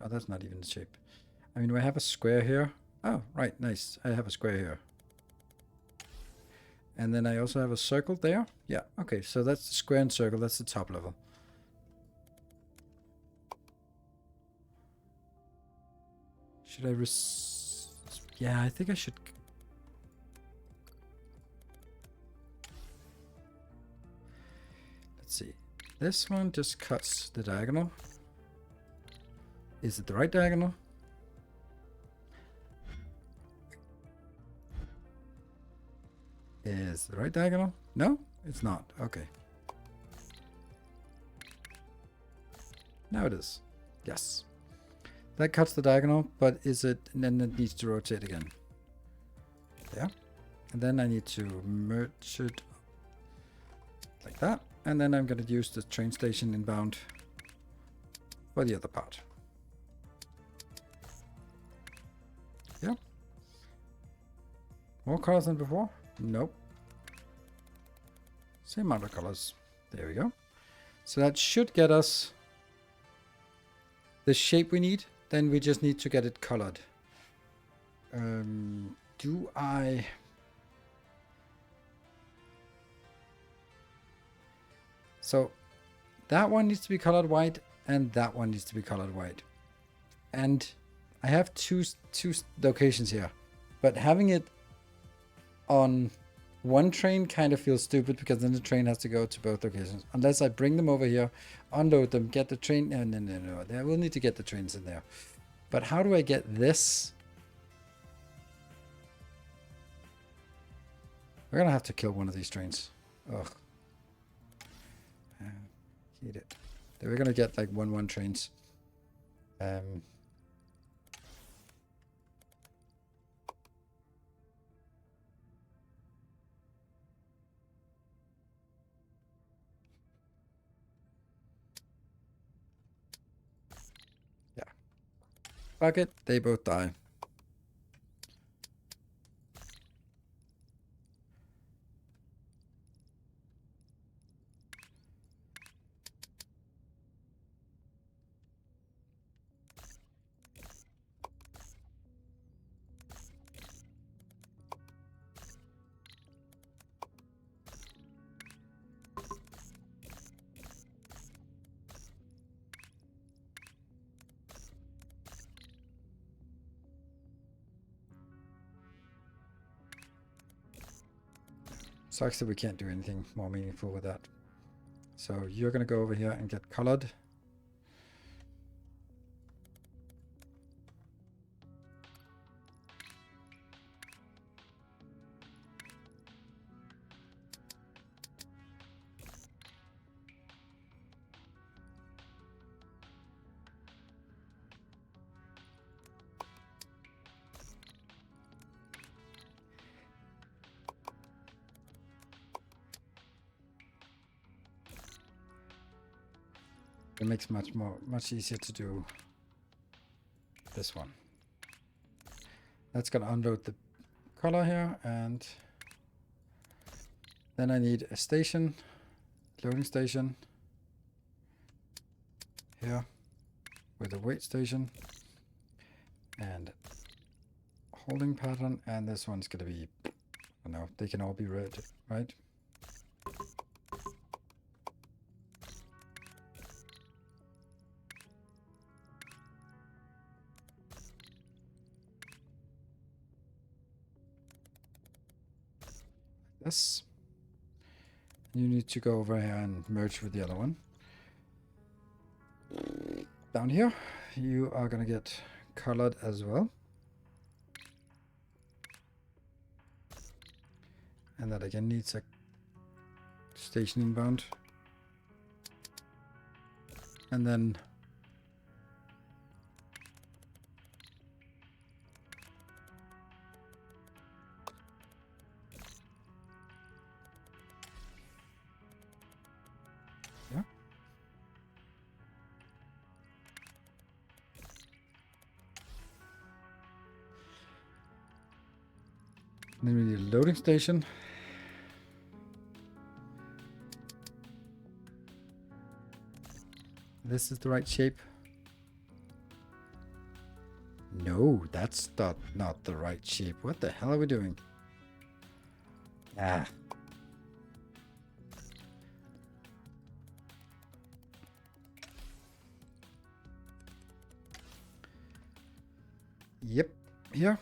Oh, that's not even the shape. I mean, do I have a square here? Oh, right, nice. I have a square here. And then I also have a circle there. Yeah, okay, so that's the square and circle. That's the top level. Should I yeah, I think I should... Let's see. This one just cuts the diagonal. Is it the right diagonal? Is the right diagonal? No, it's not. Okay. Now it is. Yes. That cuts the diagonal, but is it... And then it needs to rotate again. There. And then I need to merge it like that. And then I'm going to use the train station inbound for the other part. Yeah. More colors than before? Nope. Same amount of colors. There we go. So that should get us the shape we need. Then we just need to get it colored. Do I... So that one needs to be colored white and that one needs to be colored white. And I have two locations here, but having it on one train kind of feels stupid because then the train has to go to both locations. Unless I bring them over here, unload them, get the train. No. I will need to get the trains in there. But how do I get this? We're going to have to kill one of these trains. Ugh. Hate it. Then we're going to get like 1-1 trains. bucket, they both die. Sucks that we can't do anything more meaningful with that. So you're gonna go over here and get colored. It makes much easier to do this one. That's gonna unload the color here, and then I need a station, loading station here with a wait station and holding pattern, and this one's gonna be, I don't know, they can all be red, right? This. You need to go over here and merge with the other one. Down here, you are gonna get colored as well. And that again needs a station inbound. And then yeah. Then we need a loading station. This is the right shape. No, that's not the right shape. What the hell are we doing? Ah. Yep, here.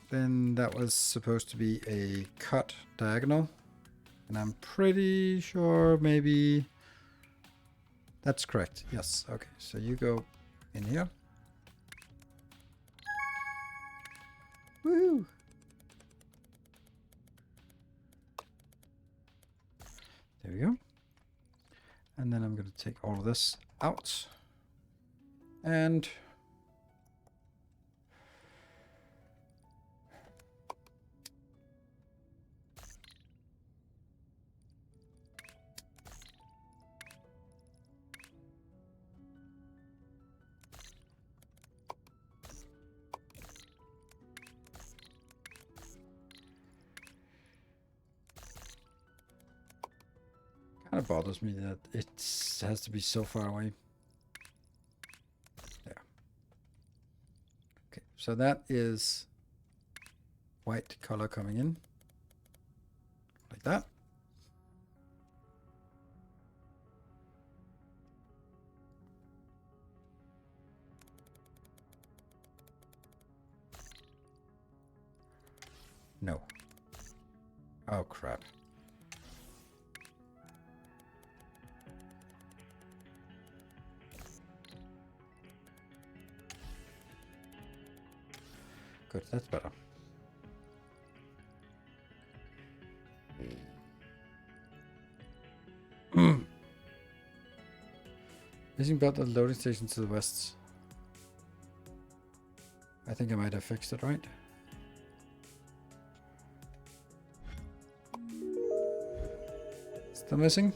Then that was supposed to be a cut diagonal. And I'm pretty sure maybe that's correct. Yes, okay. So you go in here. Woo! There we go. And then I'm going to take all of this out. And kind of bothers me that it has to be so far away. There. Okay, so that is white color coming in. Like that. No. Oh, crap. Good, that's better. Isn't about the loading station to the west? I think I might have fixed it right. Still missing?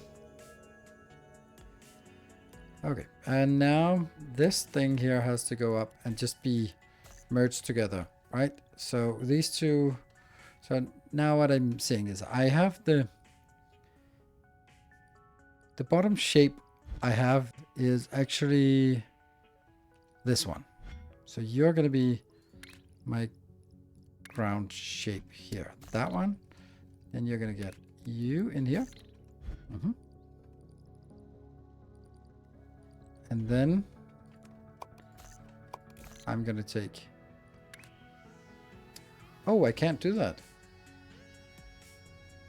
Okay, and now this thing here has to go up and just be merged together, right? So these two. So now what I'm seeing is I have the bottom shape I have is actually this one. So you're going to be my ground shape here. That one. Then you're going to get you in here. And then I'm going to take... Oh, I can't do that.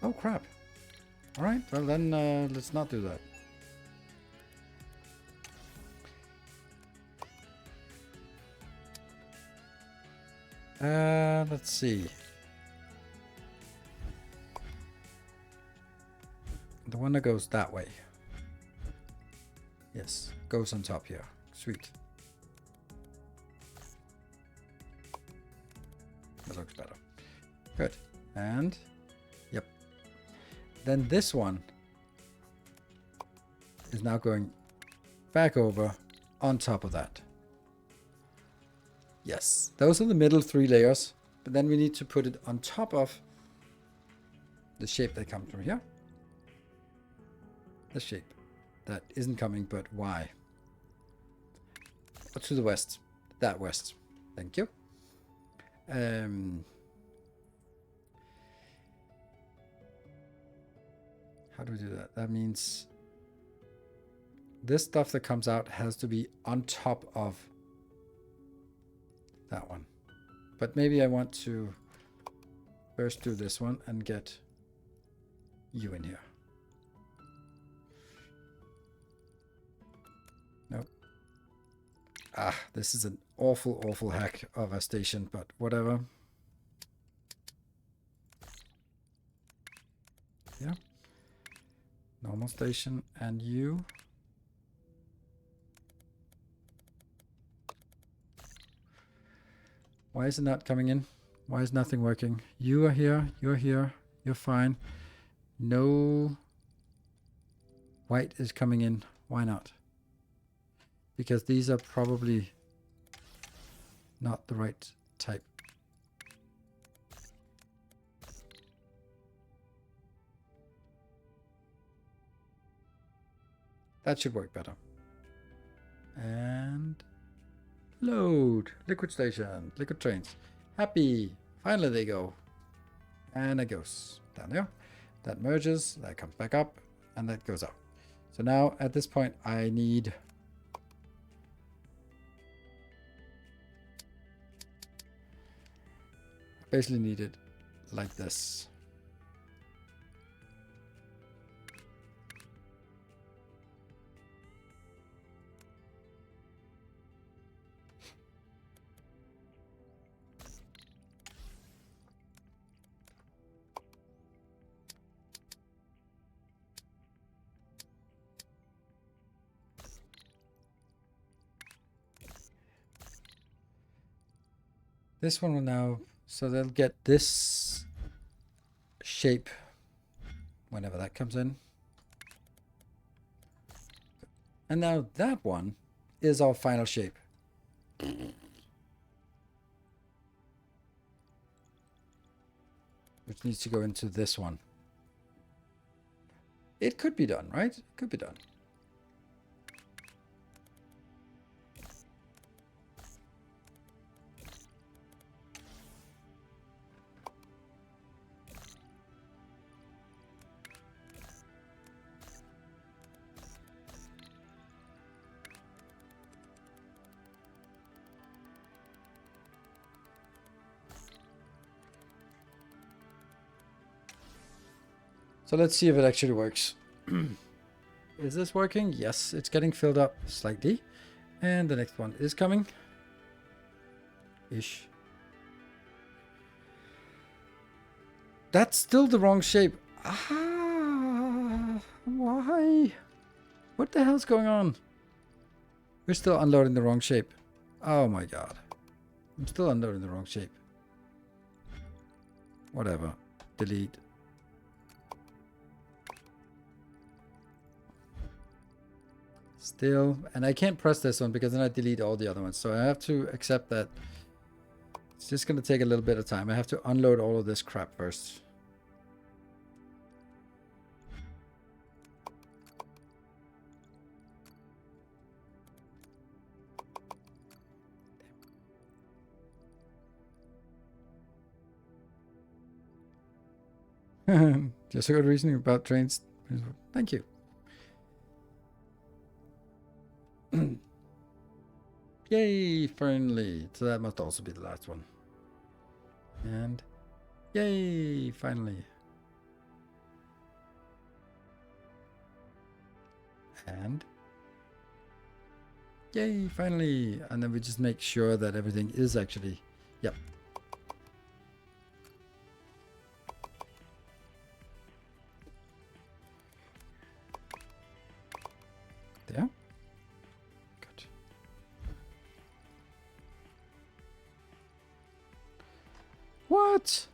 Oh, crap. All right. Well, then let's not do that. Let's see. The one that goes that way. Yes, goes on top here. Sweet. That looks better. Good. And, yep. Then this one is now going back over on top of that. Yes, those are the middle 3 layers. But then we need to put it on top of the shape that comes from here. The shape that isn't coming, but why? To the west. That west. Thank you. How do we do that? That means this stuff that comes out has to be on top of that one. But maybe I want to first do this one and get you in here. Nope. Ah, this is an awful, awful hack of a station, but whatever. Yeah. Normal station and you. Why is it not coming in? Why is nothing working? You are here, you're here, you're fine. No white is coming in. Why not? Because these are probably not the right type. That should work better. And load. Liquid station. Liquid trains. Happy. Finally they go. And it goes down there. That merges. That comes back up. And that goes up. So now at this point I need... basically need it like this. This one will now, so they'll get this shape whenever that comes in. And now that one is our final shape. Which needs to go into this one. It could be done, right? It could be done. So let's see if it actually works. Is this working? Yes, it's getting filled up slightly. And the next one is coming. Ish. That's still the wrong shape. Ah, why? What the hell's going on? We're still unloading the wrong shape. Oh my god. I'm still unloading the wrong shape. Whatever. Delete. Still, and I can't press this one because then I delete all the other ones. So I have to accept that it's just going to take a little bit of time. I have to unload all of this crap first. Just a good reasoning about trains. Thank you. Yay, finally. So that must also be the last one. And yay, finally. And yay, finally. And then we just make sure that everything is actually, yep. There. Good. What?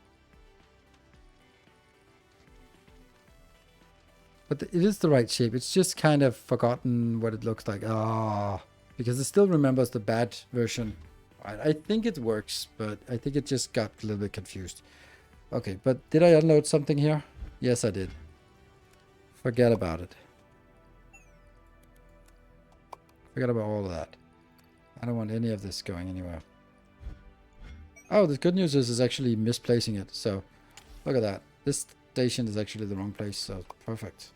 But it is the right shape. It's just kind of forgotten what it looks like. Ah, because it still remembers the bad version. I think it works, but I think it just got a little bit confused. Okay, but did I unload something here? Yes, I did. Forget about it. Forget about all of that. I don't want any of this going anywhere. Oh, the good news is actually misplacing it. So, look at that. This station is actually the wrong place, so perfect.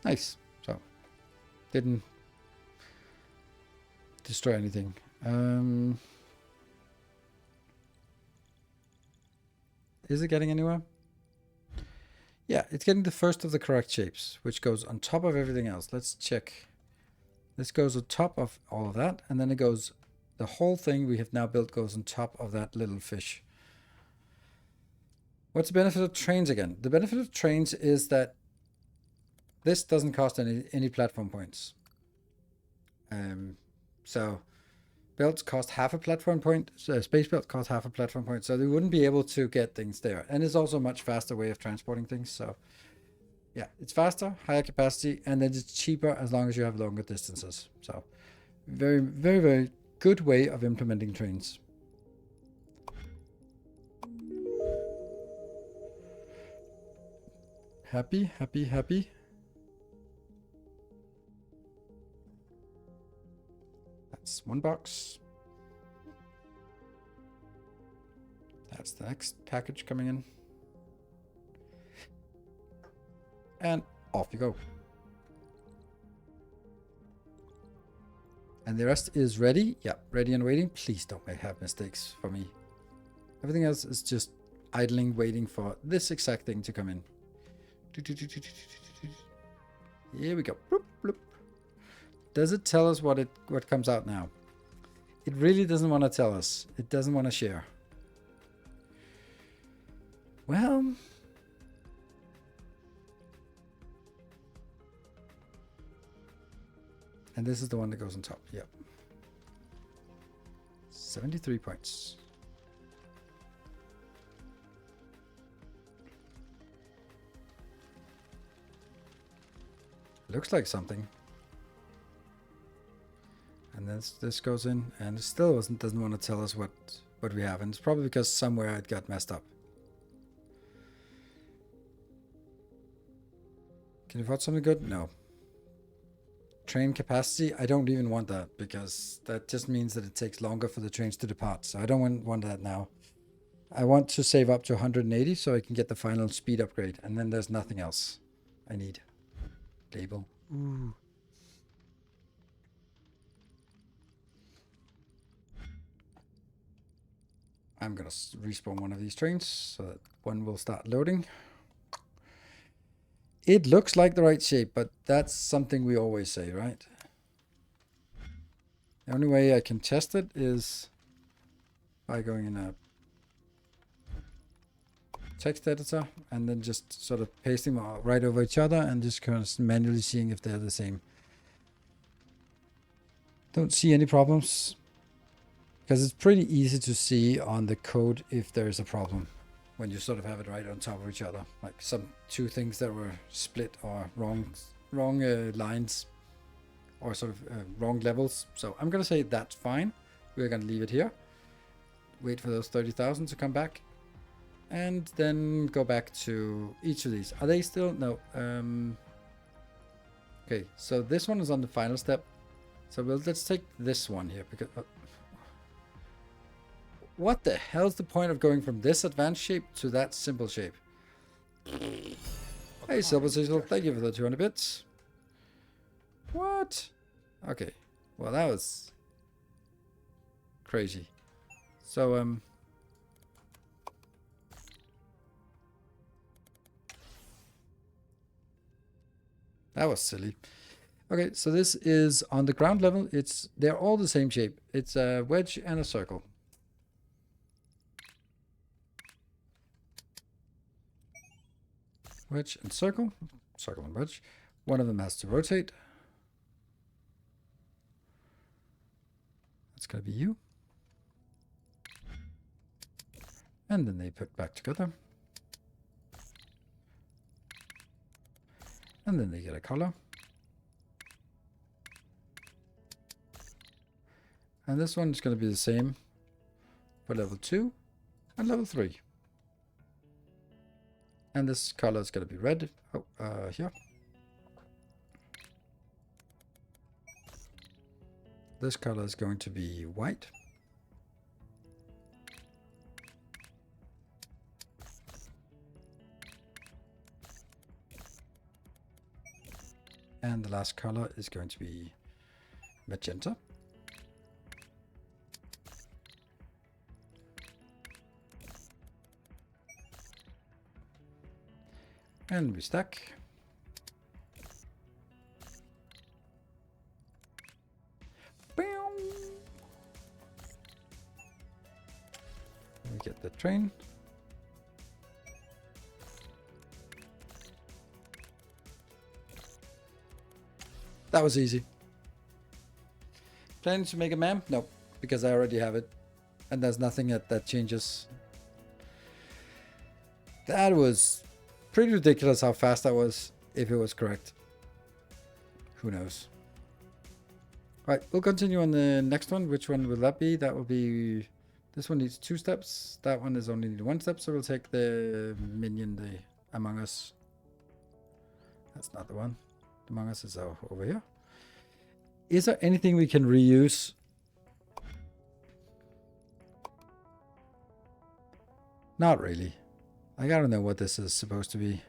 Nice. So, didn't destroy anything. Is it getting anywhere? Yeah, it's getting the first of the correct shapes, which goes on top of everything else. Let's check. This goes on top of all of that, and then it goes, the whole thing we have now built goes on top of that little fish. What's the benefit of trains again? The benefit of trains is that this doesn't cost any platform points. So belts cost half a platform point, so space belts cost half a platform point, so they wouldn't be able to get things there. And it's also a much faster way of transporting things, so yeah, it's faster, higher capacity, and then it's cheaper as long as you have longer distances. So very, very, very good way of implementing trains. Happy, happy, happy. That's one box. That's the next package coming in. And off you go. And the rest is ready. Yeah, ready and waiting. Please don't have mistakes for me. Everything else is just idling, waiting for this exact thing to come in. Here we go. Bloop, bloop. Does it tell us what comes out now? It really doesn't want to tell us. It doesn't want to share. Well, and this is the one that goes on top. Yep. 73 points. Looks like something. And then this goes in, and it still doesn't want to tell us what we have. And it's probably because somewhere it got messed up. Can you afford something good? No. Train capacity? I don't even want that, because that just means that it takes longer for the trains to depart. So I don't want that now. I want to save up to 180 so I can get the final speed upgrade. And then there's nothing else I need. Label. Ooh. I'm going to respawn one of these trains so that one will start loading. It looks like the right shape, but that's something we always say, right? The only way I can test it is by going in a text editor and then just sort of pasting them right over each other and just kind of manually seeing if they're the same. Don't see any problems. Because it's pretty easy to see on the code if there's a problem. When you sort of have it right on top of each other. Like some two things that were split or wrong lines. Or sort of wrong levels. So I'm going to say that's fine. We're going to leave it here. Wait for those 30,000 to come back. And then go back to each of these. Are they still? No. Okay, so this one is on the final step. So let's take this one here. Because what the hell is the point of going from this advanced shape to that simple shape? Hey, Silver Cecil, thank you for the 200 bits. What? Okay. Well, that was crazy. So, that was silly. Okay, so this is on the ground level. They're all the same shape. It's a wedge and a circle. Wedge and circle. Circle and wedge. One of them has to rotate. That's going to be you. And then they put back together. And then they get a color. And this one is going to be the same for level 2 and level 3. And this color is going to be red. Oh, here. This color is going to be white. And the last color is going to be magenta. And we stack. We get the train. That was easy. Planning to make a map? No, because I already have it. And there's nothing that changes. That was pretty ridiculous how fast that was, if it was correct. Who knows? Right, we'll continue on the next one. Which one will that be? That will be... This one needs 2 steps. That one is only need 1 step, so we'll take the minion, the Among Us. That's not the one. The Among Us is over here. Is there anything we can reuse? Not really. I don't know what this is supposed to be.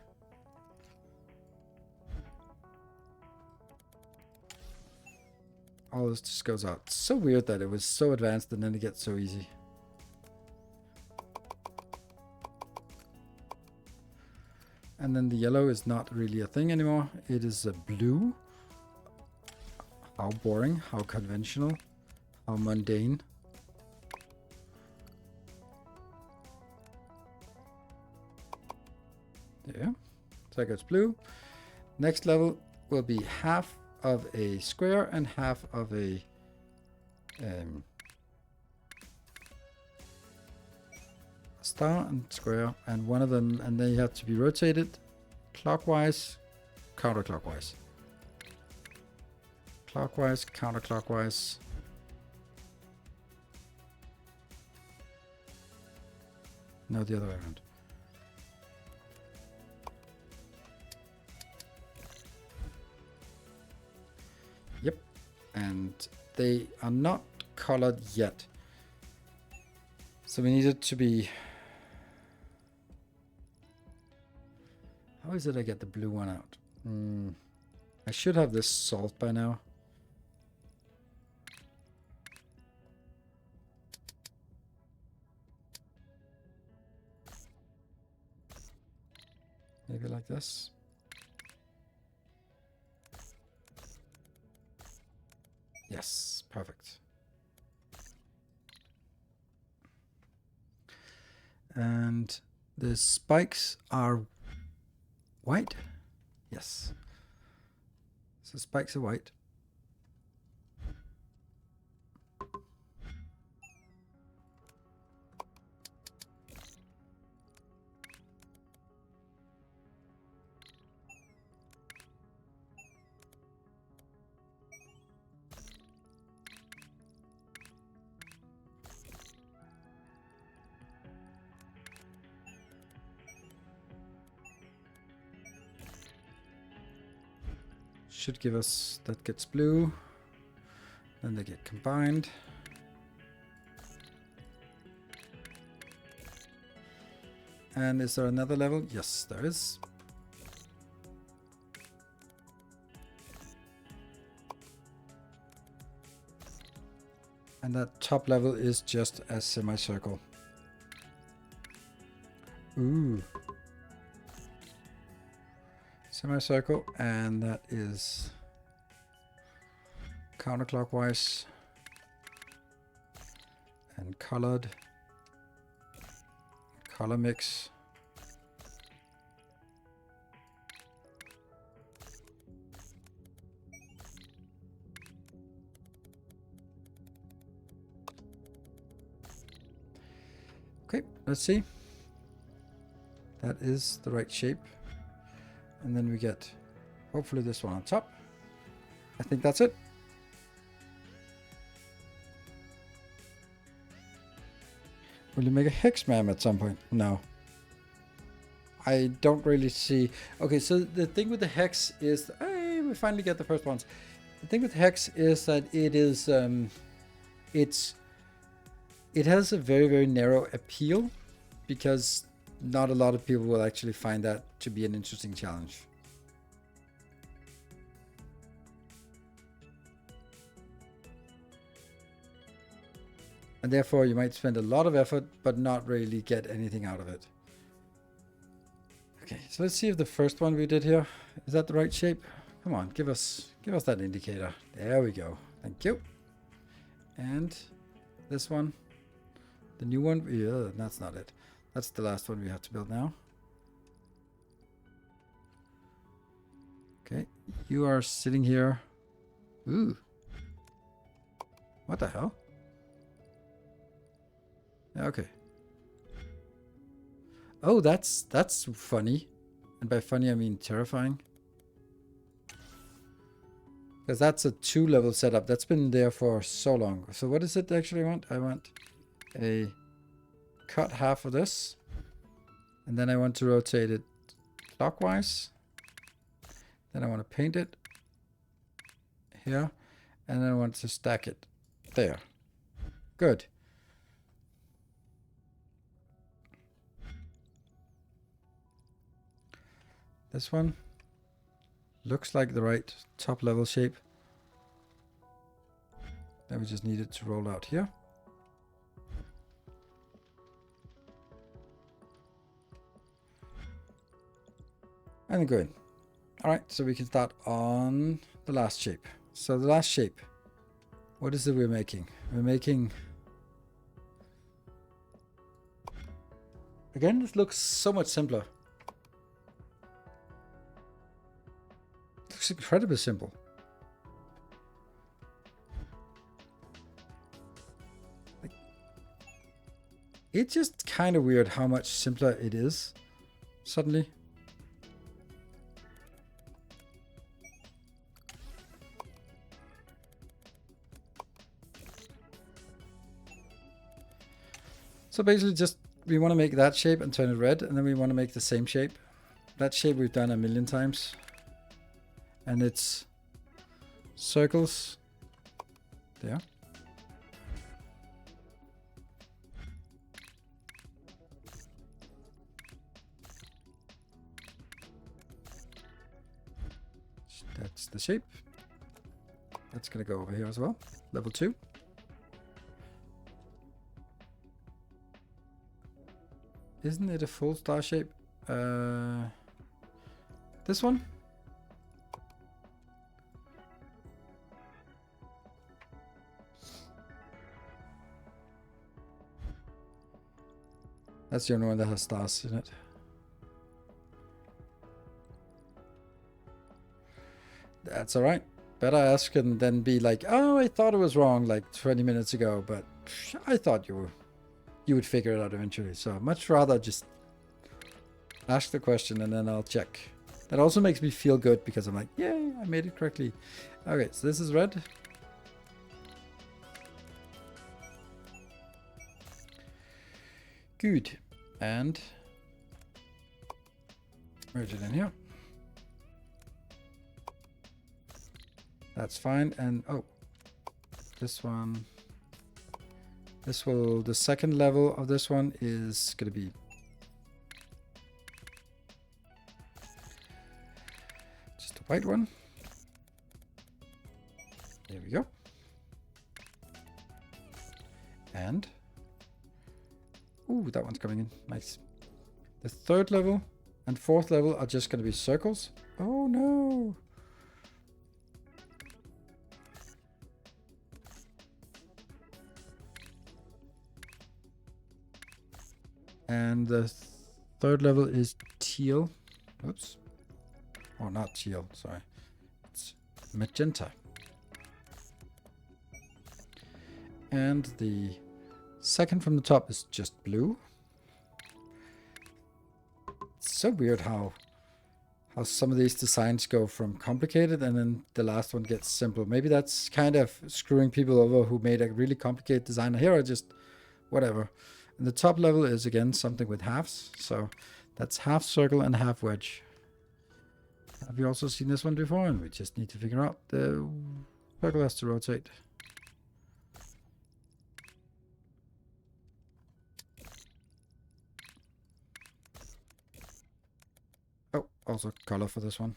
All this just goes out. It's so weird that it was so advanced and then it gets so easy. And then the yellow is not really a thing anymore. It is a blue. How boring, how conventional, how mundane. There. So it goes blue. Next level will be half of a square and half of a star and square, and one of them, and they have to be rotated clockwise, counterclockwise. Clockwise, counterclockwise. No, the other way around. Yep. And they are not colored yet. So we need it to be... How is it I get the blue one out? I should have this solved by now. Maybe like this. Yes, perfect. And the spikes are white. Yes. So spikes are white. should give us, that gets blue. Then they get combined. And is there another level? Yes, there is. And that top level is just a semicircle. Ooh. Semicircle, and that is counterclockwise and colored. Color mix. Okay, let's see. That is the right shape. And then we get, hopefully, this one on top. I think that's it. Will you make a hex map at some point? No. I don't really see. Okay, so the thing with the hex is, hey, we finally get the first ones. The thing with hex is that it is, it has a very, very narrow appeal because not a lot of people will actually find that to be an interesting challenge. And therefore you might spend a lot of effort but not really get anything out of it. Okay, so let's see if the first one we did here, is that the right shape? Come on, give us that indicator. There we go. Thank you. And this one, the new one, yeah, that's not it. That's the last one we have to build now. Okay, you are sitting here. Ooh. What the hell? Okay. Oh, that's funny. And by funny, I mean terrifying. Because that's a 2-level setup. That's been there for so long. So what is it actually I want? I want a cut half of this. And then I want to rotate it clockwise. Then I want to paint it here. And then I want to stack it there. Good. This one looks like the right top level shape. Then we just need it to roll out here. And then go in. Alright, so we can start on the last shape. So the last shape, what is it we're making? We're making... Again, this looks so much simpler. Looks incredibly simple. Like, it's just kind of weird how much simpler it is suddenly. So basically just we want to make that shape and turn it red, and then we want to make the same shape. That shape we've done a million times. And it's circles there. That's the shape. That's going to go over here as well. Level 2. Isn't it a full star shape? This one? That's the only one that has stars in it. That's alright. Better ask and then be like, oh, I thought it was wrong like 20 minutes ago, but I thought you would figure it out eventually. So much rather just ask the question and then I'll check. That also makes me feel good because I'm like, yay, I made it correctly. Okay, so this is red. Good. And merge it in here. That's fine. And oh, this one. This will, the second level of this one is going to be just a white one. There we go. And, ooh, that one's coming in. Nice. The third level and fourth level are just going to be circles. Oh no. And the third level is teal. Oops. Oh, not teal, sorry. It's magenta. And the second from the top is just blue. It's so weird how some of these designs go from complicated and then the last one gets simple. Maybe that's kind of screwing people over who made a really complicated design. Here I just, whatever. And the top level is again something with halves. So that's half circle and half wedge. Have you also seen this one before? And we just need to figure out the circle has to rotate. Oh, also color for this one.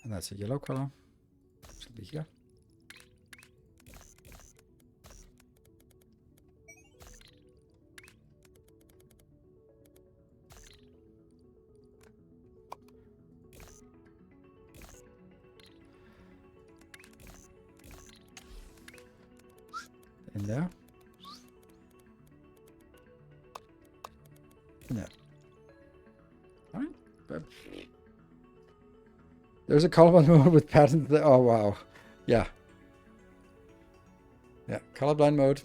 And that's a yellow color. Should be here. In there. Yeah. All right. But there's a colorblind mode with pattern. Oh wow. Yeah. Yeah. Colorblind mode.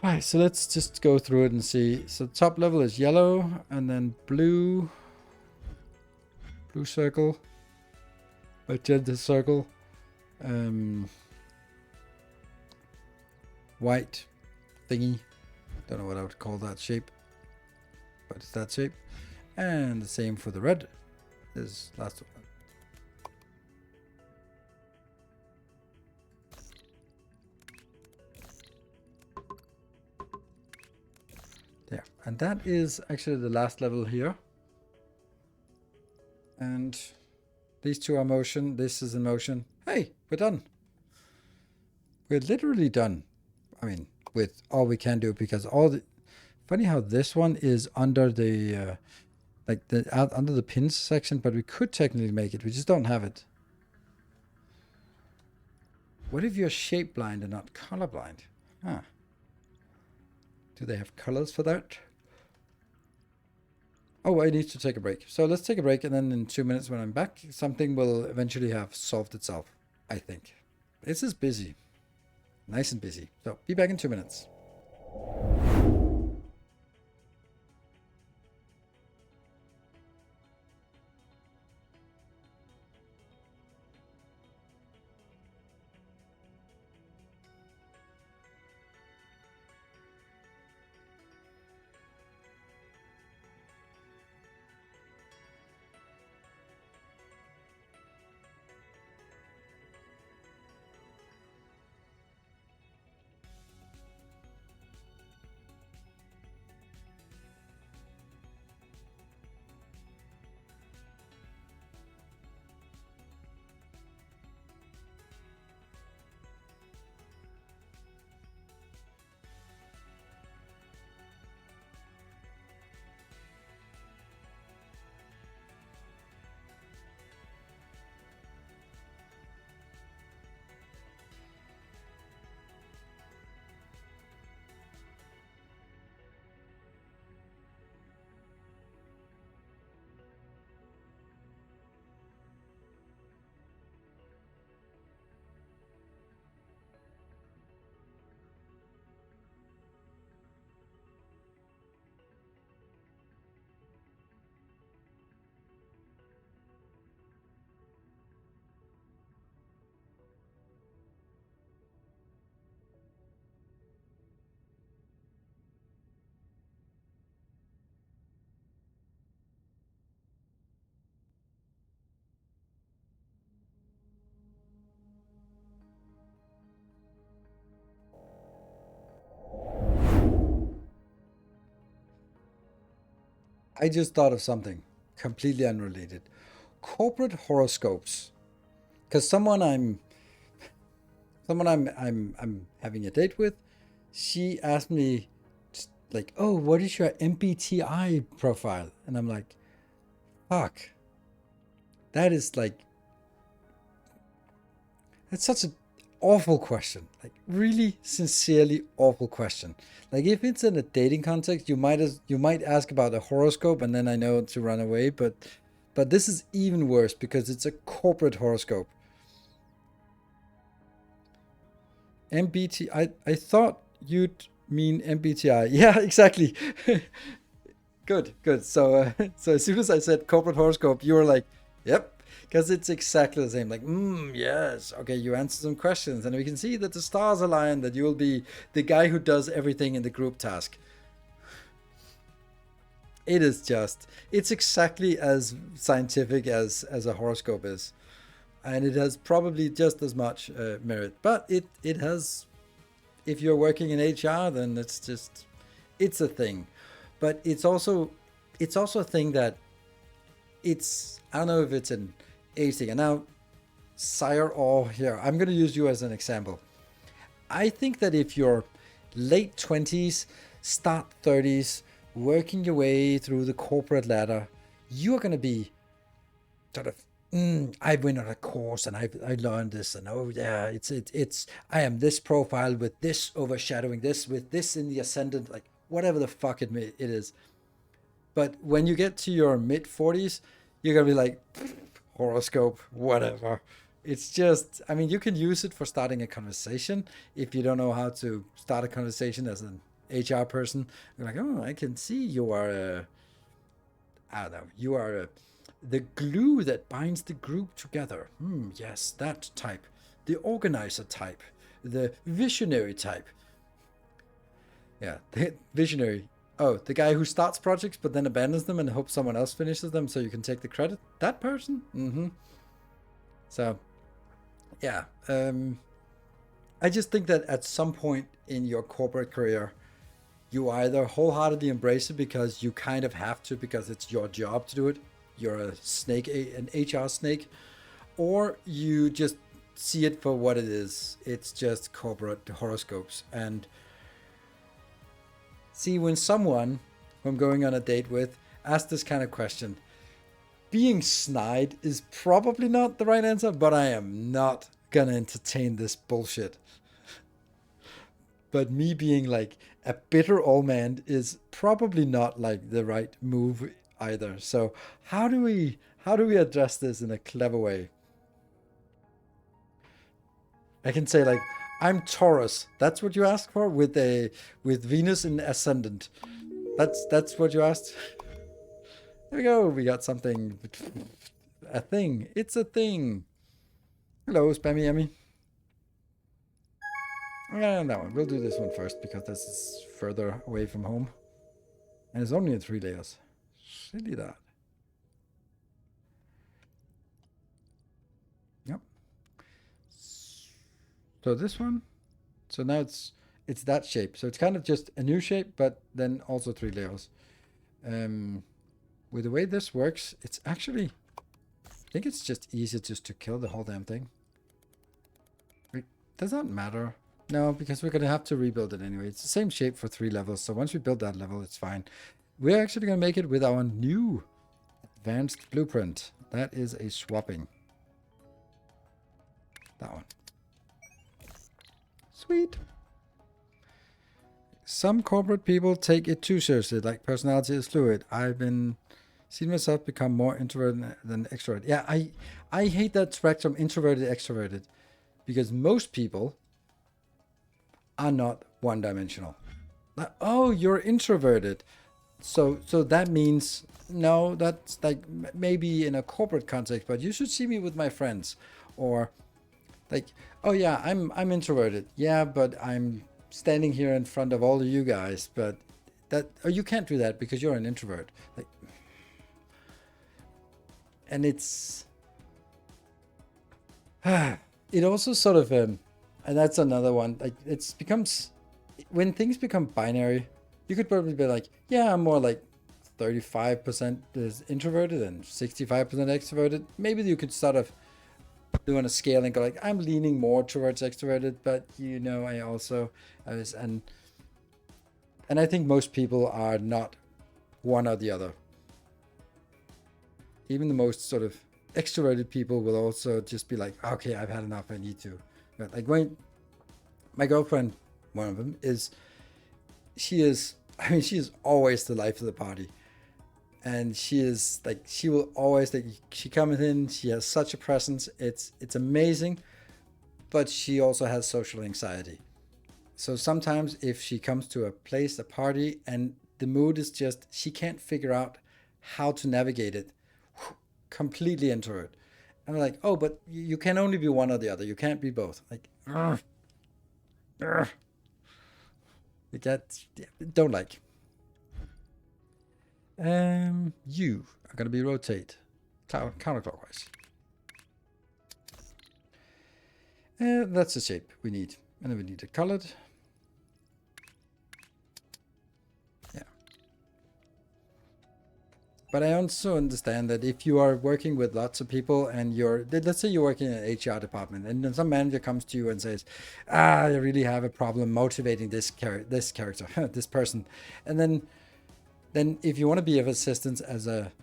Alright, so let's just go through it and see. So top level is yellow, and then blue circle, magenta circle, white thingy. Don't know what I would call that shape, but it's that shape. And the same for the red is last one. There, and that is actually the last level here. And these two are motion. This is in motion. Hey, we're done. We're literally done. I mean, with all we can do, because all the funny how this one is under the under the pins section, but we could technically make it. We just don't have it. What if you're shape blind and not color blind? Huh. Do they have colors for that? Oh, I need to take a break. So let's take a break, and then in 2 minutes when I'm back, something will eventually have solved itself, I think. This is busy. Nice and busy. So be back in 2 minutes. I just thought of something completely unrelated. Corporate horoscopes. Because someone I'm having a date with, she asked me like, "Oh, what is your MBTI profile?" And I'm like, "Fuck, that is like that's such an awful question. Like, really, sincerely awful question. Like, if it's in a dating context, you might ask about a horoscope, and then I know to run away. But this is even worse because it's a corporate horoscope. MBTI. I thought you'd mean MBTI. Yeah, exactly. Good, good. So, so as soon as I said corporate horoscope, you were like, "Yep," because it's exactly the same. Like, yes, okay. You answer some questions, and we can see that the stars align. That you will be the guy who does everything in the group task. It is just, it's exactly as scientific as a horoscope is, and it has probably just as much merit. But it has, if you're working in HR, then it's a thing. But it's also a thing that it's, I don't know if it's an age thing. And now, sire or here, I'm going to use you as an example. I think that if you're late 20s, start 30s, working your way through the corporate ladder, you're going to be sort of, I went on a course and I learned this, and oh yeah, it's I am this profile with this overshadowing this with this in the ascendant, like whatever the fuck it is. But when you get to your mid 40s, you're gonna be like, horoscope, whatever. It's just, I mean, you can use it for starting a conversation if you don't know how to start a conversation as an HR person. You're like, oh, I can see you are I don't know, you are the glue that binds the group together. Yes, that type. The organizer type. The visionary type. Yeah, the visionary. Oh, the guy who starts projects but then abandons them and hopes someone else finishes them so you can take the credit? That person? Mm-hmm. So, yeah. I just think that at some point in your corporate career, you either wholeheartedly embrace it because you kind of have to because it's your job to do it. You're a snake, an HR snake, or you just see it for what it is. It's just corporate horoscopes. And see, when someone who I'm going on a date with asks this kind of question, being snide is probably not the right answer, but I am not gonna entertain this bullshit. But me being like a bitter old man is probably not like the right move either. So how do we address this in a clever way? I can say like, I'm Taurus. That's what you asked for with Venus in ascendant. That's what you asked. There we go. We got something. A thing. It's a thing. Hello, Spammy Emmy. And that one. We'll do this one first because this is further away from home. And it's only in 3 layers. Silly that. Yep. So this one. So now it's that shape. So it's kind of just a new shape, but then also 3 layers. With the way this works, it's actually, I think it's just easier just to kill the whole damn thing. Does that matter? No, because we're going to have to rebuild it anyway. It's the same shape for 3 levels, so once we build that level, it's fine. We're actually going to make it with our new advanced blueprint. That is a swapping. That one. Sweet. Some corporate people take it too seriously, like personality is fluid. I've been seen myself become more introverted than extroverted. Yeah, I hate that spectrum, introverted, extroverted, because most people are not one-dimensional. Like, oh, you're introverted, so that means no. That's like maybe in a corporate context, but you should see me with my friends, or like, oh yeah, I'm introverted. Yeah, but I'm standing here in front of all of you guys. But that, oh, you can't do that because you're an introvert. Like, and it's it also sort of and that's another one. Like, it's becomes when things become binary. You could probably be like, yeah, I'm more like 35% is introverted and 65% extroverted. Maybe you could sort of do on a scale and go like, I'm leaning more towards extroverted, but you know, and I think most people are not one or the other. Even the most sort of extroverted people will also just be like, okay, I've had enough, I need to. But like when my girlfriend, one of them, she is always the life of the party. And she will always, like, she comes in, she has such a presence, it's amazing, but she also has social anxiety. So sometimes if she comes to a place, a party, and the mood is just, she can't figure out how to navigate it, completely introvert. And I'm like, oh, but you can only be one or the other. You can't be both. Like, don't like. You are going to be rotate counterclockwise. That's the shape we need. And then we need it colored. Yeah. But I also understand that if you are working with lots of people and let's say you're working in an HR department and then some manager comes to you and says, I really have a problem motivating this character, this person. And then if you want to be of assistance as an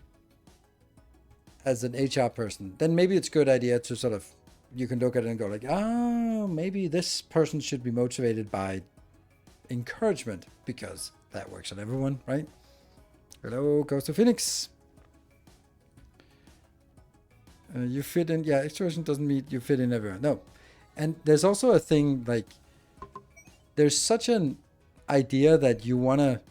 HR person, then maybe it's a good idea to sort of, you can look at it and go like, maybe this person should be motivated by encouragement because that works on everyone, right? Hello, goes to Phoenix. You fit in, yeah, extroversion doesn't mean you fit in everywhere. No. And there's also a thing like, there's such an idea that you want to,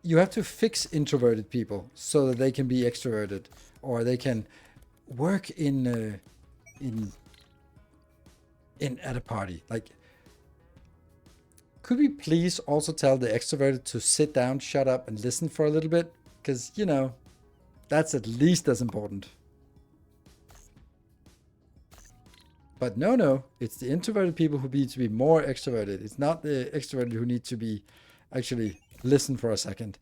you have to fix introverted people so that they can be extroverted or they can work in at a party. Like, could we please also tell the extroverted to sit down, shut up, and listen for a little bit? Because, you know, that's at least as important. But no, it's the introverted people who need to be more extroverted. It's not the extroverted who need to be actually listen for a second.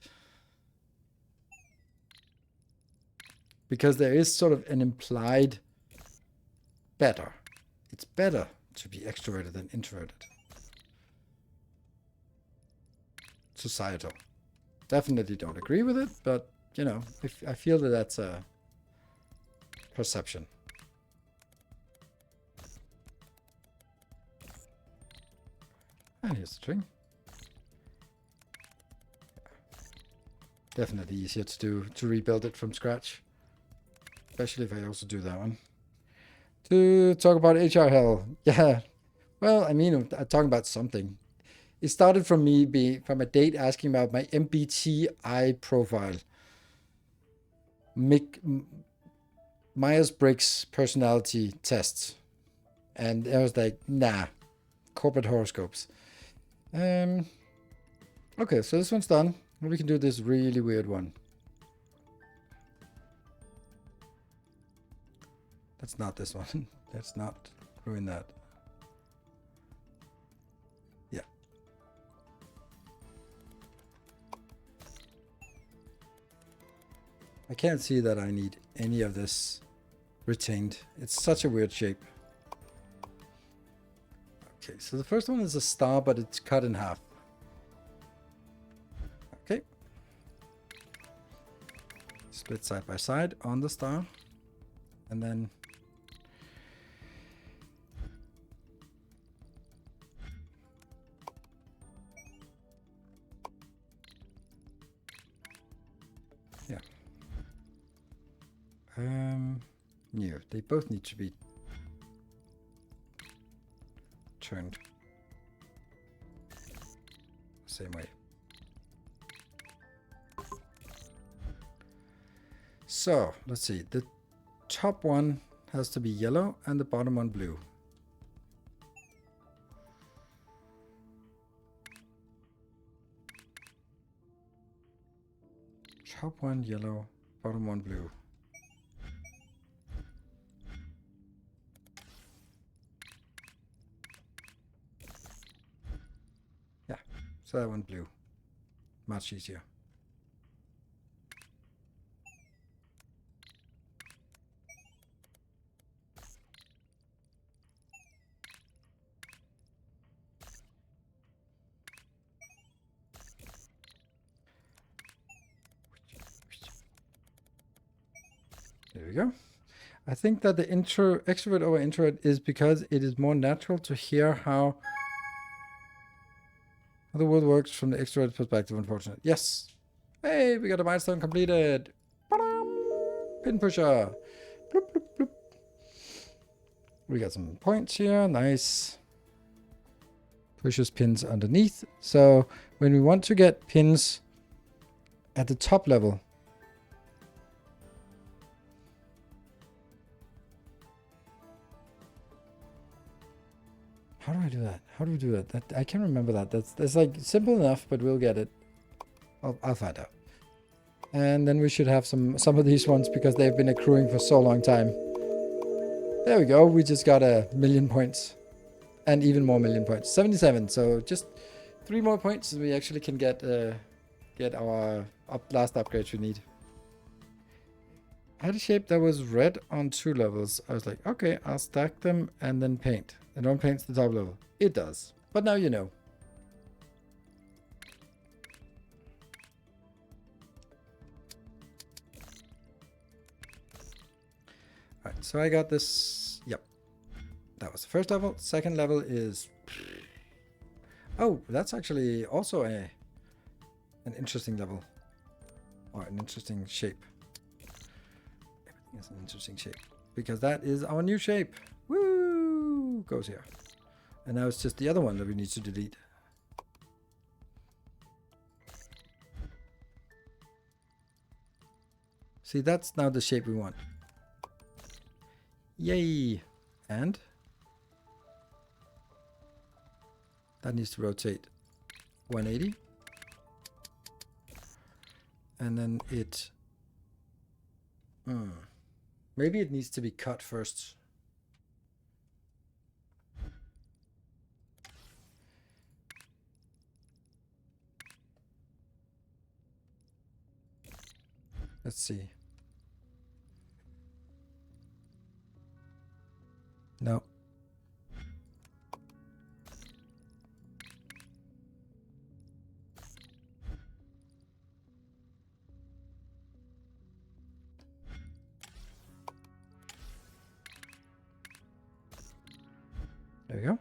Because there is sort of an implied better. It's better to be extroverted than introverted. Societal. Definitely don't agree with it, but, you know, I feel that that's a perception. And here's the string. Definitely easier to rebuild it from scratch. Especially if I also do that one. To talk about HR hell. Yeah. Well, I mean, I'm talking about something. It started from me from a date asking about my MBTI profile. Myers-Briggs personality tests. And I was like, nah. Corporate horoscopes. Okay, so this one's done. We can do this really weird one. That's not this one. Let's not ruin that. Yeah. I can't see that I need any of this retained. It's such a weird shape. Okay, so the first one is a star, but it's cut in half. Okay. Split side by side on the star. And then yeah. Yeah, they both need to be turned same way. So let's see, the top one has to be yellow and the bottom one blue. Top one yellow, bottom one blue. So that one blue. Much easier. There we go. I think that the extrovert over introvert is because it is more natural to hear how the world works from the extrovert perspective, unfortunately. Yes. Hey, we got a milestone completed. Pin pusher. Bloop, bloop, bloop. We got some points here. Nice. Pushes pins underneath. So when we want to get pins at the top level, how do I do that? How do we do that? I can't remember that. That's like simple enough, but we'll get it. I'll find out. And then we should have some of these ones because they've been accruing for so long time. There we go. We just got 1,000,000 points. And even more million points. 77. So just 3 more points and we actually can get our last upgrades we need. I had a shape that was red on 2 levels. I was like, okay, I'll stack them and then paint. And don't paint the top level. It does. But now you know. Alright, so I got this. Yep. That was the first level. Second level is... Oh, that's actually also an interesting level. Or an interesting shape. Everything is an interesting shape. Because that is our new shape. Woo! Goes here. And now it's just the other one that we need to delete. See, that's now the shape we want. Yay! And that needs to rotate 180. And then it... Maybe it needs to be cut first. Let's see. No. There we go.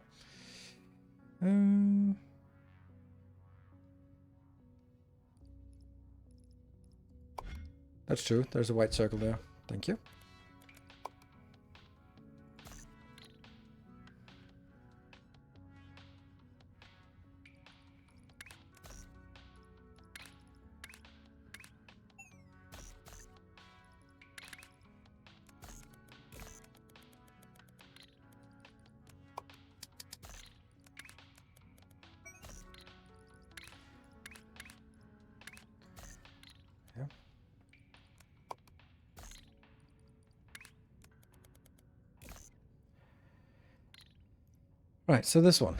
That's true. There's a white circle there. Thank you. Right, so this one.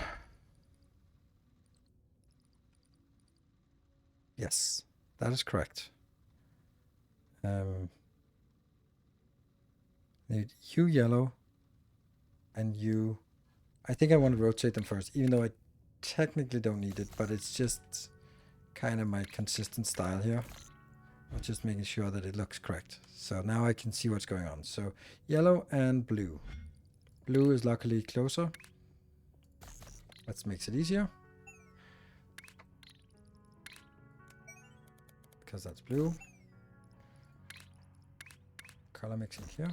Yes, that is correct. Need you yellow and you... I think I want to rotate them first, even though I technically don't need it, but it's just kind of my consistent style here. I'm just making sure that it looks correct. So now I can see what's going on. So yellow and blue. Blue is luckily closer. That makes it easier. Because that's blue. Color mixing here.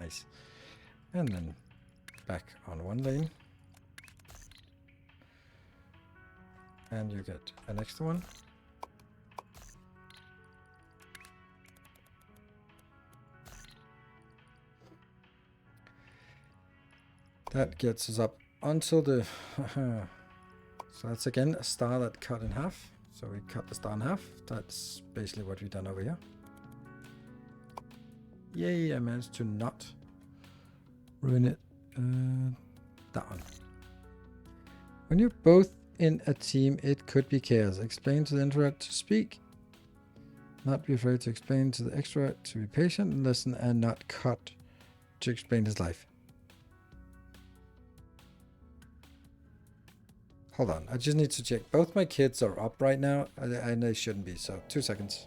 Nice. And then back on one lane. And you get an extra one. That gets us up until the... So that's again a star that cut in half. So we cut the star in half. That's basically what we've done over here. Yay, I managed to not ruin it. That one. When you're both in a team, it could be chaos. Explain to the introvert to speak. Not be afraid to explain to the extrovert to be patient and listen and not cut to explain his life. Hold on, I just need to check. Both my kids are up right now, and they shouldn't be, so 2 seconds.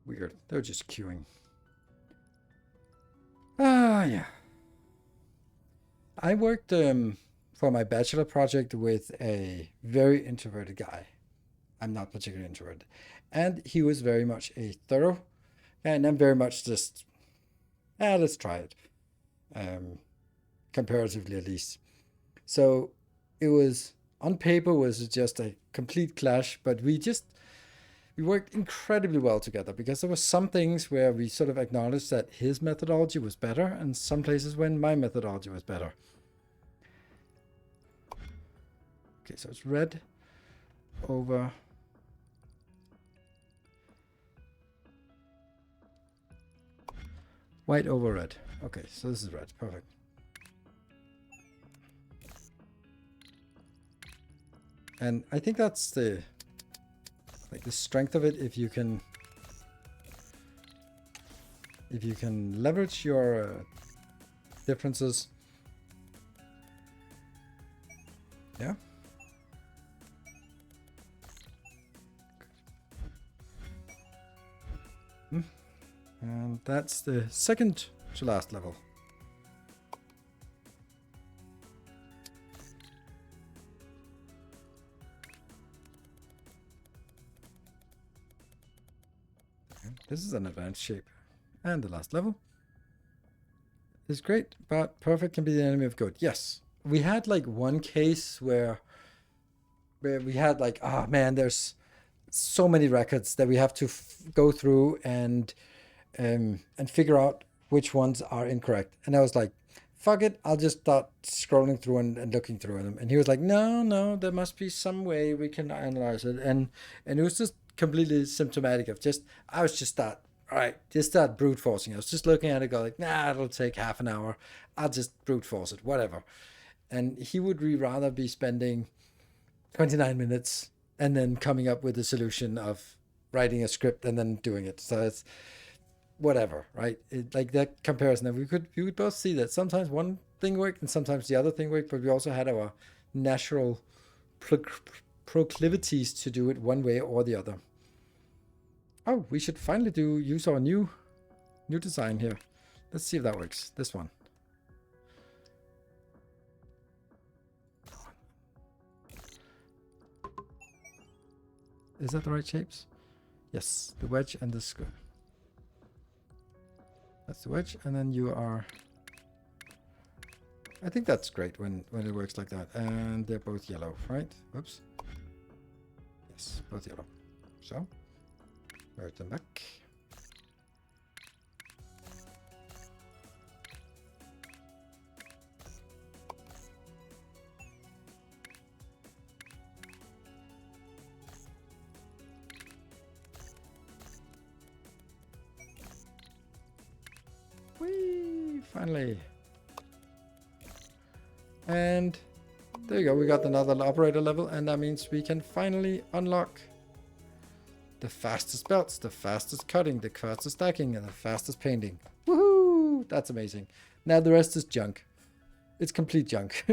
Weird. They're just queuing. Yeah. I worked for my bachelor project with a very introverted guy. I'm not particularly introverted. And he was very much a thorough, and I'm very much just, let's try it. Comparatively at least. So it was, on paper, was just a complete clash, but we worked incredibly well together because there were some things where we sort of acknowledged that his methodology was better and some places when my methodology was better. Okay, so it's red over white over red. Okay, so this is red. Perfect. And I think that's the strength of it. If you can leverage your differences. Yeah. And that's the second to last level. This is an advanced shape. And the last level is great, but perfect can be the enemy of good. Yes. We had like one case where we had like, oh man, there's so many records that we have to go through and figure out which ones are incorrect. And I was like, fuck it, I'll just start scrolling through and looking through them. And he was like, no, there must be some way we can analyze it. And it was just completely symptomatic of I was just start brute forcing. I was just looking at it, go like, nah, it'll take half an hour. I'll just brute force it, whatever. And he would rather be spending 29 minutes and then coming up with a solution of writing a script and then doing it. So it's whatever, right? Like that comparison. And we would both see that sometimes one thing worked and sometimes the other thing worked, but we also had our natural proclivities to do it one way or the other. Oh, we should finally use our new design here. Let's see if that works. This one. Is that the right shapes? Yes, the wedge and the screw. That's the wedge, and then you are... I think that's great when it works like that. And they're both yellow, right? Oops. Yes, both yellow. So, merge them back. Whee! Finally. And there you go. We got another operator level, and that means we can finally unlock the fastest belts, the fastest cutting, the fastest stacking, and the fastest painting. Woohoo! That's amazing. Now the rest is junk. It's complete junk.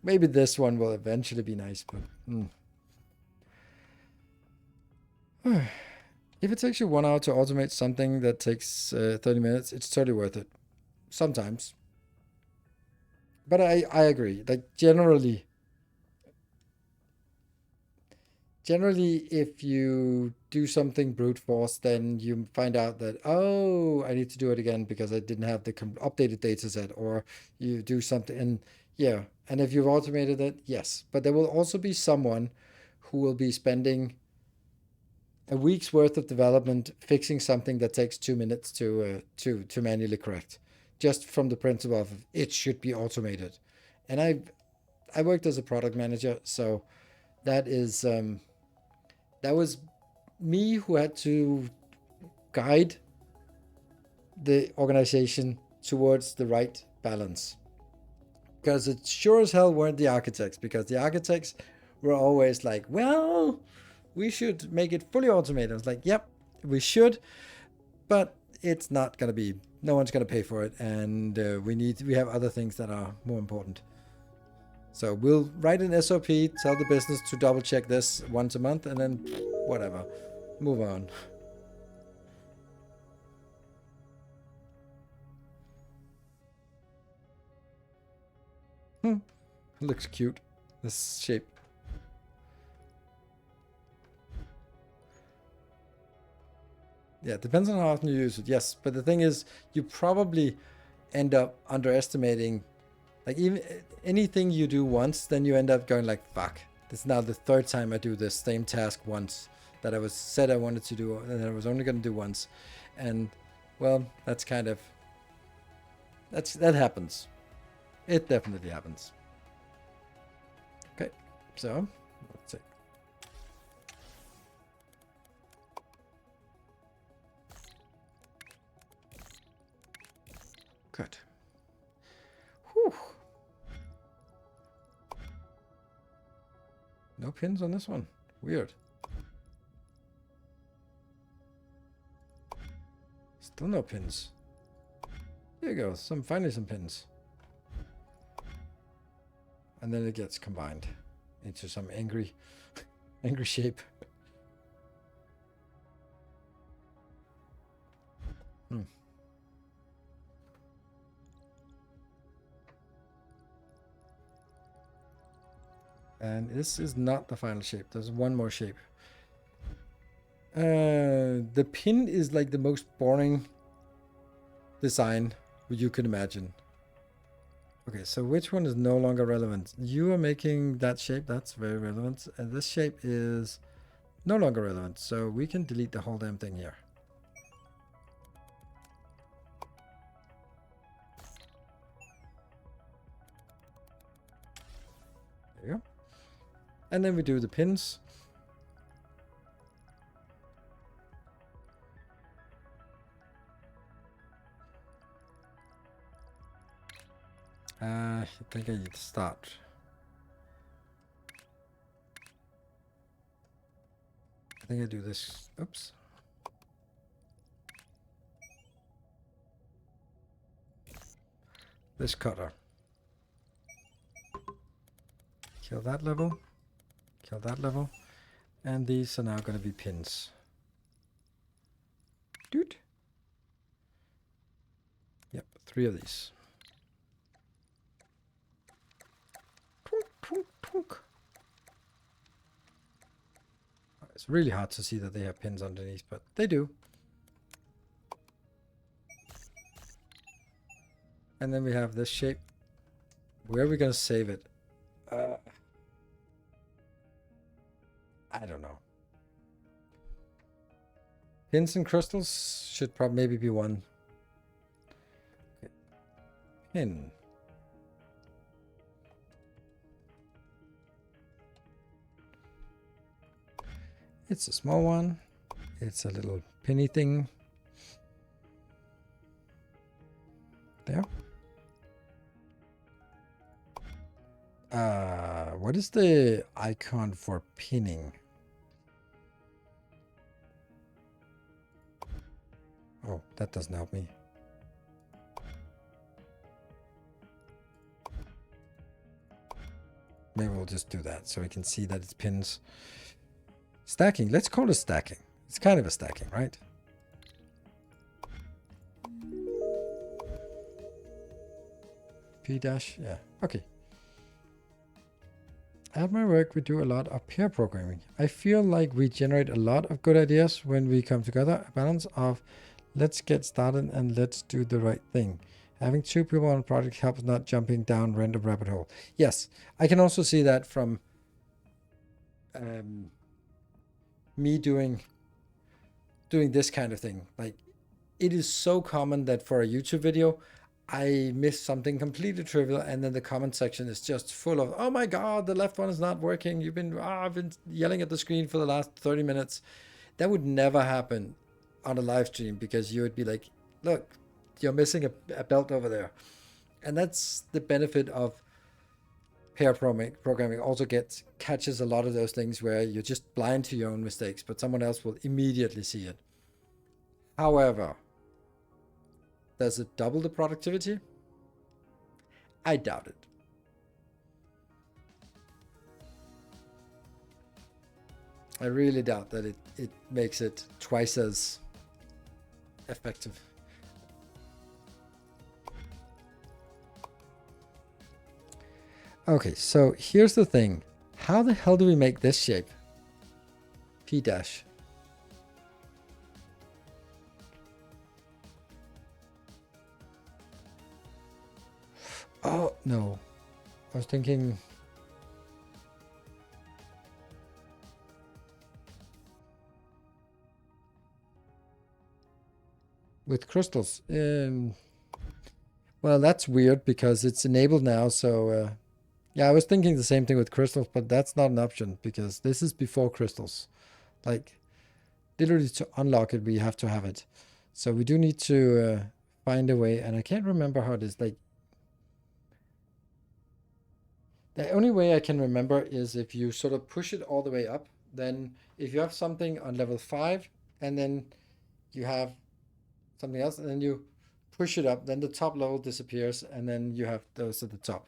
Maybe this one will eventually be nice, but... If it takes you 1 hour to automate something that takes 30 minutes, it's totally worth it. sometimes. But I agree. Like generally, if you do something brute force, then you find out that, oh, I need to do it again because I didn't have the updated data set, or you do something. And yeah, and if you've automated it, yes. But there will also be someone who will be spending a week's worth of development fixing something that takes 2 minutes to manually correct, just from the principle of it should be automated. And I worked as a product manager, so that is that was me who had to guide the organization towards the right balance, because it sure as hell weren't the architects, because the architects were always like, well, we should make it fully automated. I was like, yep, we should, but it's not going to be, no one's going to pay for it, and we have other things that are more important. So we'll write an SOP, tell the business to double check this once a month, and then whatever, move on. Looks cute, this shape. Yeah, it depends on how often you use it, yes. But the thing is, you probably end up underestimating, like, even anything you do once, then you end up going like, fuck, this is now the third time I do this same task once that I said I wanted to do, and I was only going to do once. And, well, that's kind of, that happens. It definitely happens. Okay, so, let's see. Good. Whew. No pins on this one. Weird. Still no pins. There you go. Finally some pins. And then it gets combined into some angry shape. And this is not the final shape. There's one more shape. The pin is like the most boring design you can imagine. Okay, so which one is no longer relevant? You are making that shape. That's very relevant. And this shape is no longer relevant. So we can delete the whole damn thing here. There you go. And then we do the pins. I think I need to start. I think I do this. Oops. This cutter. Kill that level. Kill that level. And these are now going to be pins. Dude. Yep, 3 of these. It's really hard to see that they have pins underneath, but they do. And then we have this shape. Where are we going to save it? I don't know. Pins and crystals should probably maybe be one. Okay. Pin. It's a small one. It's a little pinny thing. There. What is the icon for pinning? Oh, that doesn't help me. Maybe we'll just do that so we can see that it's pins. Stacking. Let's call it stacking. It's kind of a stacking, right? P dash, yeah, okay. At my work, we do a lot of pair programming. I feel like we generate a lot of good ideas when we come together. A balance of let's get started and let's do the right thing. Having two people on a project helps not jumping down random rabbit hole. Yes, I can also see that from me doing this kind of thing. Like, it is so common that for a YouTube video, I miss something completely trivial, and then the comment section is just full of, oh my god, the left one is not working. I've been yelling at the screen for the last 30 minutes. That would never happen on a live stream, because you would be like, look, you're missing a belt over there. And that's the benefit of pair programming. Also catches a lot of those things where you're just blind to your own mistakes, but someone else will immediately see it. However, does it double the productivity? I doubt it. I really doubt that it makes it twice as effective. Okay, so here's the thing. How the hell do we make this shape? P dash. Oh, no. I was thinking... with crystals. Well, that's weird because it's enabled now, so... yeah, I was thinking the same thing with crystals, but that's not an option because this is before crystals. Like, literally to unlock it, we have to have it. So we do need to find a way, and I can't remember how it is. Like, the only way I can remember is if you sort of push it all the way up, then if you have something on level 5, and then you have something else, and then you push it up, then the top level disappears, and then you have those at the top.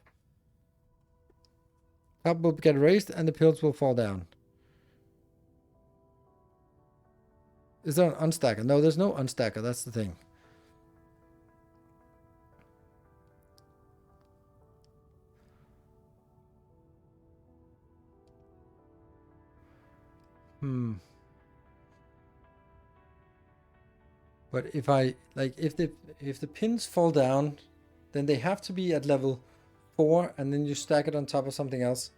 Top will get raised, and the pills will fall down. Is there an unstacker? No, there's no unstacker. That's the thing. But if I if the pins fall down, then they have to be at level 4, and then you stack it on top of something else,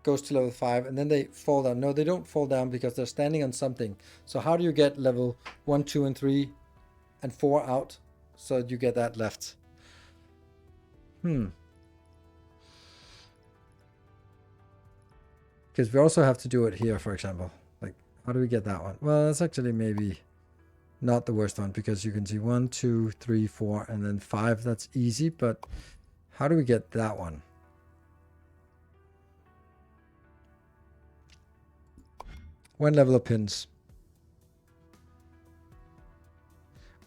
goes to level 5, and then they fall down. No, they don't fall down because they're standing on something. So how do you get level 1, 2, and 3 and 4 out so you get that left? Because we also have to do it here, for example. Like, how do we get that one? Well, that's actually maybe not the worst one, because you can see 1, 2, 3, 4, and then 5. That's easy, but how do we get that one? One level of pins.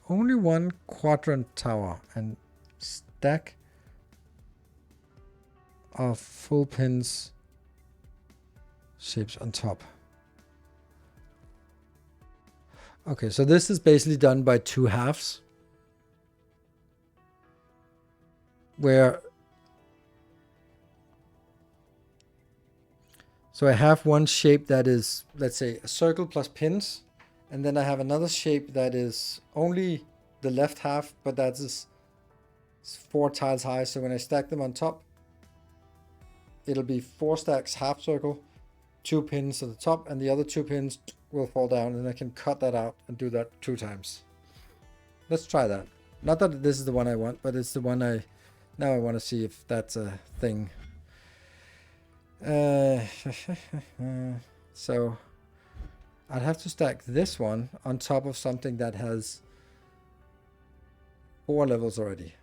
Only one quadrant tower and stack of full pins shapes on top. Okay, so this is basically done by 2 halves, where so I have one shape that is, let's say, a circle plus pins, and then I have another shape that is only the left half, but that is 4 tiles high. So when I stack them on top, it'll be 4 stacks half circle, 2 pins at the top, and the other 2 pins will fall down, and I can cut that out and do that 2 times. Let's try that. Not that this is the one I want, but it's the one now I want to see if that's a thing. So I'd have to stack this one on top of something that has 4 levels already.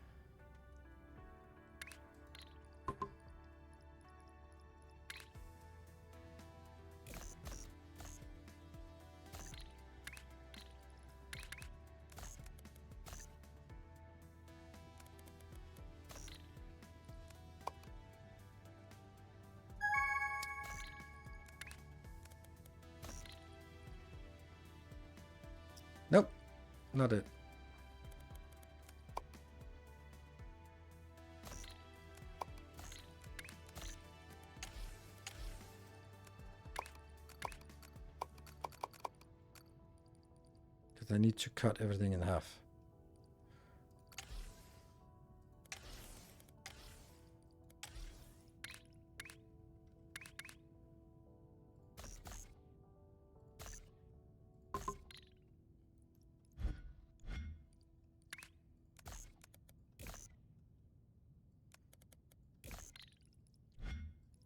Nope, not it. because I need to cut everything in half.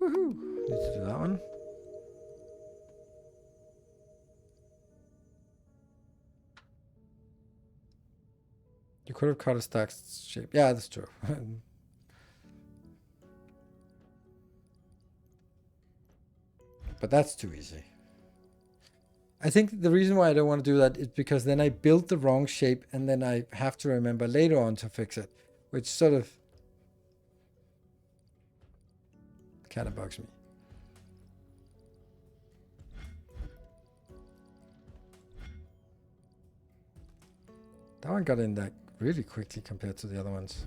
Woohoo! Need to do that one. You could have cut a stack shape. Yeah, that's true. But that's too easy. I think the reason why I don't want to do that is because then I build the wrong shape and then I have to remember later on to fix it, which sort of kind of bugs me. That one got in that really quickly compared to the other ones.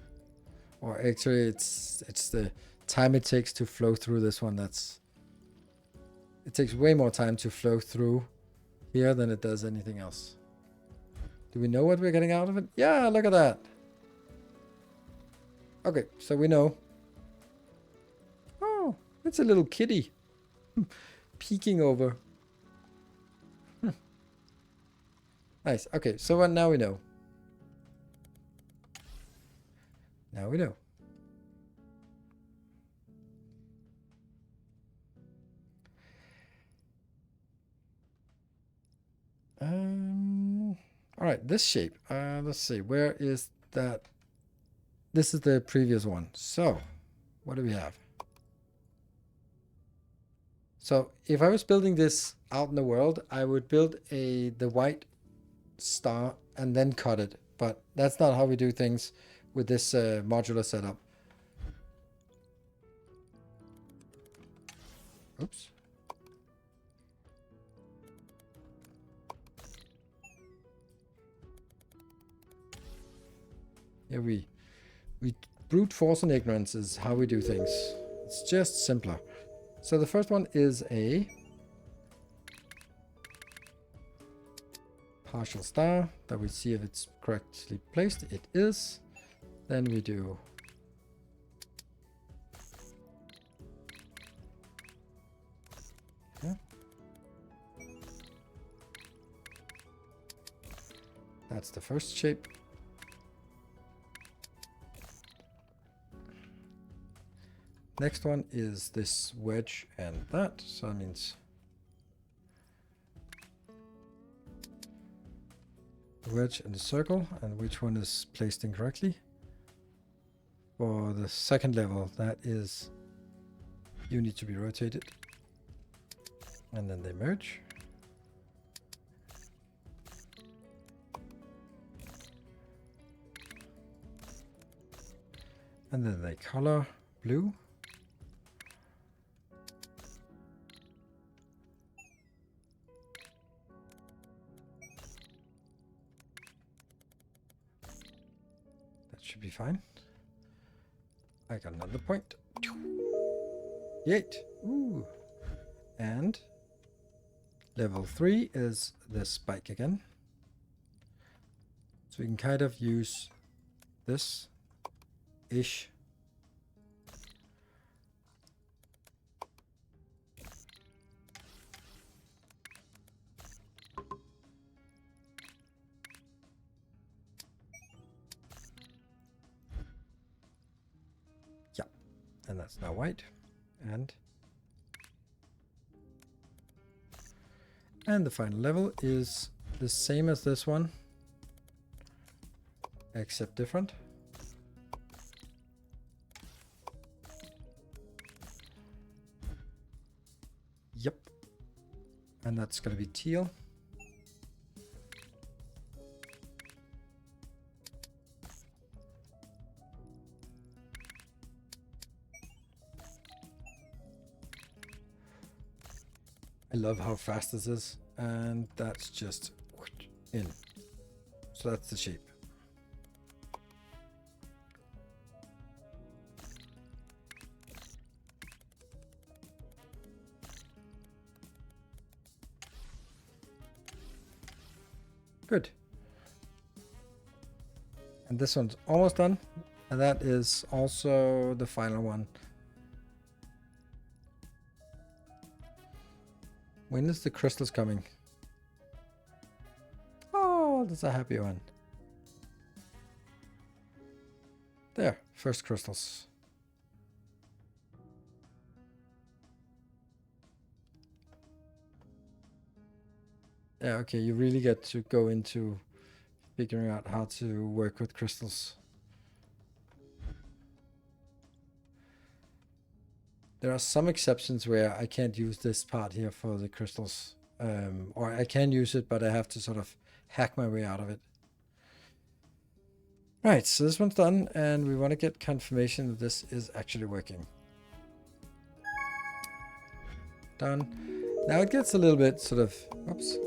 Or actually, it's the time it takes to flow through this one. It takes way more time to flow through here than it does anything else. Do we know what we're getting out of it? Yeah, look at that. Okay, so we know. Oh, it's a little kitty peeking over. Nice. Okay, so now we know. Now we know. All right, this shape. Let's see. Where is that? This is the previous one. So, what do we have? So, if I was building this out in the world, I would build the white star and then cut it. But that's not how we do things with this modular setup. Oops. Yeah, we brute force and ignorance is how we do things. It's just simpler. So the first one is a partial star that we see if it's correctly placed. It is. Then we do that's the first shape. Next one is this wedge and that. So that means the wedge and the circle, and which one is placed incorrectly. For the second level, that is, you need to be rotated. And then they merge. And then they color blue. That should be fine. I got another point. 8. Ooh. And level 3 is the spike again. So we can kind of use this ish. Yeah, and that's now white. And the final level is the same as this one, except different. Yep. And that's going to be teal. I love how fast this is, and that's just in. So that's the shape. Good. And this one's almost done. And that is also the final one. When is the crystals coming? Oh, that's a happy one. There, first crystals. Yeah, okay, you really get to go into figuring out how to work with crystals. There are some exceptions where I can't use this part here for the crystals. Or I can use it, but I have to sort of hack my way out of it. Right, so this one's done, and we want to get confirmation that this is actually working. Done. Now it gets a little bit sort of, oops,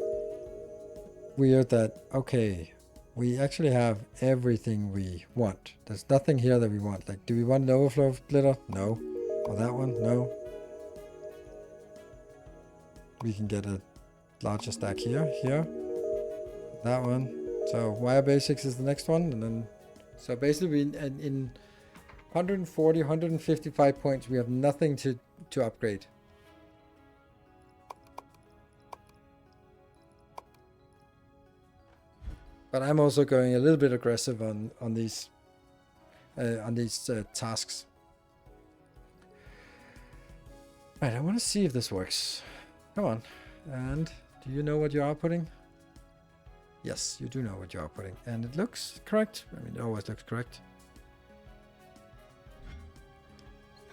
weird that, okay, we actually have everything we want. There's nothing here that we want. Like, do we want an overflow of glitter? No. Or that one? No. We can get a larger stack here, that one. So wire basics is the next one, and then so basically in 140, 155 points, we have nothing to upgrade. But I'm also going a little bit aggressive on these tasks. Right, I want to see if this works. Come on. And do you know what you are putting? Yes, you do know what you are putting. And it looks correct. I mean, it always looks correct.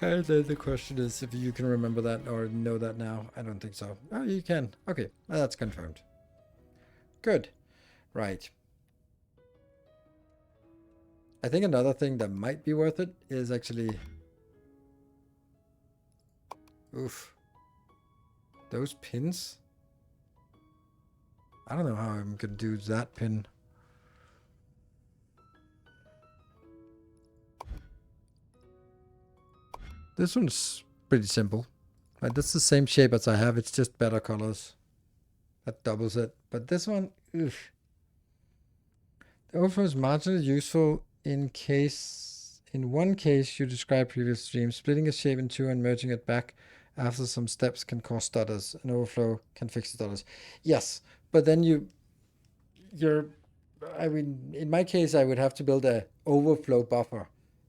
And then the question is if you can remember that or know that now. I don't think so. Oh, you can. Okay, well, that's confirmed. Good. Right. I think another thing that might be worth it is actually... Oof. Those pins? I don't know how I'm going to do that pin. This one's pretty simple. Right, that's the same shape as I have. It's just better colors. That doubles it. But this one, oof. The overflow is marginally useful in one case you described previous stream. Splitting a shape in two and merging it back after some steps can cause stutters. An overflow can fix the stutters. Yes, but then I mean, in my case, I would have to build a overflow buffer,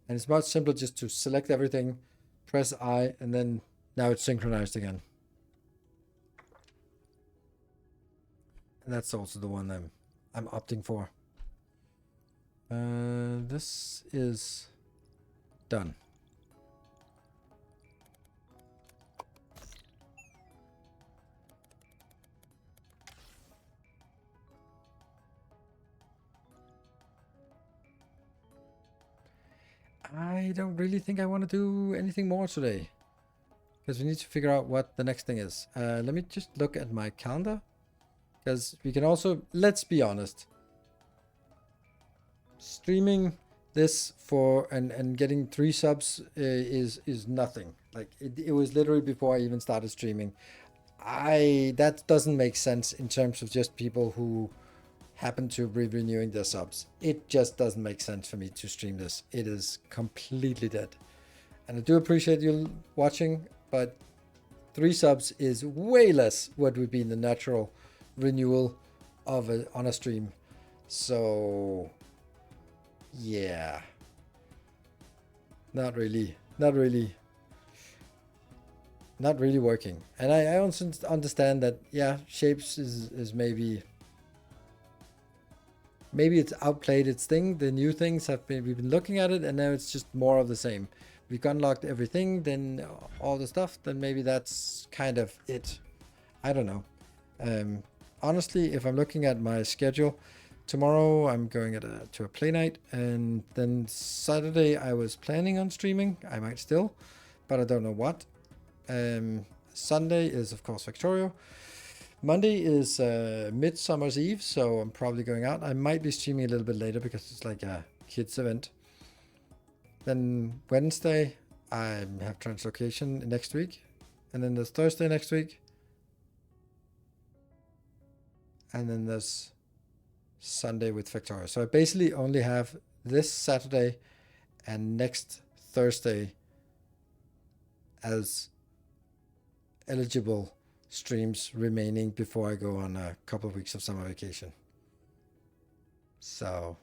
and it's much simpler just to select everything, press I, and then now it's synchronized again. And that's also the one I'm opting for. This is done. I don't really think I want to do anything more today, because we need to figure out what the next thing is. Let me just look at my calendar, because we can also, let's be honest, streaming this for and getting 3 subs is nothing. Like it was literally before I even started streaming. That doesn't make sense in terms of just people who happen to be renewing their subs. It just doesn't make sense for me to stream this. It is completely dead. And I do appreciate you watching, but 3 subs is way less what would be the natural renewal of on a stream. So yeah, not really working. And I also understand that, yeah, Shapes is maybe it's outplayed its thing. The new things we've been looking at it, and now it's just more of the same. We've unlocked everything, then all the stuff, then maybe that's kind of it. I don't know. Honestly, if I'm looking at my schedule, tomorrow I'm going to a play night, and then Saturday I was planning on streaming. I might still, but I don't know what. Sunday is of course Victoria. Monday is Midsummer's Eve, so I'm probably going out. I might be streaming a little bit later because it's like a kids event. Then Wednesday I have translocation next week, and then there's Thursday next week, and then there's Sunday with Victoria. So I basically only have this Saturday and next Thursday as eligible streams remaining before I go on a couple of weeks of summer vacation. So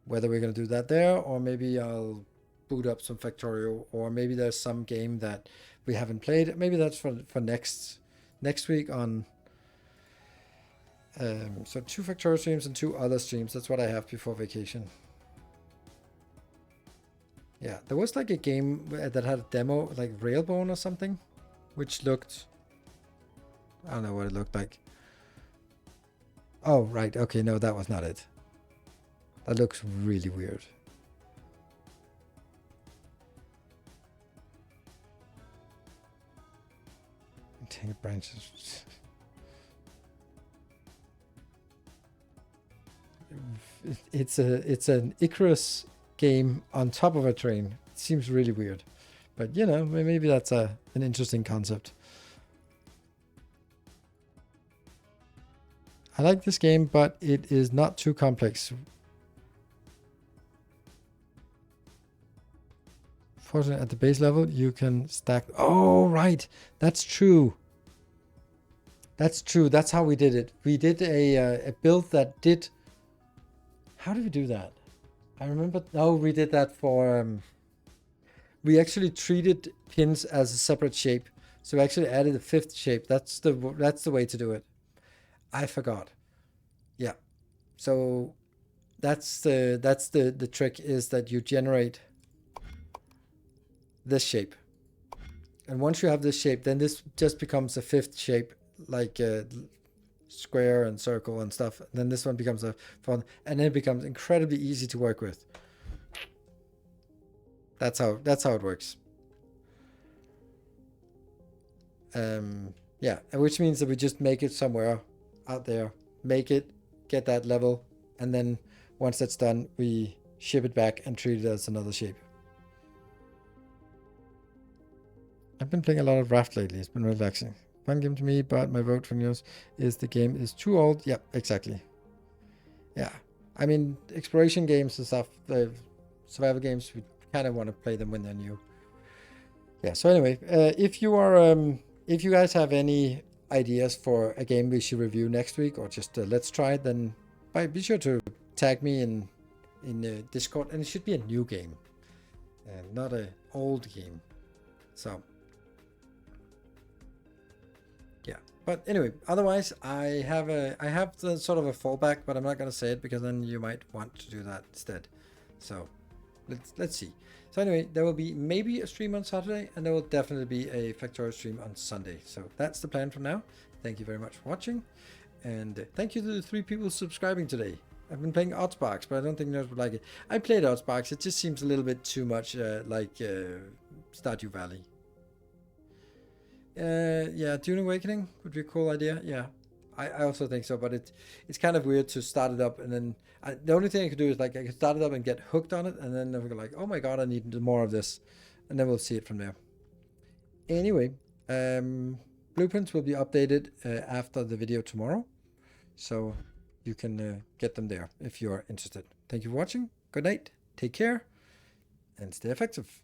whether we're going to do that there, or maybe I'll boot up some Factorio, or maybe there's some game that we haven't played. Maybe that's for next week on. So 2 Factorio streams and 2 other streams. That's what I have before vacation. Yeah, there was like a game that had a demo, like Railbone or something, which looked, I don't know what it looked like. Oh, right. Okay, no, that was not it. That looks really weird. Tangled branches. It's an Icarus game on top of a train. It seems really weird, but you know, maybe that's an interesting concept. I like this game, but it is not too complex. Fortunately, at the base level, you can stack. Oh, right. That's true. That's true. That's how we did it. We did a build that did. How did we do that? I remember. Oh, we did that for. We actually treated pins as a separate shape, so we actually added a 5th shape. That's the way to do it. I forgot. Yeah. So that's the trick, is that you generate this shape, and once you have this shape, then this just becomes a 5th shape, like square and circle and stuff. And then this one becomes a font, and then it becomes incredibly easy to work with. That's how it works. Yeah, which means that we just make it somewhere out there, make it, get that level, and then once that's done, we ship it back and treat it as another shape. I've been playing a lot of Raft lately. It's been relaxing. Fun game to me, but my vote for news is the game is too old. Yeah, exactly. Yeah. I mean, exploration games and stuff, survival games, we kind of want to play them when they're new. Yeah, so anyway, if you guys have any ideas for a game we should review next week, or just let's try it, then be sure to tag me in Discord, and it should be a new game, and not an old game. So yeah, but anyway, otherwise I have the sort of a fallback, but I'm not gonna say it because then you might want to do that instead. So let's see. So anyway, there will be maybe a stream on Saturday, and there will definitely be a Factorio stream on Sunday. So that's the plan from now. Thank you very much for watching, and thank you to the 3 people subscribing today. I've been playing Oddsparks, but I don't think nerds would like it. I played Oddsparks. It just seems a little bit too much like Stardew Valley. Yeah, Dune Awakening would be a cool idea. Yeah, I also think so, but it's kind of weird to start it up, and then the only thing I could do is like I could start it up and get hooked on it, and then we're like, oh my god, I need more of this, and then we'll see it from there. Anyway, blueprints will be updated after the video tomorrow, so you can get them there if you are interested. Thank you for watching. Good night. Take care, and stay effective.